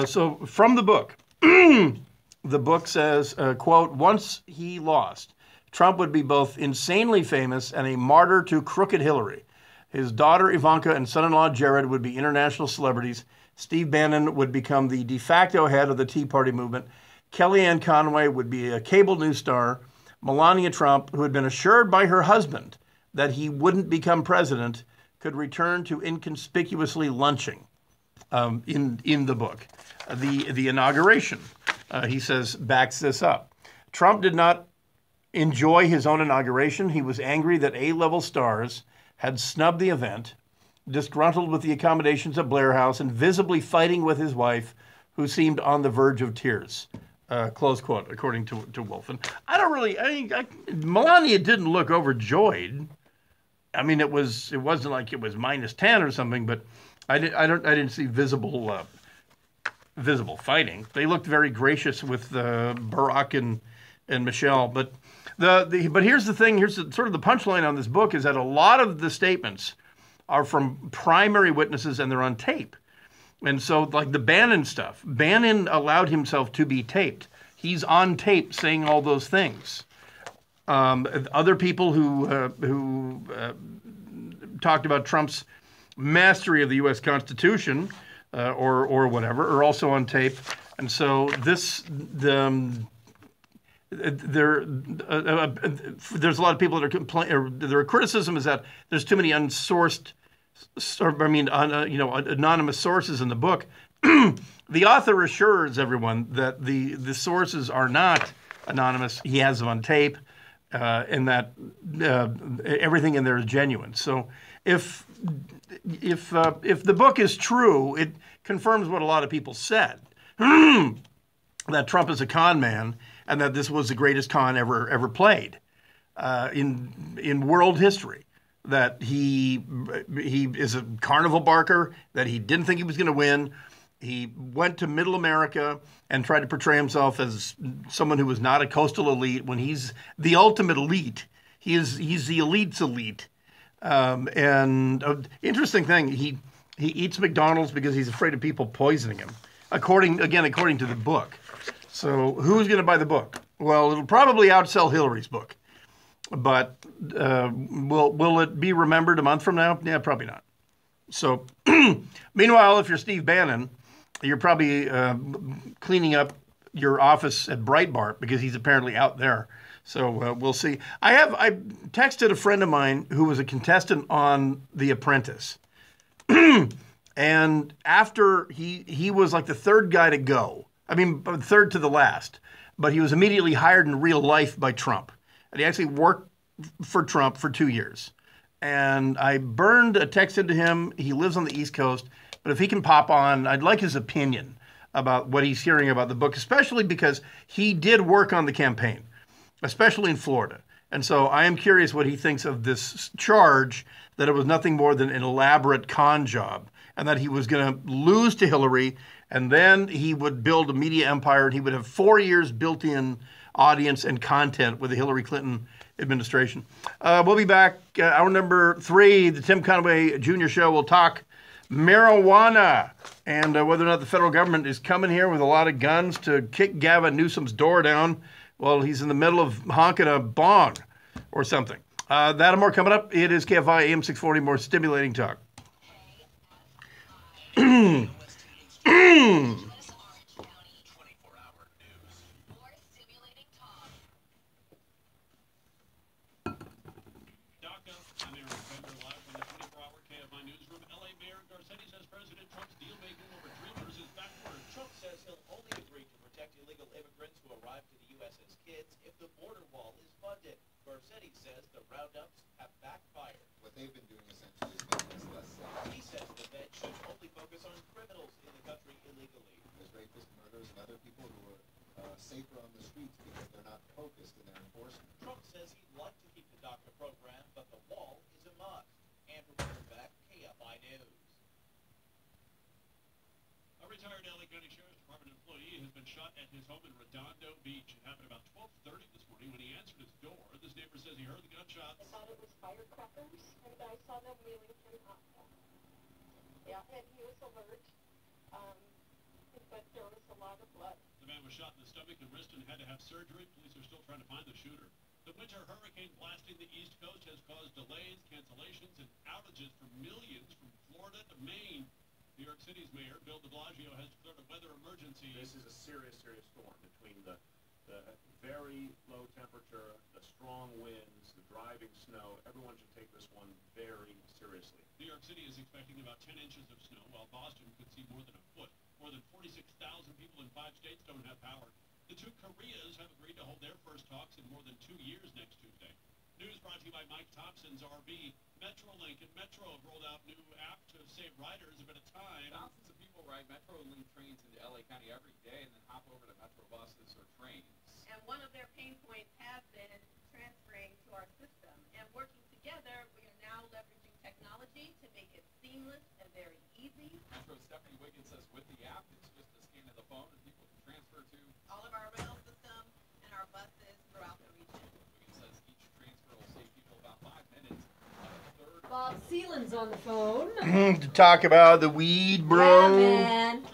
So from the book, the book says, quote, once he lost, Trump would be both insanely famous and a martyr to crooked Hillary. His daughter Ivanka and son-in-law Jared would be international celebrities. Steve Bannon would become the de facto head of the Tea Party movement. Kellyanne Conway would be a cable news star. Melania Trump, who had been assured by her husband that he wouldn't become president, could return to inconspicuously lunching in the book. The inauguration, he says, backs this up. Trump did not enjoy his own inauguration. He was angry that A-level stars had snubbed the event, disgruntled with the accommodations at Blair House, and visibly fighting with his wife, who seemed on the verge of tears. Close quote, according to Wolf. And Melania didn't look overjoyed. I mean, it wasn't like it was minus 10 or something, but I didn't see visible fighting. They looked very gracious with Barack and Michelle. But but here's the thing. Here's sort of the punchline on this book is that a lot of the statements are from primary witnesses and they're on tape. And so, like the Bannon stuff, Bannon allowed himself to be taped. He's on tape saying all those things. Other people who talked about Trump's mastery of the U.S. Constitution or whatever are also on tape. And so there's a lot of people that are complaining. Their criticism is that there's too many unsourced. Anonymous sources in the book. The author assures everyone that the sources are not anonymous. He has them on tape, and that everything in there is genuine. So if the book is true, it confirms what a lot of people said, that Trump is a con man and that this was the greatest con ever played in world history. That he is a carnival barker, that he didn't think he was going to win. He went to middle America and tried to portray himself as someone who was not a coastal elite when he's the ultimate elite. He's the elite's elite. Interesting thing, he eats McDonald's because he's afraid of people poisoning him, according to the book. So who's going to buy the book? Well, it'll probably outsell Hillary's book. But will it be remembered a month from now? Yeah, probably not. So, meanwhile, if you're Steve Bannon, you're probably cleaning up your office at Breitbart because he's apparently out there. So we'll see. I texted a friend of mine who was a contestant on The Apprentice, and after he was like the third guy to go. I mean, third to the last, but he was immediately hired in real life by Trump. And he actually worked for Trump for 2 years. And I burned a text into him. He lives on the East Coast. But if he can pop on, I'd like his opinion about what he's hearing about the book, especially because he did work on the campaign, especially in Florida. And so I am curious what he thinks of this charge that it was nothing more than an elaborate con job and that he was going to lose to Hillary and then he would build a media empire and he would have 4 years built-in audience and content with the Hillary Clinton administration. We'll be back. Hour number 3, the Tim Conway Jr. Show. We'll talk marijuana and whether or not the federal government is coming here with a lot of guns to kick Gavin Newsom's door down while he's in the middle of honking a bong or something. That and more coming up. It is KFI AM 640, more stimulating talk. illegal immigrants who arrived to the U.S. as kids if the border wall is funded. Garcetti says the roundups have backfired. What they've been doing essentially is making us less safe. He says the Fed should only focus on criminals in the country illegally. There's rapists, murderers, and other people who are safer on the streets because they're not focused in their enforcement. Trump says he'd like to keep the DACA program, but the wall is a must. Andrew Beck, KFI News. A retired LA County Sheriff's Department employee has been shot at his home in Redondo Beach. It happened about 12:30 this morning when he answered his door. This neighbor says he heard the gunshots. I thought it was firecrackers, and I saw them wheeling him up. Yeah, and he was alert, but there was a lot of blood. The man was shot in the stomach and wrist and had to have surgery. Police are still trying to find the shooter. The winter hurricane blasting the East Coast has caused delays, cancellations, and outages for millions from Florida to Maine. New York City's mayor, Bill de Blasio, has declared a weather emergency. This is a serious storm between the very low temperature, the strong winds, the driving snow. Everyone should take this one very seriously. New York City is expecting about 10 inches of snow, while Boston could see more than a foot. More than 46,000 people in 5 states don't have power. The two Koreas have agreed to hold their first talks in more than 2 years next Tuesday. News brought to you by Mike Thompson's RV. Metrolink and Metro have rolled out new app to save riders a bit of time. Thousands of people ride Metrolink trains into LA County every day and then hop over to Metro buses or trains. And one of their pain points has been transferring to our system. And working together, we are now leveraging technology to make it seamless and very easy. Metro's Stephanie Wiggins says with the app, it's just a scan of the phone and people can transfer to all of our rail system and our buses throughout the region. Wiggins says each transfer will save people about 5 minutes. Bob Seelan's on the phone. To talk about the weed, bro. Yeah, man.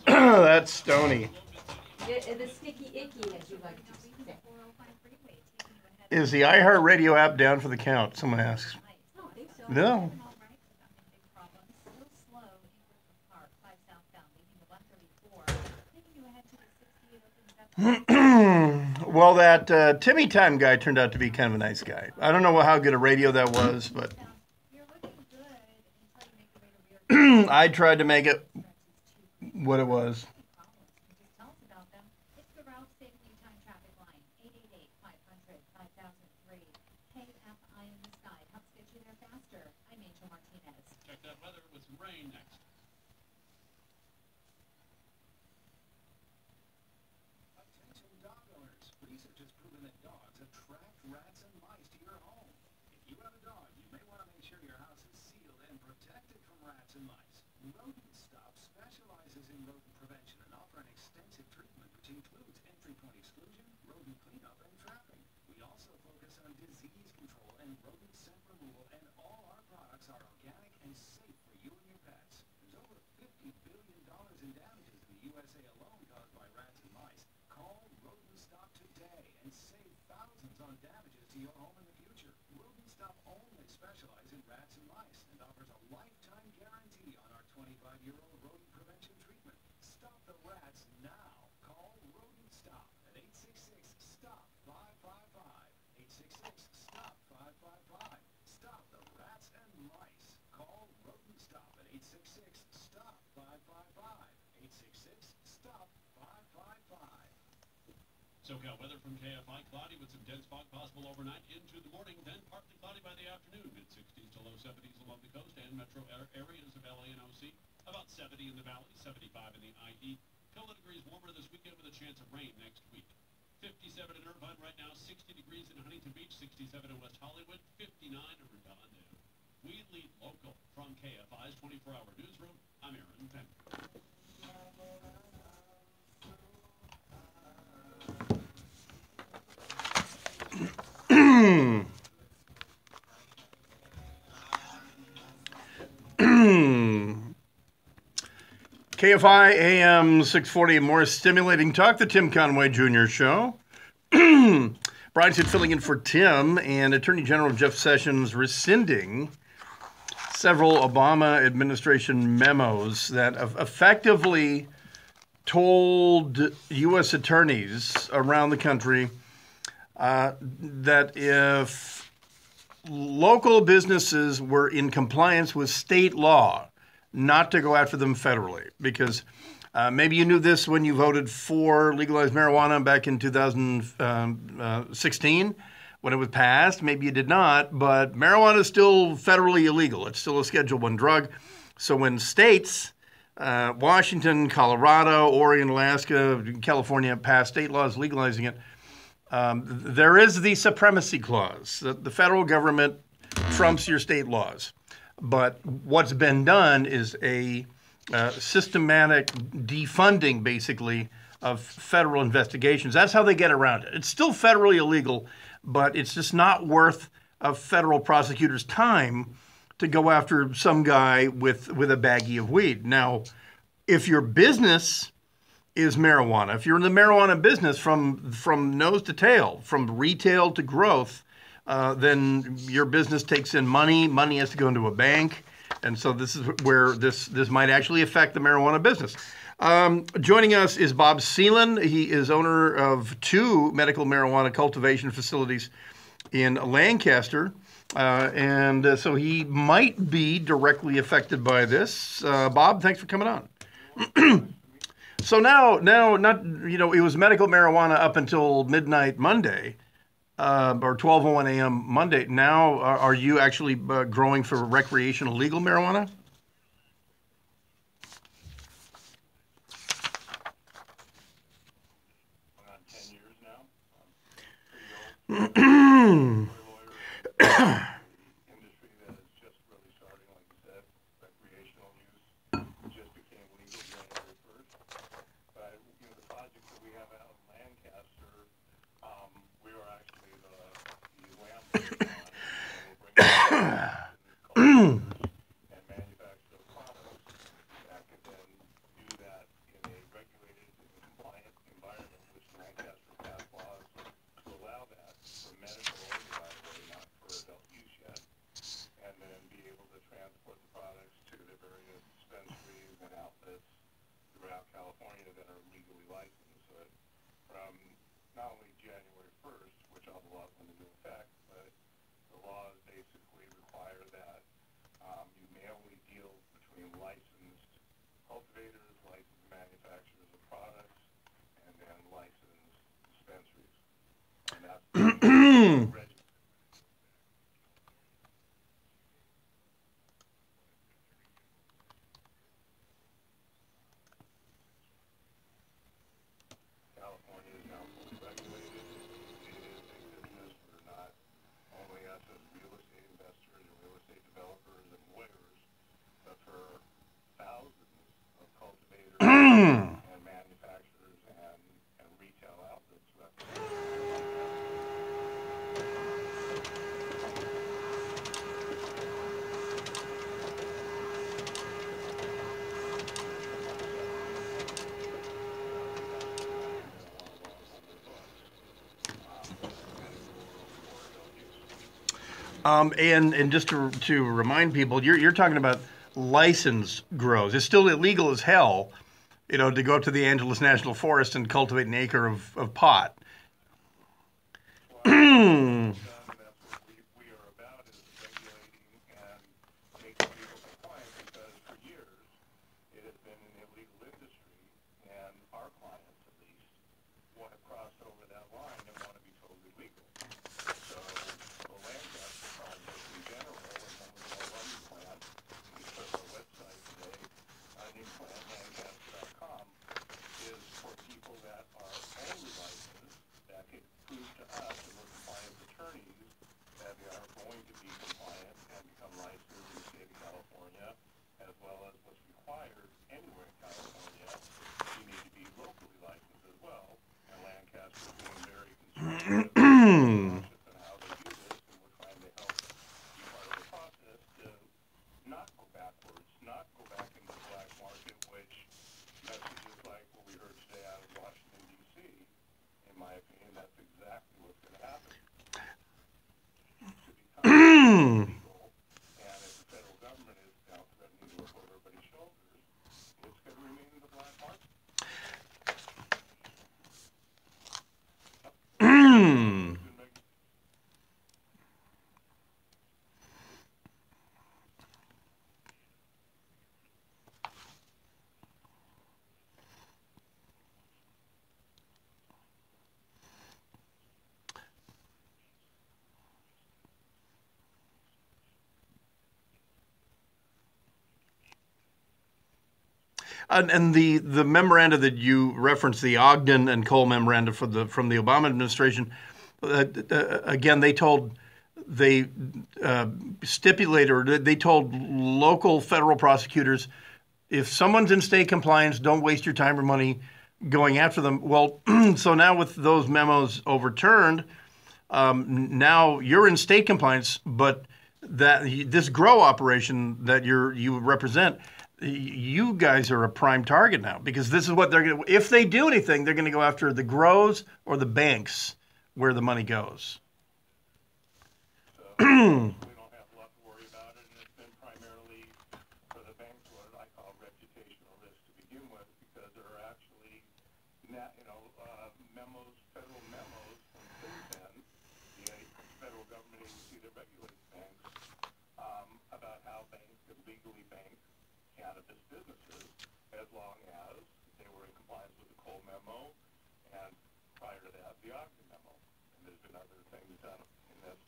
That's Stony. The sticky icky, as you like to say. Is the iHeartRadio app down for the count? Someone asks. No. Well, that Timmy Time guy turned out to be kind of a nice guy. I don't know how good a radio that was, but I tried to make it what it was. Check that weather with some rain next. Attention dog owners. Research has proven that dogs attract rats and mice to your home. If you have a dog, you may want to make sure your house is sealed and protected from rats and mice. Rodent Stop specializes in rodent prevention and offer an extensive treatment which includes entry point exclusion, rodent cleanup, and trapping. We also focus on disease control and rodent scent removal, and all our products are organic and safe for you and your pets. There's over $50 billion in damages in the USA alone caused by rats and mice. Call Rodent Stop today and save thousands on damages to your home in the future. Rodent Stop only specializes in rats and mice and offers a lifetime guarantee on our 25-year-old rodent prevention treatment. Stop the rats now. Call Rodent Stop at 866-STOP-555. 866-STOP-555. Stop the rats and mice. Call Rodent Stop at 866-STOP-555. 866-STOP-555. SoCal weather from KFI, cloudy with some dense fog possible overnight into the morning, then partly cloudy by the afternoon. Mid-60s to low 70s along the coast and metro areas of LA and OC. About 70 in the valley, 75 in the IE. Couple of degrees warmer this weekend with a chance of rain next week. 57 in Irvine right now, 60 degrees in Huntington Beach, 67 in West Hollywood, 59 in Redondo. We lead local from KFI's 24-hour newsroom. I'm Aaron Penn. KFI AM 640, more stimulating talk, the Tim Conway Jr. Show. Brian said filling in for Tim, and Attorney General Jeff Sessions rescinding several Obama administration memos that effectively told U.S. attorneys around the country that if local businesses were in compliance with state law, not to go after them federally, because maybe you knew this when you voted for legalized marijuana back in 2016 when it was passed. Maybe you did not, but marijuana is still federally illegal. It's still a Schedule I drug. So when states, Washington, Colorado, Oregon, Alaska, California, pass state laws legalizing it, there is the supremacy clause. The federal government trumps your state laws. But what's been done is a systematic defunding, basically, of federal investigations. That's how they get around it. It's still federally illegal, but it's just not worth a federal prosecutor's time to go after some guy with a baggie of weed. Now, if your business is marijuana, if you're in the marijuana business from nose to tail, from retail to growth, then your business takes in money. Money has to go into a bank. And so this is where this might actually affect the marijuana business. Joining us is Bob Seelan. He is owner of 2 medical marijuana cultivation facilities in Lancaster. So he might be directly affected by this. Bob, thanks for coming on. So now, not, it was medical marijuana up until midnight Monday, or 12:01 a.m. Monday. Now, are you actually growing for recreational legal marijuana? And just to remind people, you're talking about licensed grows. It's still illegal as hell, to go up to the Angeles National Forest and cultivate an acre of pot. And the memoranda that you referenced, the Ogden and Cole memoranda from the Obama administration, again, they stipulated, or they told local federal prosecutors, if someone's in state compliance, don't waste your time or money going after them. Well, so now with those memos overturned, now you're in state compliance, but this grow operation that you represent, you guys are a prime target now, because this is what they're going to, if they do anything, they're going to go after the grows or the banks where the money goes. We don't have a lot to worry about it, and it's been primarily for the banks what I call reputational risk to begin with, because there are actually, memos, federal memos from FinCEN, the federal government agency that regulates banks, about how banks could legally bank cannabis businesses as long as they were in compliance with the Cole memo, and prior to that, the Ogden memo. And there's been other things done in this.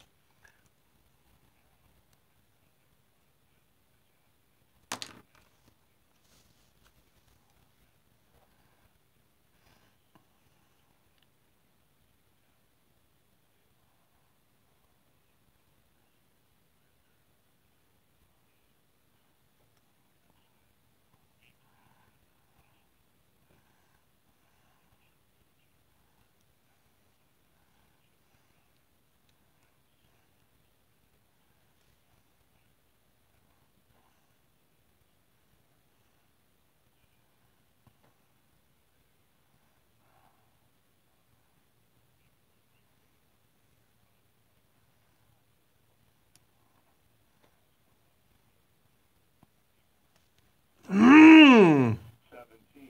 Mm. 17.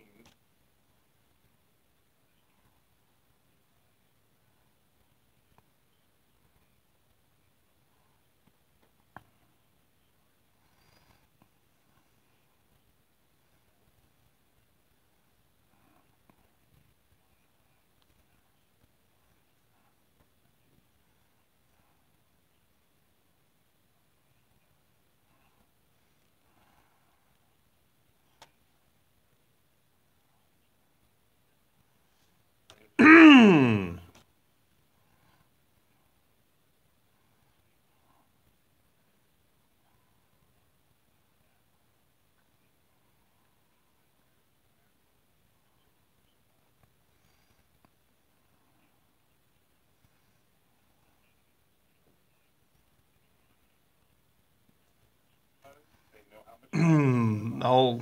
I'll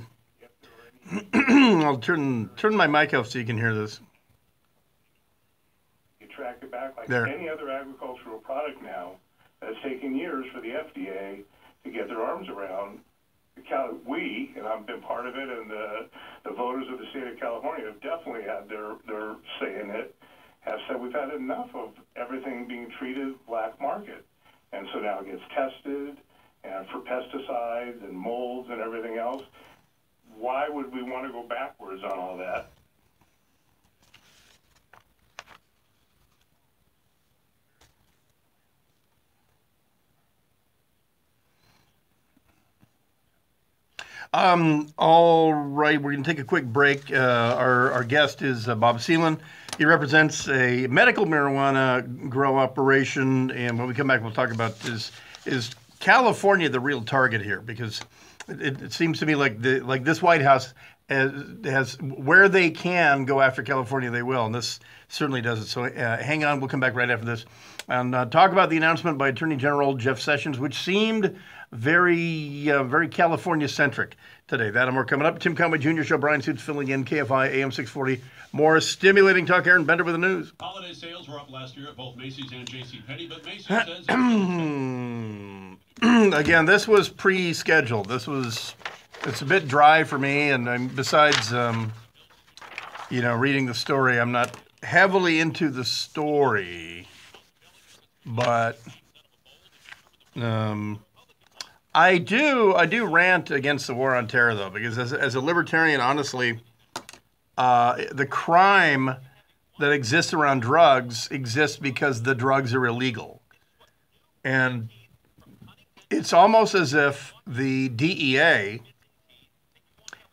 I'll turn my mic off so you can hear this. You track it back like There. any other agricultural product now. That's taken years for the FDA to get their arms around. We, and I've been part of it, and the voters of the state of California have definitely had their say in it, have said we've had enough of everything being treated black market. And so now it gets tested, and for pesticides and molds and everything else. Why would we want to go backwards on all that? All right, we're going to take a quick break. Our guest is Bob Seelan. He represents a medical marijuana grow operation, and when we come back, we'll talk about is California the real target here? Because it seems to me like this White House has where they can go after California, they will, and this certainly does it. So hang on, we'll come back right after this and talk about the announcement by Attorney General Jeff Sessions, which seemed very California-centric today. That and more coming up. Tim Conway Jr. Show, Brian Suits filling in, KFI AM 640. More stimulating talk. Aaron Bender with the news. Holiday sales were up last year at both Macy's and JCPenney, but Macy's says... Again, this was pre-scheduled. It's a bit dry for me, and besides, reading the story, I'm not heavily into the story, but I do rant against the war on terror, though, because as a libertarian, honestly, the crime that exists around drugs exists because the drugs are illegal. And it's almost as if the DEA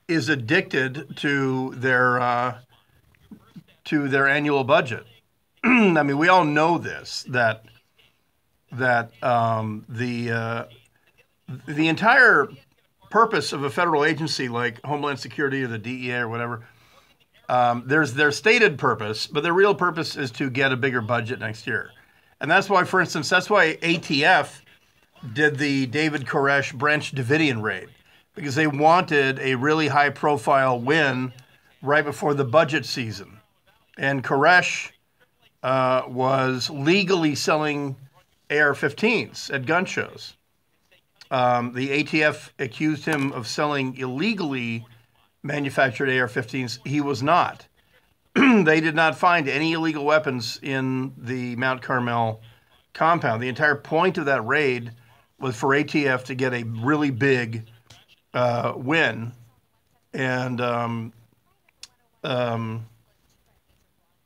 is addicted to their annual budget. I mean, we all know this, that the entire purpose of a federal agency like Homeland Security or the DEA or whatever, there's their stated purpose, but their real purpose is to get a bigger budget next year. And that's why, for instance, that's why ATF did the David Koresh Branch Davidian raid, because they wanted a really high-profile win right before the budget season. And Koresh was legally selling AR-15s at gun shows. The ATF accused him of selling illegally manufactured AR-15s. He was not. They did not find any illegal weapons in the Mount Carmel compound. The entire point of that raid was for ATF to get a really big win, and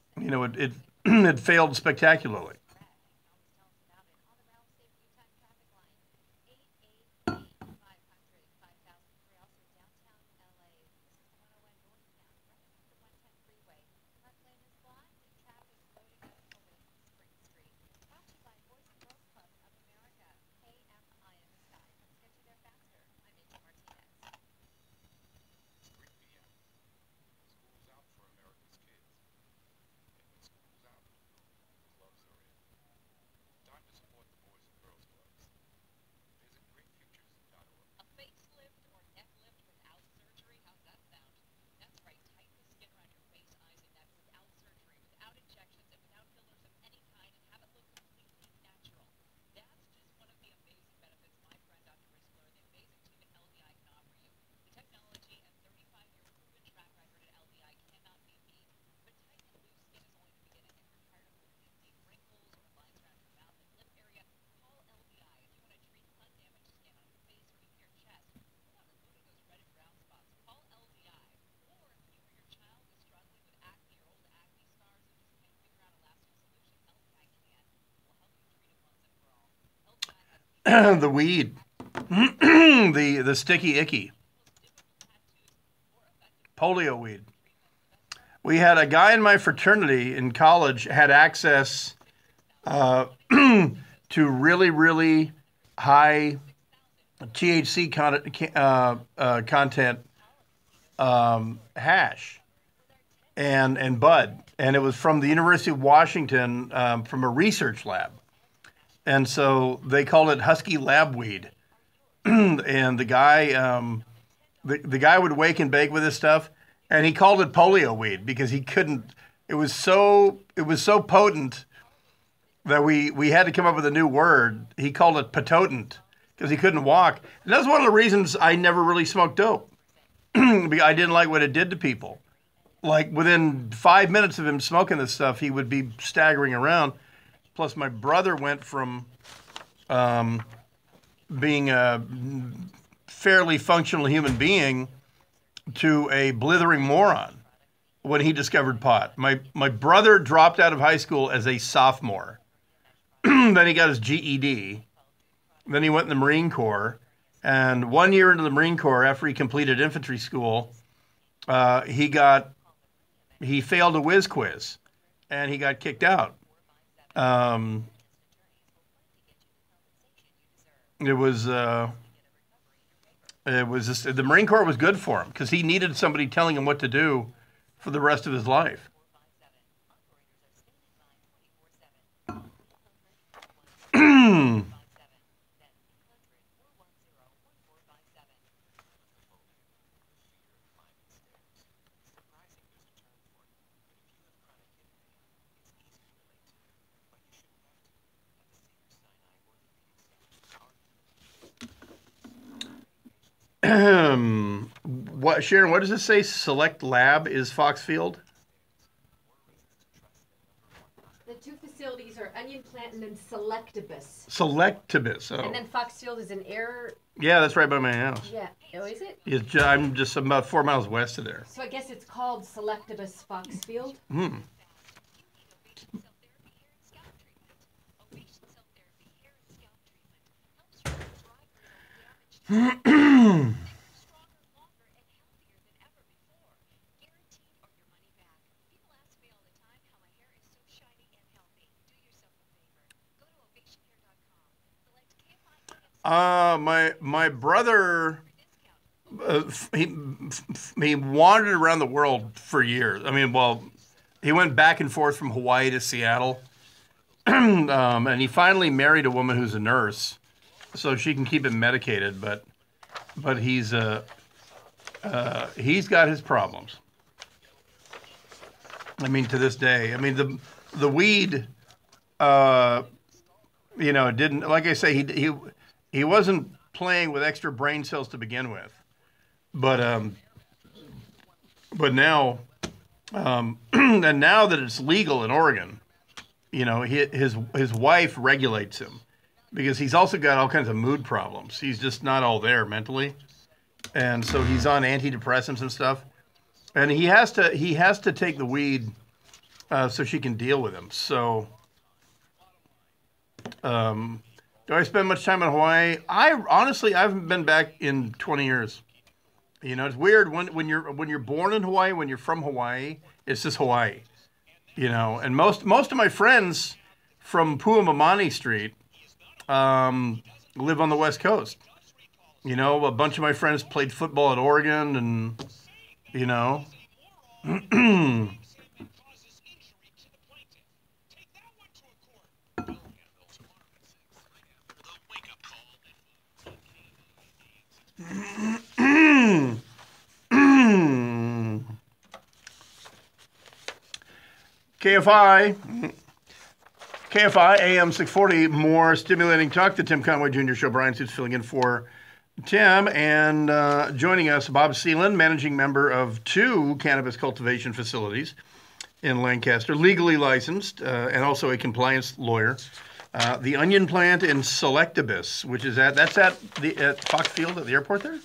it it failed spectacularly. The weed, the sticky icky, polio weed. We had a guy in my fraternity in college had access to really, really high THC content hash and bud, and it was from the University of Washington, from a research lab. And so they called it Husky Lab Weed. And the guy, the guy would wake and bake with this stuff, and he called it polio weed because he couldn't. It was so potent that we had to come up with a new word. He called it potent because he couldn't walk. And that's one of the reasons I never really smoked dope. Because I didn't like what it did to people. Like within 5 minutes of him smoking this stuff, he would be staggering around. Plus, my brother went from being a fairly functional human being to a blithering moron when he discovered pot. My brother dropped out of high school as a sophomore. Then he got his GED. Then he went in the Marine Corps. And 1 year into the Marine Corps, after he completed infantry school, he failed a whiz quiz, and he got kicked out. It was just, the Marine Corps was good for him because he needed somebody telling him what to do for the rest of his life. What, Sharon, what does it say? Select Lab is Foxfield? The two facilities are Onion Plant and then Selectibus. Selectibus, oh. And then Foxfield is an air. Yeah, that's right by my house. Yeah. Oh, is it? I'm just about 4 miles west of there. So I guess it's called Selectibus Foxfield. Hmm. My brother, he wandered around the world for years. I mean, well, he went back and forth from Hawaii to Seattle, and he finally married a woman who's a nurse, so she can keep him medicated. But he's got his problems. I mean, to this day. I mean, the weed, didn't, like I say, he wasn't playing with extra brain cells to begin with, but now, and now that it's legal in Oregon, his wife regulates him because he's also got all kinds of mood problems. He's just not all there mentally, and so he's on antidepressants and stuff, and he has to take the weed so she can deal with him. So. Do I spend much time in Hawaii? I haven't been back in 20 years. It's weird when you're born in Hawaii, when you're from Hawaii, it's just Hawaii. And most of my friends from Puamamani Street live on the West Coast. A bunch of my friends played football at Oregon, and KFI AM 640, more stimulating talk. The Tim Conway Jr. Show. Brian Suits filling in for Tim, and joining us, Bob Seelan, managing member of 2 cannabis cultivation facilities in Lancaster, legally licensed, and also a compliance lawyer. The Onion Plant in Selectibus, which is at Fox Field at the airport there?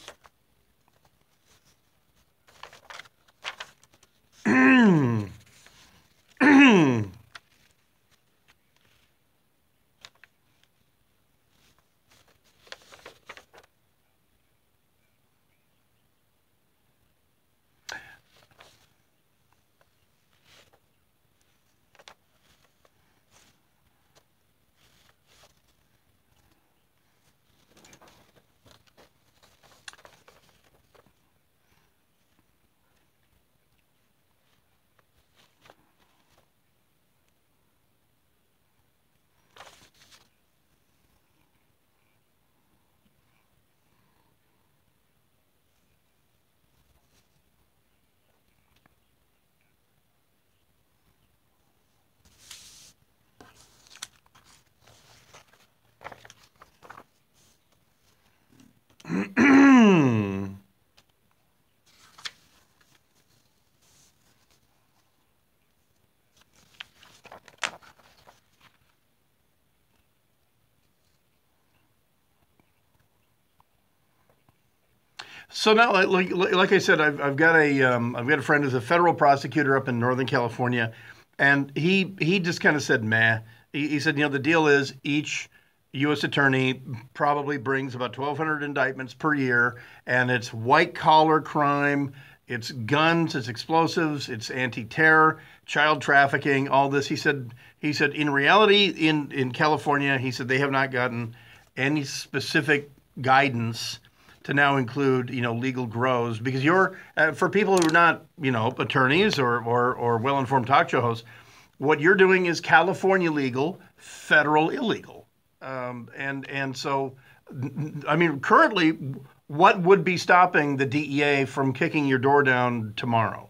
So now, like I said, I've got a friend who's a federal prosecutor up in Northern California, and he just kind of said, meh. He said, the deal is each U.S. attorney probably brings about 1,200 indictments per year, and it's white collar crime, it's guns, it's explosives, it's anti-terror, child trafficking, all this. He said in reality in California, he said they have not gotten any specific guidance to now include, legal grows, because for people who are not, attorneys or well-informed talk show hosts, what you're doing is California legal, federal illegal. And so, I mean, currently, what would be stopping the DEA from kicking your door down tomorrow?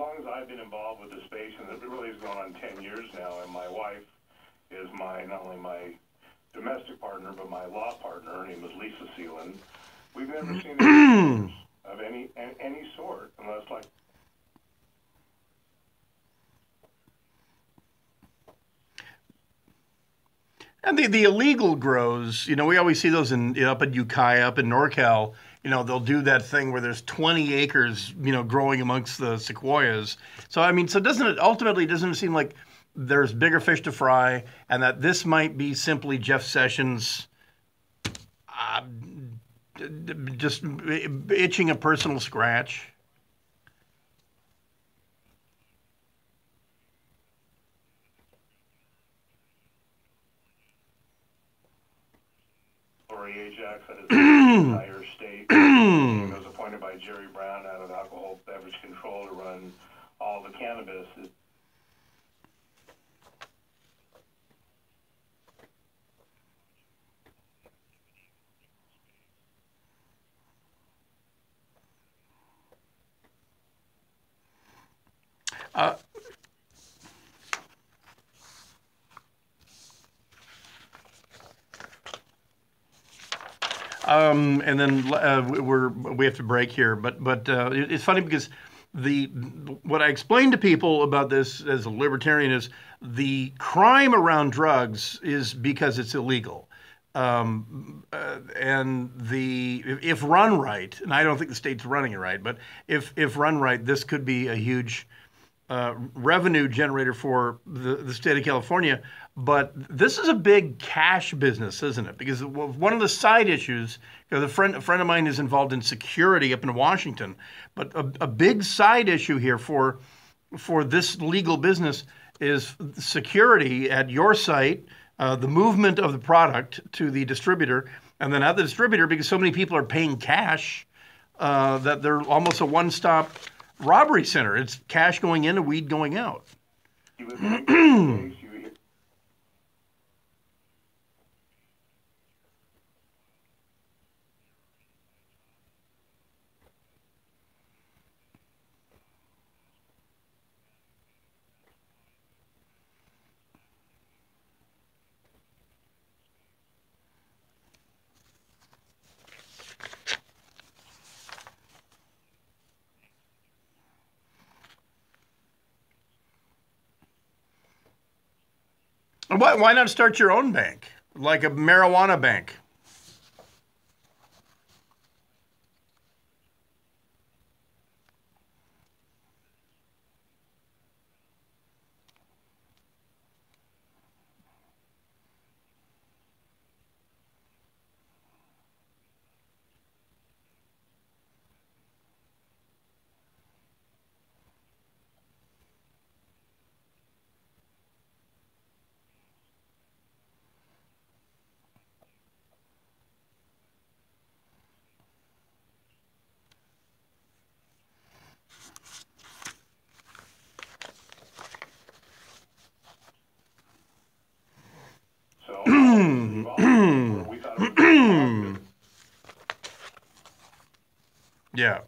long as I've been involved with the space, and it really has gone on 10 years now, and my wife is not only my domestic partner, but my law partner. Her name is Lisa Seeland. We've never seen any of any sort, unless like. And the illegal grows, we always see those up in Ukiah, up in NorCal. They'll do that thing where there's 20 acres, growing amongst the sequoias. So, ultimately doesn't it seem like there's bigger fish to fry, and that this might be simply Jeff Sessions just itching a personal scratch? Ajax that is the entire state. He was appointed by Jerry Brown out of Alcohol Beverage Control to run all the cannabis. And then we have to break here, but it's funny because what I explain to people about this as a libertarian is the crime around drugs is because it's illegal. And if run right, and I don't think the state's running it right, but if run right, this could be a huge revenue generator for the state of California. But this is a big cash business, isn't it? Because one of the side issues, a friend of mine is involved in security up in Washington, but a big side issue here for this legal business is security at your site, the movement of the product to the distributor, and then at the distributor, because so many people are paying cash, that they're almost a one-stop robbery center. It's cash going in and weed going out. Why not start your own bank, like a marijuana bank? Yeah.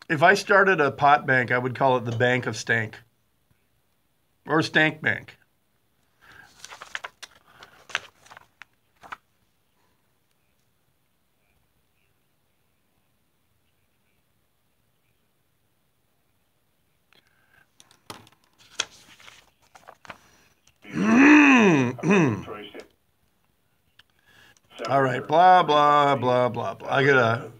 If I started a pot bank, I would call it the Bank of Stank. Or Stank Bank. All right, blah blah blah blah blah. I gotta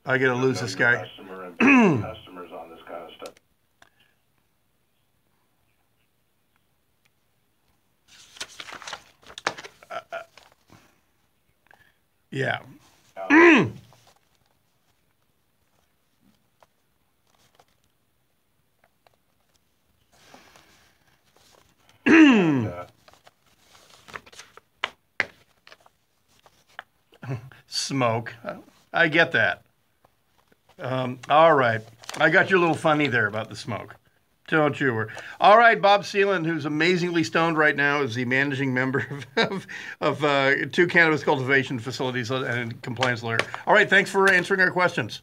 lose this guy. Customers on this kind of stuff. Yeah. Smoke. I get that. All right. I got your little funny there about the smoke. Don't you worry. All right, Bob Seelan, who's amazingly stoned right now, is the managing member of 2 cannabis cultivation facilities and compliance lawyer. All right, thanks for answering our questions.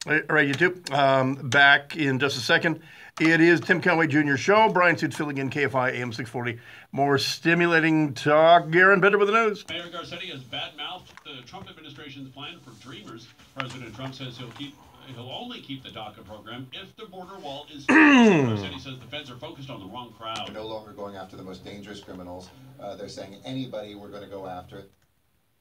All right, YouTube. Back in just a second. It is Tim Conway Jr. Show. Brian Suits filling in KFI AM 640. More stimulating talk. Garen Bender with the news. Mayor Garcetti has badmouthed the Trump administration's plan for Dreamers. President Trump says he'll only keep the DACA program if the border wall is fixed. Garcetti says the feds are focused on the wrong crowd. We're no longer going after the most dangerous criminals. They're saying anybody we're going to go after.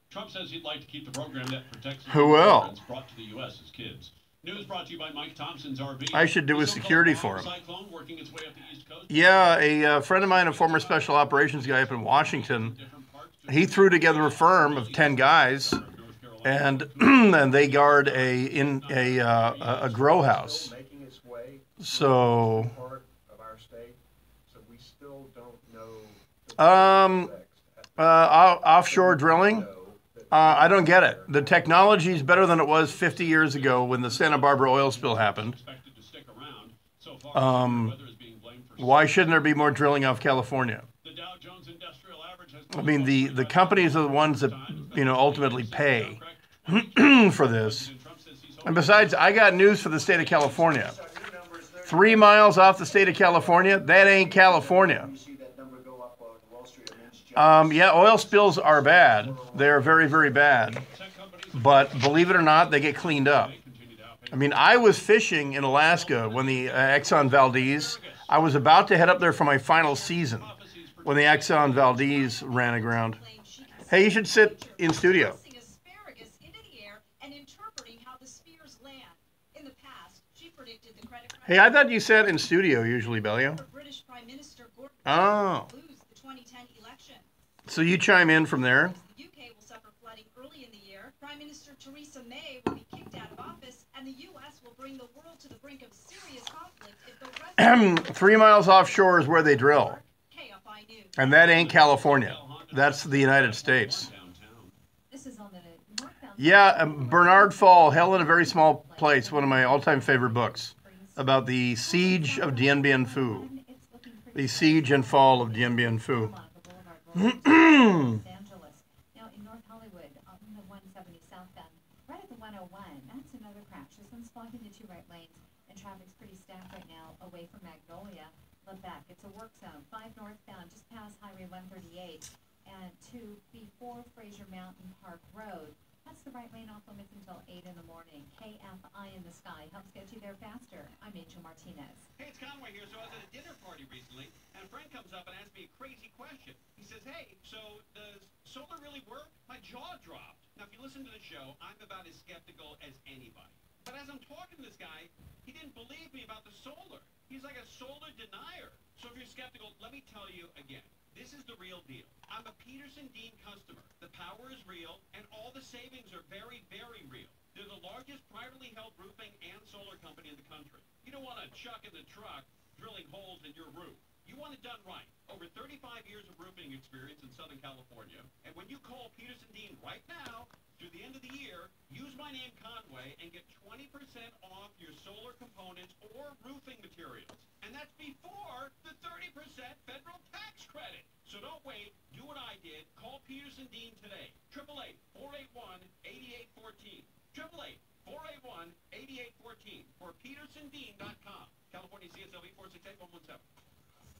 Trump says he'd like to keep the program that protects Who will? immigrants brought to the U.S. as kids. News brought to you by Mike Thompson's RV. I should do a security for him. Cyclone working its way up the East Coast. Yeah, a friend of mine, a former special operations guy up in Washington, he threw together a firm of 10 guys, and and they guard a grow house. So, offshore drilling. I don't get it. The technology is better than it was 50 years ago when the Santa Barbara oil spill happened. Why shouldn't there be more drilling off California? I mean, the companies are the ones that, ultimately pay for this. And besides, I got news for the state of California. 3 miles off the state of California, that ain't California. Yeah, oil spills are bad. They're very, very bad. But believe it or not, they get cleaned up. I mean, I was fishing in Alaska when the Exxon Valdez, I was about to head up there for my final season when the Exxon Valdez ran aground. Hey, you should sit in studio. Hey, I thought you sat in studio usually, Bellio. Oh. So you chime in from there. The UK will suffer flooding early in the year. Prime Minister Theresa May will be kicked out of office, and the U.S. will bring the world to the brink of serious conflict if the rest 3 miles offshore is where they drill. And that ain't California. That's the United States. Yeah, Bernard Fall, Hell in a Very Small Place, one of my all-time favorite books, about the siege of Dien Bien Phu. The siege and fall of Dien Bien Phu. Los Angeles. Now in North Hollywood, on the 170 southbound, right at the 101, that's another crash. This one's blocking the 2 right lanes, and traffic's pretty stacked right now away from Magnolia. Lebec, it's a work zone. 5 northbound, just past Highway 138, and 2 before Fraser Mountain Park Road. That's the right lane off limits until 8 in the morning. KFI in the sky helps get you there faster. I'm Angel Martinez. Hey, it's Conway here. So I was at a dinner party recently, and a friend comes up and asks me a crazy question. He says, hey, so does solar really work? My jaw dropped. Now, if you listen to the show, I'm about as skeptical as anybody. But as I'm talking to this guy, he didn't believe me about the solar. He's like a solar denier. So if you're skeptical, let me tell you again. This is the real deal. I'm a Peterson Dean customer. The power is real, and all the savings are very, very real. They're the largest privately held roofing and solar company in the country. You don't want to chuck in the truck drilling holes in your roof. You want it done right. Over 35 years of roofing experience in Southern California. And when you call Peterson Dean right now, through the end of the year, use my name Conway and get 20% off your solar components or roofing materials. And that's before the 30% federal tax credit. So don't wait. Do what I did. Call Peterson Dean today. 888-481-8814. 888-481-8814 or petersondean.com. California CSLV 468-117.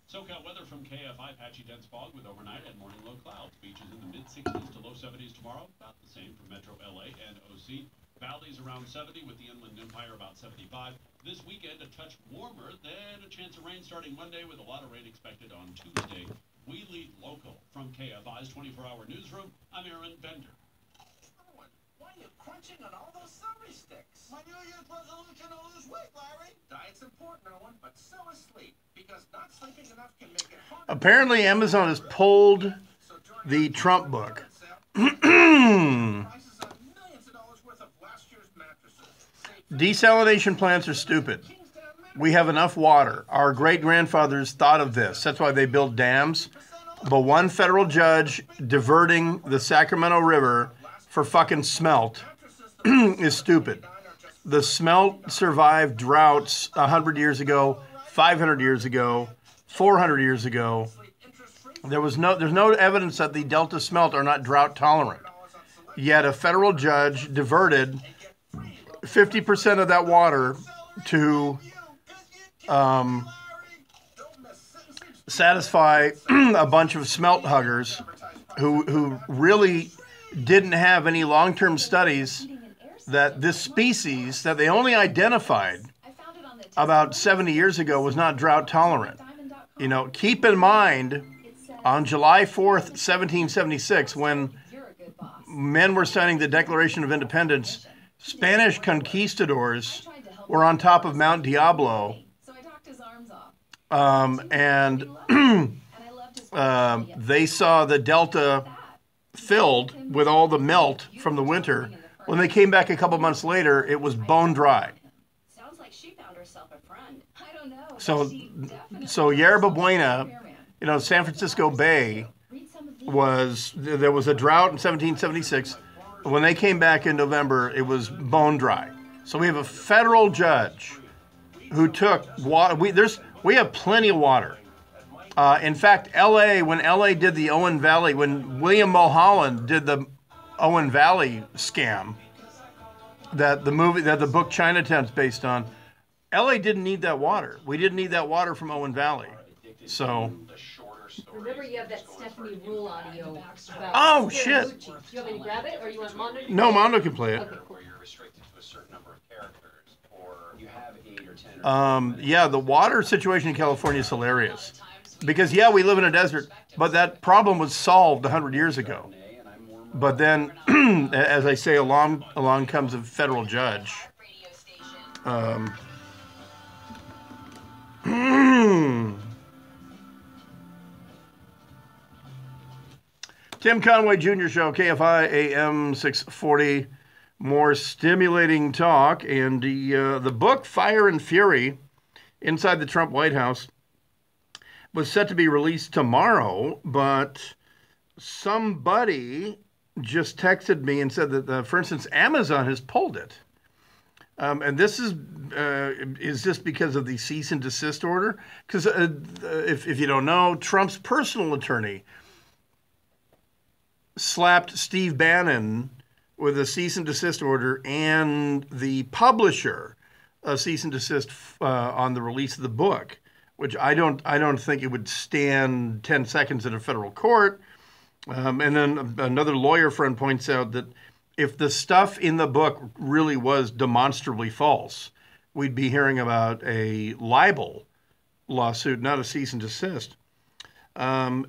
SoCal weather from KFI, patchy dense fog with overnight and morning low clouds. Beaches in the mid-60s to low 70s tomorrow, about the same for Metro LA and OC. Valleys around 70 with the Inland Empire about 75. This weekend a touch warmer, then a chance of rain starting Monday with a lot of rain expected on Tuesday. We lead local. From KFI's 24-hour newsroom, I'm Aaron Bender. Why are you crunching on all those celery sticks? My New Year's resolution to lose weight, Larry. Diet's important, Owen, but so is sleep. Because not sleeping enough can make it hard. Apparently, Amazon has pulled the Trump book. Desalination plants are stupid. We have enough water. Our great-grandfathers thought of this. That's why they built dams. But one federal judge diverting the Sacramento River for fucking smelt is stupid. The smelt survived droughts 100 years ago. 500 years ago, 400 years ago. There's no evidence that the Delta smelt are not drought tolerant. Yet a federal judge diverted 50% of that water to satisfy a bunch of smelt huggers who really didn't have any long-term studies that this species that they only identified about 70 years ago was not drought tolerant. You know, keep in mind, on July 4th, 1776, when men were signing the Declaration of Independence, Spanish conquistadors were on top of Mount Diablo, and they saw the delta filled with all the melt from the winter. When they came back a couple months later, it was bone dry. Sounds like she found herself a friend. I don't know. So Yerba Buena, you know, San Francisco Bay there was a drought in 1776. When they came back in November, it was bone dry. So we have a federal judge who took water. We have plenty of water. In fact, when LA did the Owen Valley, when William Mulholland did the Owen Valley scam, that the book Chinatown's based on, LA didn't need that water. We didn't need that water from Owen Valley. So. Remember, you have that Stephanie Rule audio about. Oh shit! Do you want me to grab it, or you want Mondo? No, Mondo can play it. Okay, cool. You're restricted to a certain number of characters, or you have 8 or 10. Yeah, the water situation in California is hilarious. Because, yeah, we live in a desert, but that problem was solved 100 years ago. But then, as I say, along comes a federal judge. Tim Conway Jr. Show, KFI AM 640. More stimulating talk. And the book, Fire and Fury, Inside the Trump White House, was set to be released tomorrow, but somebody just texted me and said that, for instance, Amazon has pulled it. And this is this because of the cease and desist order? Because if you don't know, Trump's personal attorney slapped Steve Bannon with a cease and desist order, and the publisher a cease and desist on the release of the book, which I don't think it would stand 10 seconds in a federal court. And then another lawyer friend points out that if the stuff in the book really was demonstrably false, we'd be hearing about a libel lawsuit, not a cease and desist. And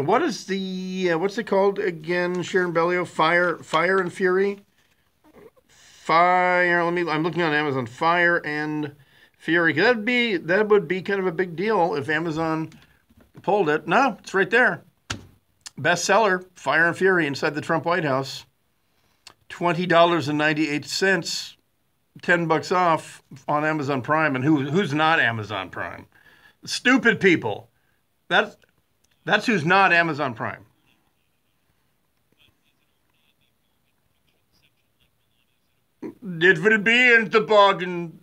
what is what's it called again, Sharon Bellio? Fire and Fury? I'm looking on Amazon. Fire and Fury. That would be kind of a big deal if Amazon pulled it. No, it's right there. Bestseller, Fire and Fury, Inside the Trump White House. $20.98, $10 off on Amazon Prime. And who's not Amazon Prime? Stupid people. That's who's not Amazon Prime. It will be in the bargain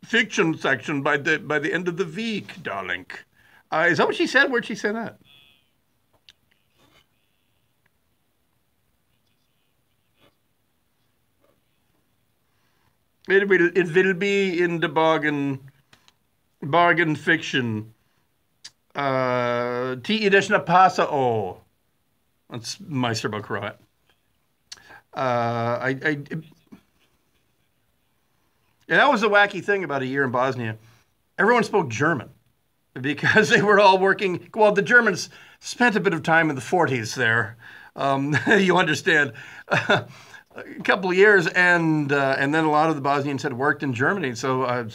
fiction section by the end of the week, darling. Is that what she said? Where'd she say that? It will be in the bargain fiction. Ti ideš na pasao. That's my Serbo-Croat. And that was the wacky thing about a year in Bosnia. Everyone spoke German because they were all working. Well, the Germans spent a bit of time in the 40s there. You understand. A couple of years, and then a lot of the Bosnians had worked in Germany. So I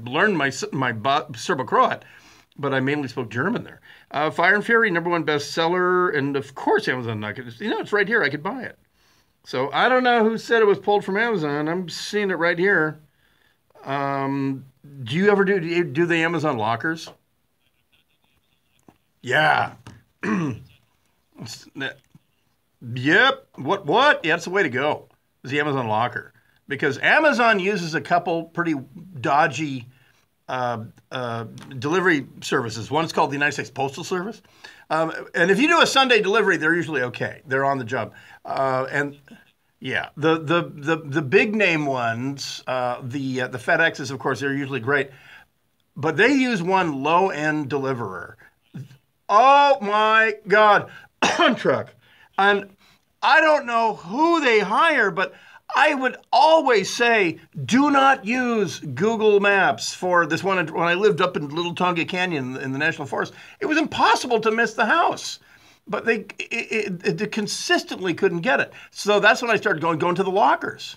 learned my Serbo-Croat, but I mainly spoke German there. Fire and Fury, #1 bestseller, and of course Amazon. It's right here. I could buy it. So I don't know who said it was pulled from Amazon. I'm seeing it right here. Do you ever do the Amazon lockers? Yeah. Yep. What? Yeah, that's the way to go. Is the Amazon locker, because Amazon uses a couple pretty dodgy delivery services. One's called the United States Postal Service. And if you do a Sunday delivery, they're usually okay. They're on the job. And yeah, the big name ones, the FedExes, of course, they're usually great. But they use one low-end deliverer. Oh my God, truck. And I don't know who they hire, but I would always say, do not use Google Maps for this one. When I lived up in Little Tonga Canyon in the National Forest, it was impossible to miss the house. But they consistently couldn't get it. So that's when I started going to the lockers.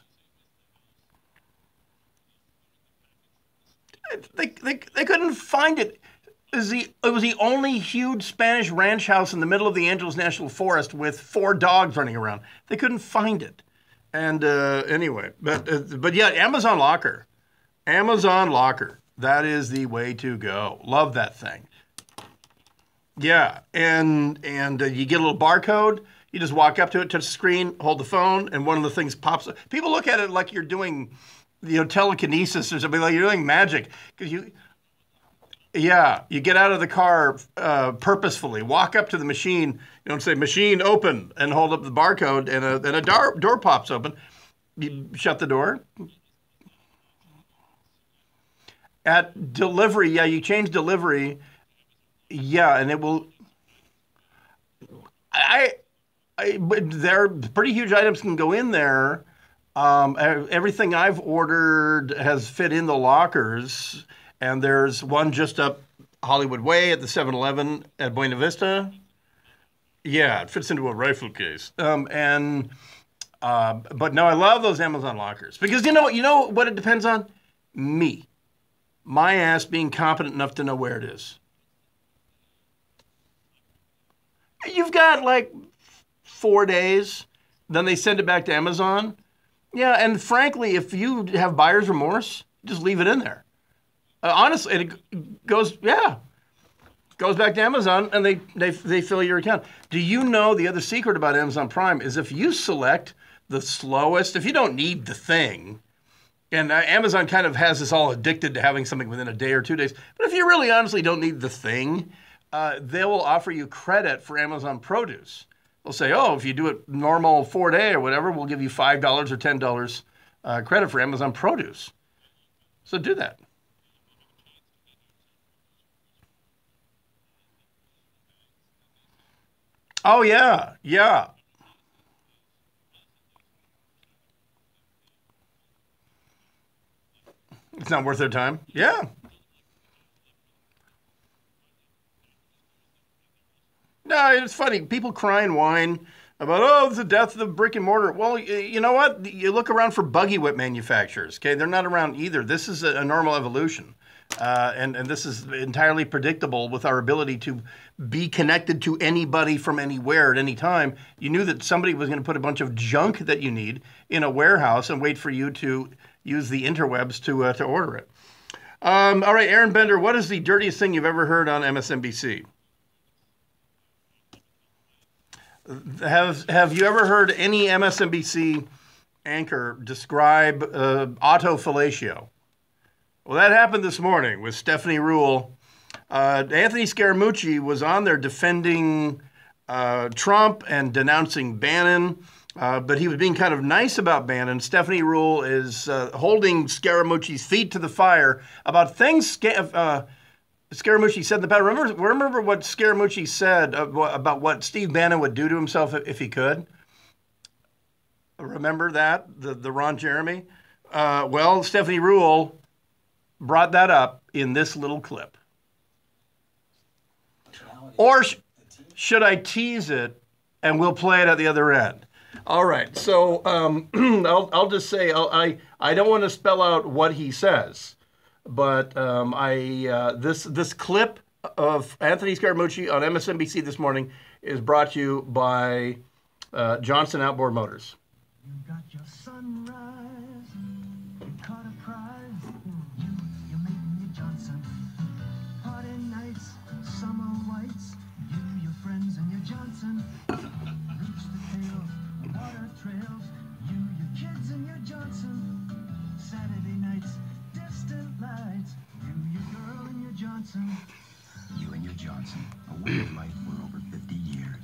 They couldn't find it. It was the only huge Spanish ranch house in the middle of the Angeles National Forest with 4 dogs running around. They couldn't find it. And anyway, but yeah, Amazon Locker. Amazon Locker. That is the way to go. Love that thing. Yeah, and you get a little barcode. You just walk up to it, touch the screen, hold the phone, and one of the things pops up. People look at it like you're doing, telekinesis or something, like you're doing magic. Because you get out of the car purposefully, walk up to the machine, say, machine open, and hold up the barcode, and a door pops open. You shut the door. At delivery, you change delivery. Yeah, and it will. There are pretty huge items can go in there. Everything I've ordered has fit in the lockers, and there's one just up Hollywood Way at the 7-Eleven at Buena Vista. Yeah, it fits into a rifle case. But no, I love those Amazon lockers because you know what it depends on? Me, my ass being competent enough to know where it is. You've got like 4 days, then they send it back to Amazon. Yeah, and frankly, if you have buyer's remorse, just leave it in there. Honestly, it goes back to Amazon, and they fill your account. Do you know the other secret about Amazon Prime is if you select the slowest, if you don't need the thing, and Amazon kind of has us all addicted to having something within a day or 2 days, but if you really honestly don't need the thing, they will offer you credit for Amazon produce. They'll say, oh, if you do it normal 4-day or whatever, we'll give you $5 or $10 credit for Amazon produce. So do that. Oh, yeah. It's not worth their time. Yeah. No, it's funny. People cry and whine about, it's the death of the brick and mortar. Well, you know what? You look around for buggy whip manufacturers, okay? They're not around either. This is a normal evolution. And this is entirely predictable with our ability to be connected to anybody from anywhere at any time. You knew that somebody was going to put a bunch of junk that you need in a warehouse and wait for you to use the interwebs to order it. All right, Aaron Bender, what is the dirtiest thing you've ever heard on MSNBC? Have you ever heard any MSNBC anchor describe autofellatio? Well, that happened this morning with Stephanie Ruhle. Anthony Scaramucci was on there defending Trump and denouncing Bannon, but he was being kind of nice about Bannon. Stephanie Ruhle is holding Scaramucci's feet to the fire about things Scaramucci said in the past. Remember what Scaramucci said about what Steve Bannon would do to himself if he could? Remember that? The Ron Jeremy? Well, Stephanie Ruhle brought that up in this little clip. Or should I tease it and we'll play it at the other end? All right. So I'll just say I don't want to spell out what he says, but this clip of Anthony Scaramucci on MSNBC this morning is brought to you by Johnson Outboard Motors. You got your sunrise, you caught a prize, you made me Johnson. Party nights, summer whites, you, your friends, and your Johnson. Reach the tails, water trails, you, your kids, and your Johnson. Saturday nights, distant lights, you, your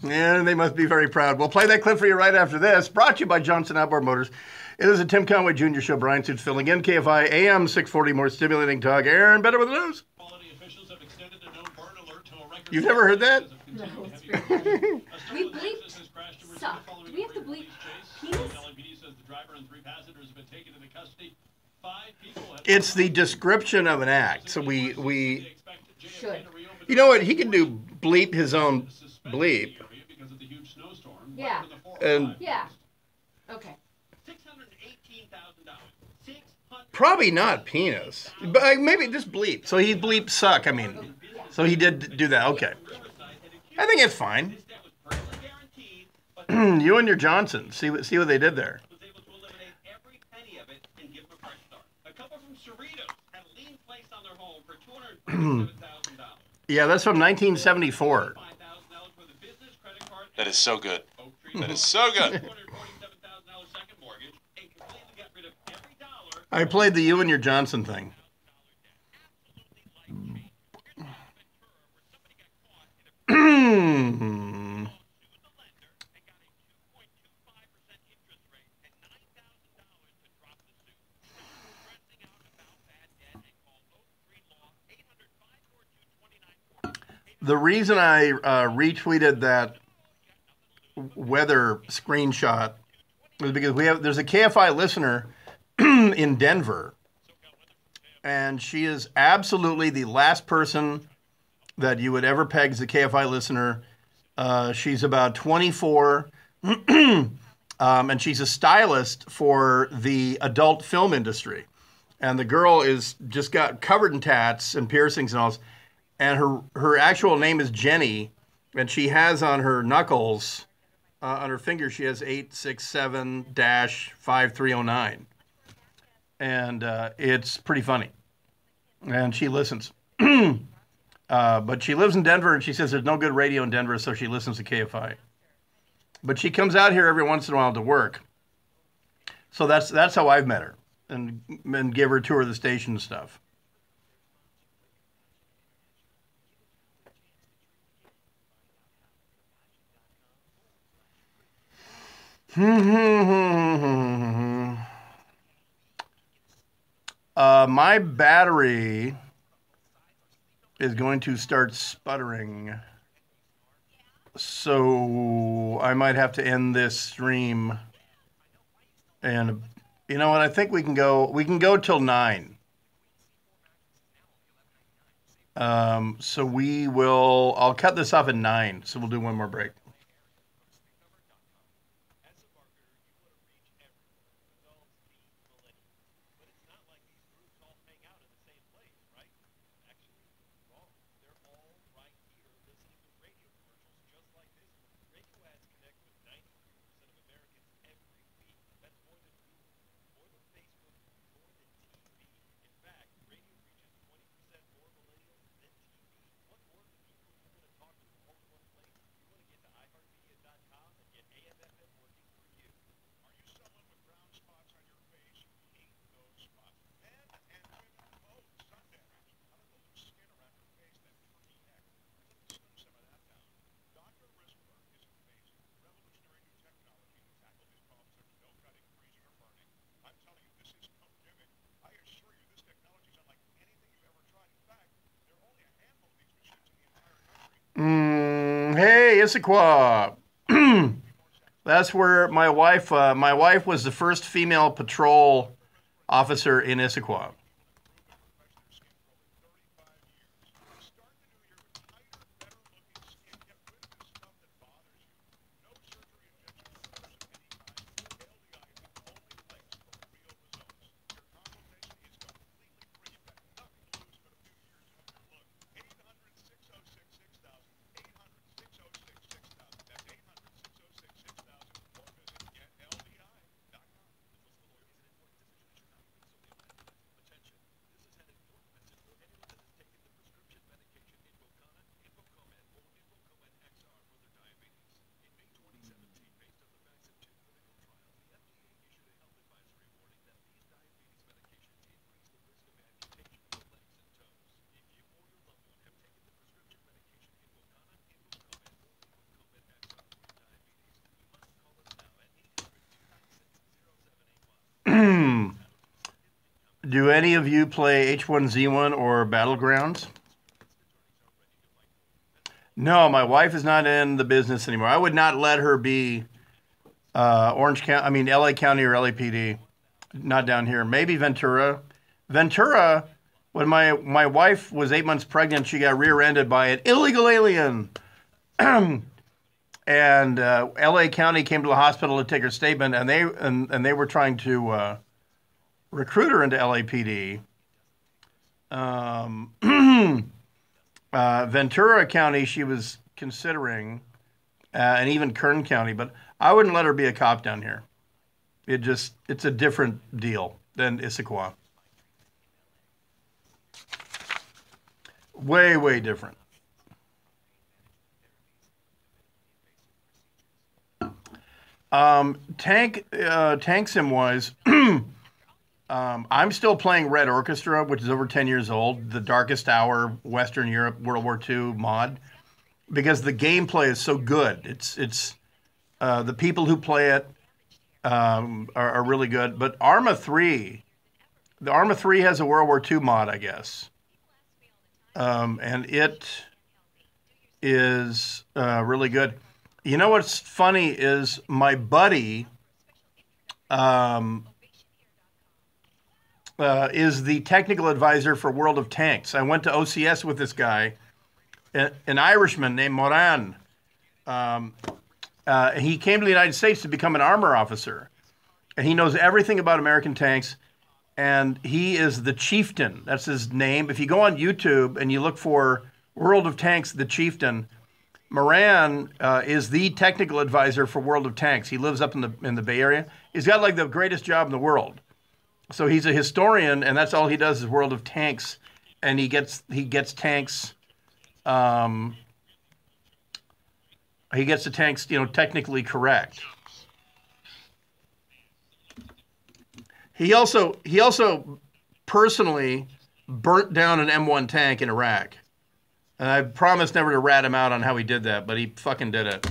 Yeah, they must be very proud. We'll play that clip for you right after this. Brought to you by Johnson Outboard Motors. It is a Tim Conway Jr. show. Brian Suits filling in. KFI AM 640, more stimulating talk. Aaron, better with the news. You've never heard that? No, it's very funny. We bleeped suck. Do we have to bleep penis? It's the description of an act. So we should. You know what? He can do bleep his own bleep. Yeah. And yeah. Okay. probably not penis, but maybe just bleep. So he bleep suck. I mean, so he did do that. Okay. I think it's fine. You and your Johnson. See what they did there. Yeah, that's from 1974. That is so good. That is so good. I played the you and your Johnson thing. The reason I retweeted that weather screenshot was because there's a KFI listener in Denver, and she is absolutely the last person that you would ever peg as a KFI listener. She's about 24, and she's a stylist for the adult film industry. And the girl is just got covered in tats and piercings and all this. And her actual name is Jenny, and she has on her knuckles, on her fingers, she has 867-5309. And it's pretty funny. And she listens. But she lives in Denver, and she says there's no good radio in Denver, so she listens to KFI. But she comes out here every once in a while to work. So that's how I've met her and give her a tour of the station and stuff. My battery is going to start sputtering, so I might have to end this stream. And you know what? I think we can go till 9. So I'll cut this off at 9, so we'll do one more break. Hey, Issaquah. That's where my wife was the first female patrol officer in Issaquah. any of you play H1Z1 or Battlegrounds? No, my wife is not in the business anymore. I would not let her be Orange County, I mean LA County or LAPD. Not down here. Maybe Ventura. Ventura, when my wife was 8 months pregnant, she got rear-ended by an illegal alien. And LA County came to the hospital to take her statement, and they were trying to recruit her into LAPD. Ventura County, she was considering, and even Kern County, but I wouldn't let her be a cop down here. It's a different deal than Issaquah. Way, way different. Tank sim wise, I'm still playing Red Orchestra, which is over 10 years old, the Darkest Hour, Western Europe, World War II mod, because the gameplay is so good. It's the people who play it are really good. But Arma 3, the Arma 3 has a World War II mod, I guess, and it is really good. You know what's funny is my buddy is the technical advisor for World of Tanks. I went to OCS with this guy, an Irishman named Moran. He came to the United States to become an armor officer, and he knows everything about American tanks, and he is the Chieftain. That's his name. If you go on YouTube and you look for World of Tanks, the Chieftain, Moran is the technical advisor for World of Tanks. He lives up in the Bay Area. He's got like the greatest job in the world. So he's a historian, and that's all he does is World of Tanks, and he gets tanks. He gets the tanks, technically correct. He also personally burnt down an M1 tank in Iraq. And I promised never to rat him out on how he did that, but he fucking did it.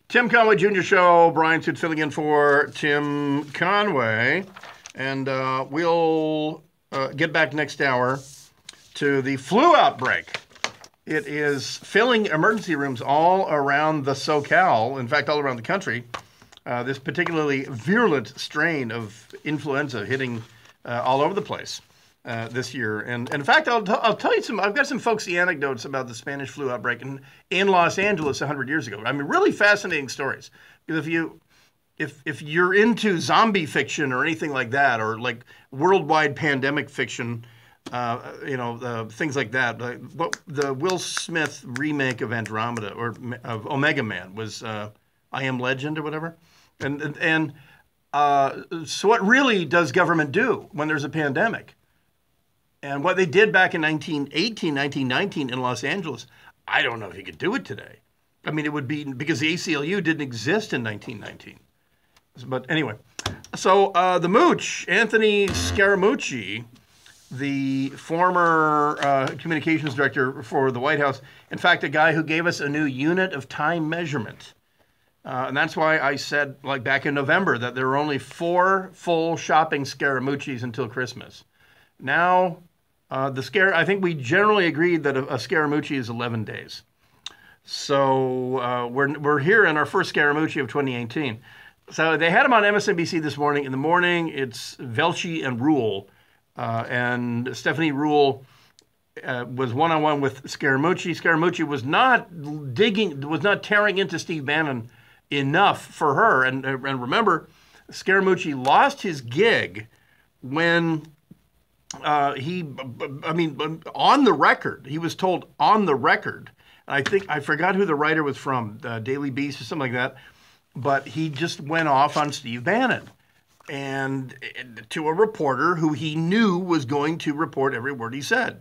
Tim Conway Jr. Show. Brian Suit filling in for Tim Conway. And we'll get back next hour to the flu outbreak. It is filling emergency rooms all around the SoCal, in fact, all around the country. This particularly virulent strain of influenza hitting all over the place this year. And in fact, I'll tell you I've got some folksy anecdotes about the Spanish flu outbreak in Los Angeles 100 years ago. I mean, really fascinating stories. Because if you're into zombie fiction or anything like that, or like worldwide pandemic fiction, things like that. The Will Smith remake of Andromeda or of Omega Man was I Am Legend or whatever. And so what really does government do when there's a pandemic? And what they did back in 1918, 1919 in Los Angeles, I don't know if you could do it today. I mean, it would be because the ACLU didn't exist in 1919. But anyway, so the Mooch, Anthony Scaramucci, the former communications director for the White House, in fact, a guy who gave us a new unit of time measurement. And that's why I said, like back in November, that there were only 4 full shopping Scaramucci's until Christmas. Now, I think we generally agreed that a Scaramucci is 11 days. So we're here in our first Scaramucci of 2018. So they had him on MSNBC this morning. In the morning, it's Velshi and Rule. And Stephanie Rule was one-on-one with Scaramucci. Scaramucci was not tearing into Steve Bannon enough for her. And remember, Scaramucci lost his gig when on the record, he was told on the record, and I forgot who the writer was from, Daily Beast or something like that, but he just went off on Steve Bannon and to a reporter who he knew was going to report every word he said.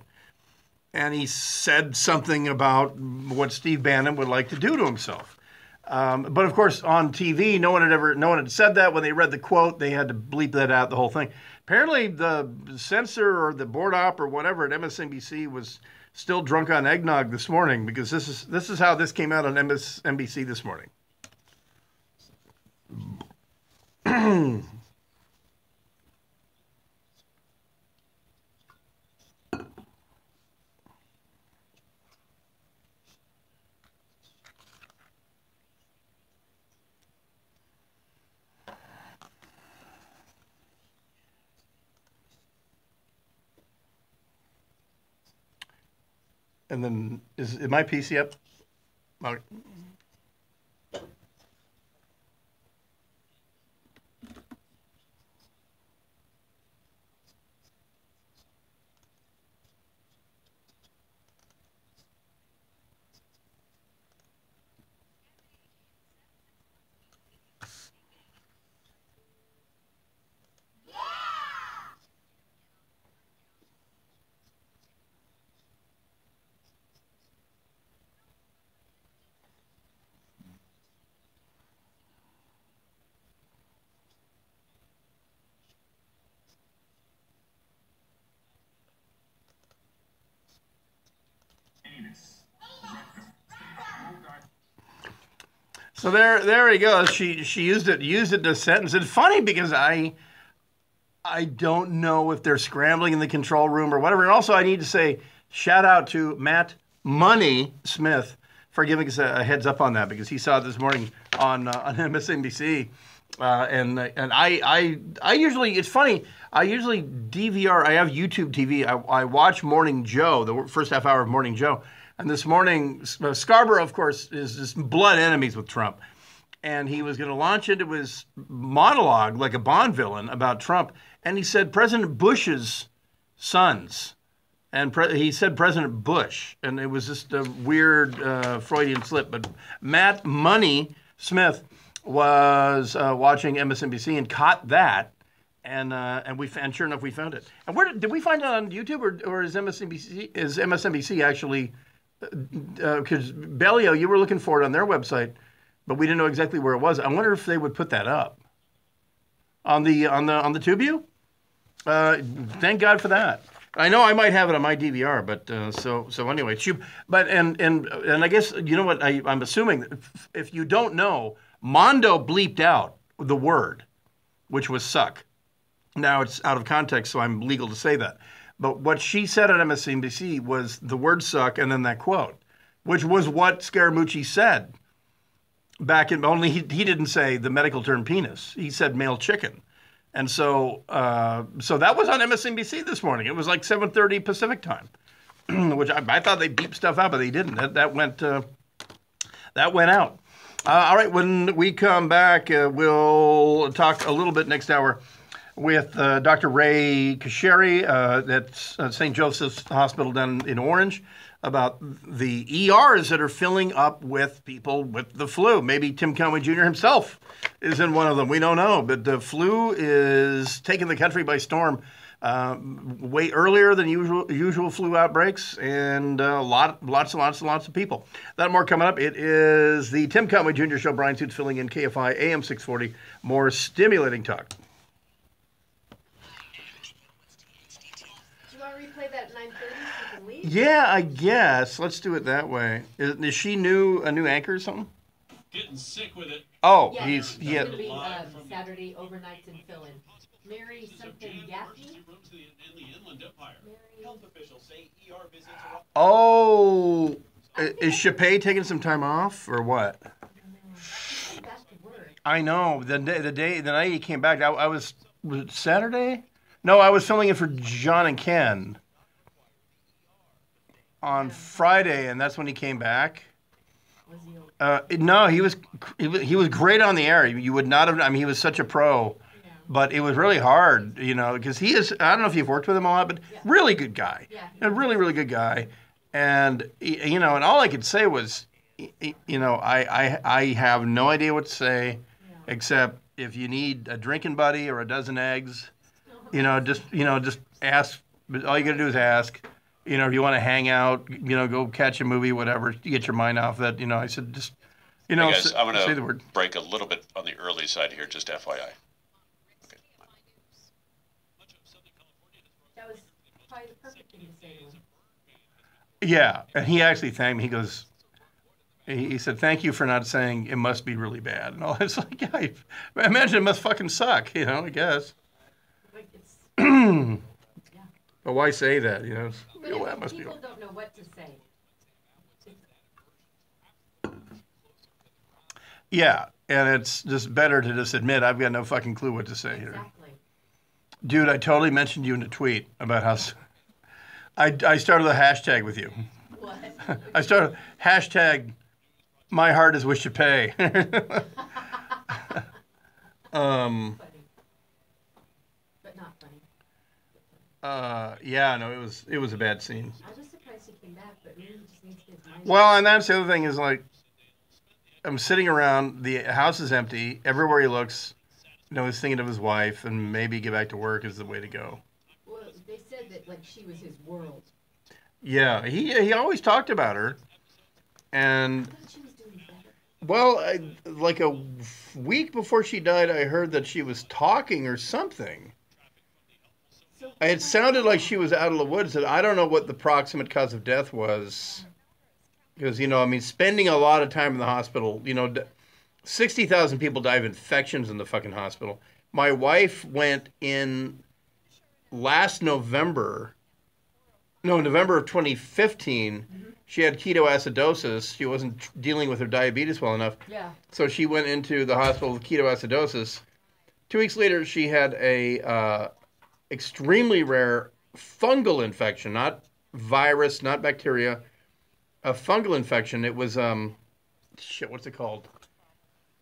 And he said something about what Steve Bannon would like to do to himself. But of course, on TV, no one had said that. When they read the quote, they had to bleep that out, the whole thing. Apparently, the censor or the board op or whatever at MSNBC was still drunk on eggnog this morning, because this is how this came out on MSNBC this morning. And then is my PC up? Okay. So there he goes. She used it in a sentence. It's funny because I don't know if they're scrambling in the control room or whatever. And also, I need to say shout out to Matt Money Smith for giving us a heads up on that, because he saw it this morning on MSNBC. And I usually, it's funny, I usually DVR. I have YouTube TV. I watch Morning Joe, the first half hour of Morning Joe. And this morning, Scarborough, of course, is just blood enemies with Trump. And he was going to launch into his monologue like a Bond villain about Trump. And he said President Bush's sons. And he said President Bush. And it was just a weird Freudian slip. But Matt Money Smith was watching MSNBC and caught that. And sure enough, we found it. And where did we find it on YouTube, or is MSNBC actually? Because Bellio, you were looking for it on their website, but we didn't know exactly where it was. I wonder if they would put that up on the TubeView. Thank God for that. I know I might have it on my DVR, but so anyway, but and I guess you know what I'm assuming, if you don't know, Mondo bleeped out the word, which was suck. Now it's out of context, so I'm legal to say that. But what she said at MSNBC was the word suck and then that quote, which was what Scaramucci said back in, only he didn't say the medical term penis. He said male chicken. And so that was on MSNBC this morning. It was like 7:30 Pacific time, which I thought they beeped stuff out, but they didn't. That went out. All right, when we come back, we'll talk a little bit next hour with Dr. Ray Kasheri at St. Joseph's Hospital down in Orange about the ERs that are filling up with people with the flu. Maybe Tim Conway Jr. himself is in one of them. We don't know. But the flu is taking the country by storm way earlier than usual flu outbreaks, and lots of people. That and more coming up. It is the Tim Conway Jr. Show. Brian Suits filling in, KFI AM 640. More stimulating talk. Replay that at 9:30 so you can leave? Yeah, I guess. Let's do it that way. Is she a new anchor or something? Getting sick with it. Oh, yeah, he's going to be Saturday overnights in fill-in. Mary something Gaffney? Health officials say ER visits are up. Oh, is Chappé taking some time off or what? I know. The night he came back, was it Saturday? No, I was filling in for John and Ken on Friday, and that's when he came back. No, he was great on the air. You would not have. I mean, he was such a pro, but it was really hard, because he is. I don't know if you've worked with him a lot, but really good guy, a really good guy, and and all I could say was, I have no idea what to say, except if you need a drinking buddy or a dozen eggs. Just ask. All you got to do is ask. If you want to hang out, go catch a movie, whatever, to get your mind off that. I said, just, Hey guys, I'm say the going word. to break a little bit on the early side here, just FYI. Okay. That was probably the perfect thing to say to him. Yeah, and he actually thanked me. He goes, He said, "Thank you for not saying it must be really bad." And all it's like, yeah, I imagine it must fucking suck, you know. I guess. Like it's, But why say that? You know, but oh, that must be. people don't know what to say. Yeah, and it's just better to just admit I've got no fucking clue what to say here. Exactly. Dude, I totally mentioned you in a tweet about how I started a hashtag with you. What? I started hashtag my heart is wish to pay. Funny. But not funny. Yeah, no, it was a bad scene. I was surprised he came back, but maybe he just needs to get his mind. Well, and that's the other thing is like I'm sitting around, the house is empty, everywhere he looks, you know, he's thinking of his wife, and maybe get back to work is the way to go. Well, they said that like she was his world. Yeah, he always talked about her, and I thought she was doing better. well, like a week before she died, I heard that she was talking or something. So It sounded like she was out of the woods, and I don't know what the proximate cause of death was. Because, you know, I mean, spending a lot of time in the hospital, you know, 60,000 people die of infections in the fucking hospital. My wife went in last November, no, November of 2015. She had ketoacidosis. She wasn't dealing with her diabetes well enough. Yeah. So she went into the hospital with ketoacidosis. 2 weeks later, she had a extremely rare fungal infection, not virus, not bacteria, a fungal infection. It was, shit, what's it called?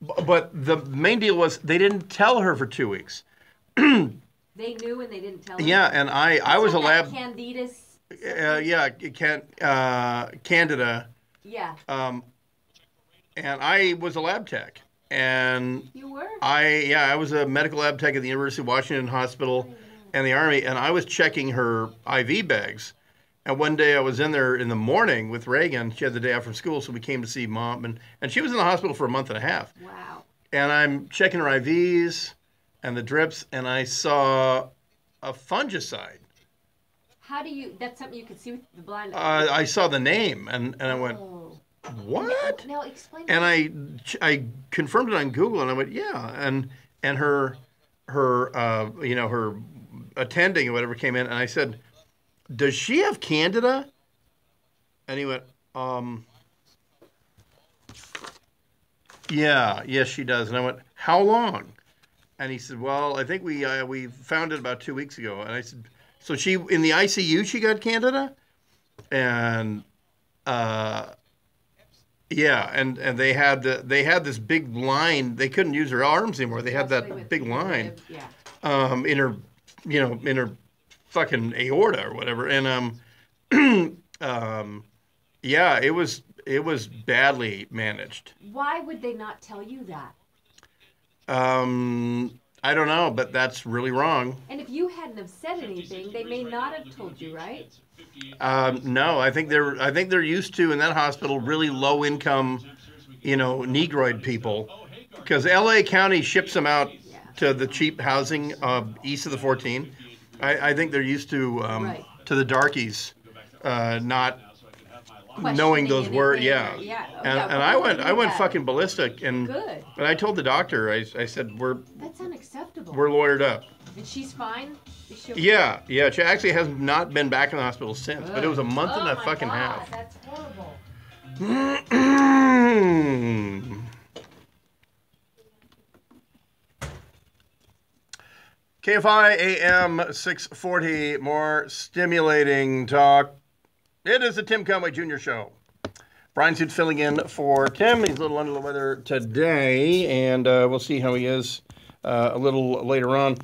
But the main deal was they didn't tell her for 2 weeks. They knew and they didn't tell her. Yeah, and I was a lab. Candidus. Candida. Yeah. And I was a lab tech. And You were? I was a medical lab tech at the University of Washington Hospital and the Army, and I was checking her IV bags. And one day I was in there in the morning with Reagan. She had the day off from school, so we came to see Mom. And she was in the hospital for a month and a half. Wow. And I'm checking her IVs and the drips, and I saw a fungicide. How do you? That's something you could see with the blind eye. I saw the name, and I went, Oh. what? Now explain. And I confirmed it on Google, and I went, yeah. And her you know, her attending or whatever came in, and I said, does she have Candida? And he went, yeah, yes, she does. And I went, how long? And he said, well, I think we found it about 2 weeks ago. And I said, so she in the ICU she got Candida? And yeah, and they had this big line. They couldn't use her arms anymore. They had that big line in her, you know, in her fucking aorta or whatever. And yeah, it was badly managed. Why would they not tell you that? I don't know, but that's really wrong. And if you hadn't have said anything, they may not have told you, right? No, I think they're used to in that hospital really low income, you know, Negroid people, because LA County ships them out to the cheap housing east of the 14. I think they're used to the darkies, not knowing those words. Yeah. And I went fucking ballistic, and I told the doctor, I said That's unacceptable. we're lawyered up. And she's fine? Is she okay? Yeah. She actually has not been back in the hospital since, but it was a month and a fucking half. That's horrible. KFI AM 640, more stimulating talk. It is the Tim Conway Jr. Show. Brian Suit filling in for Tim. He's a little under the weather today, and we'll see how he is a little later on.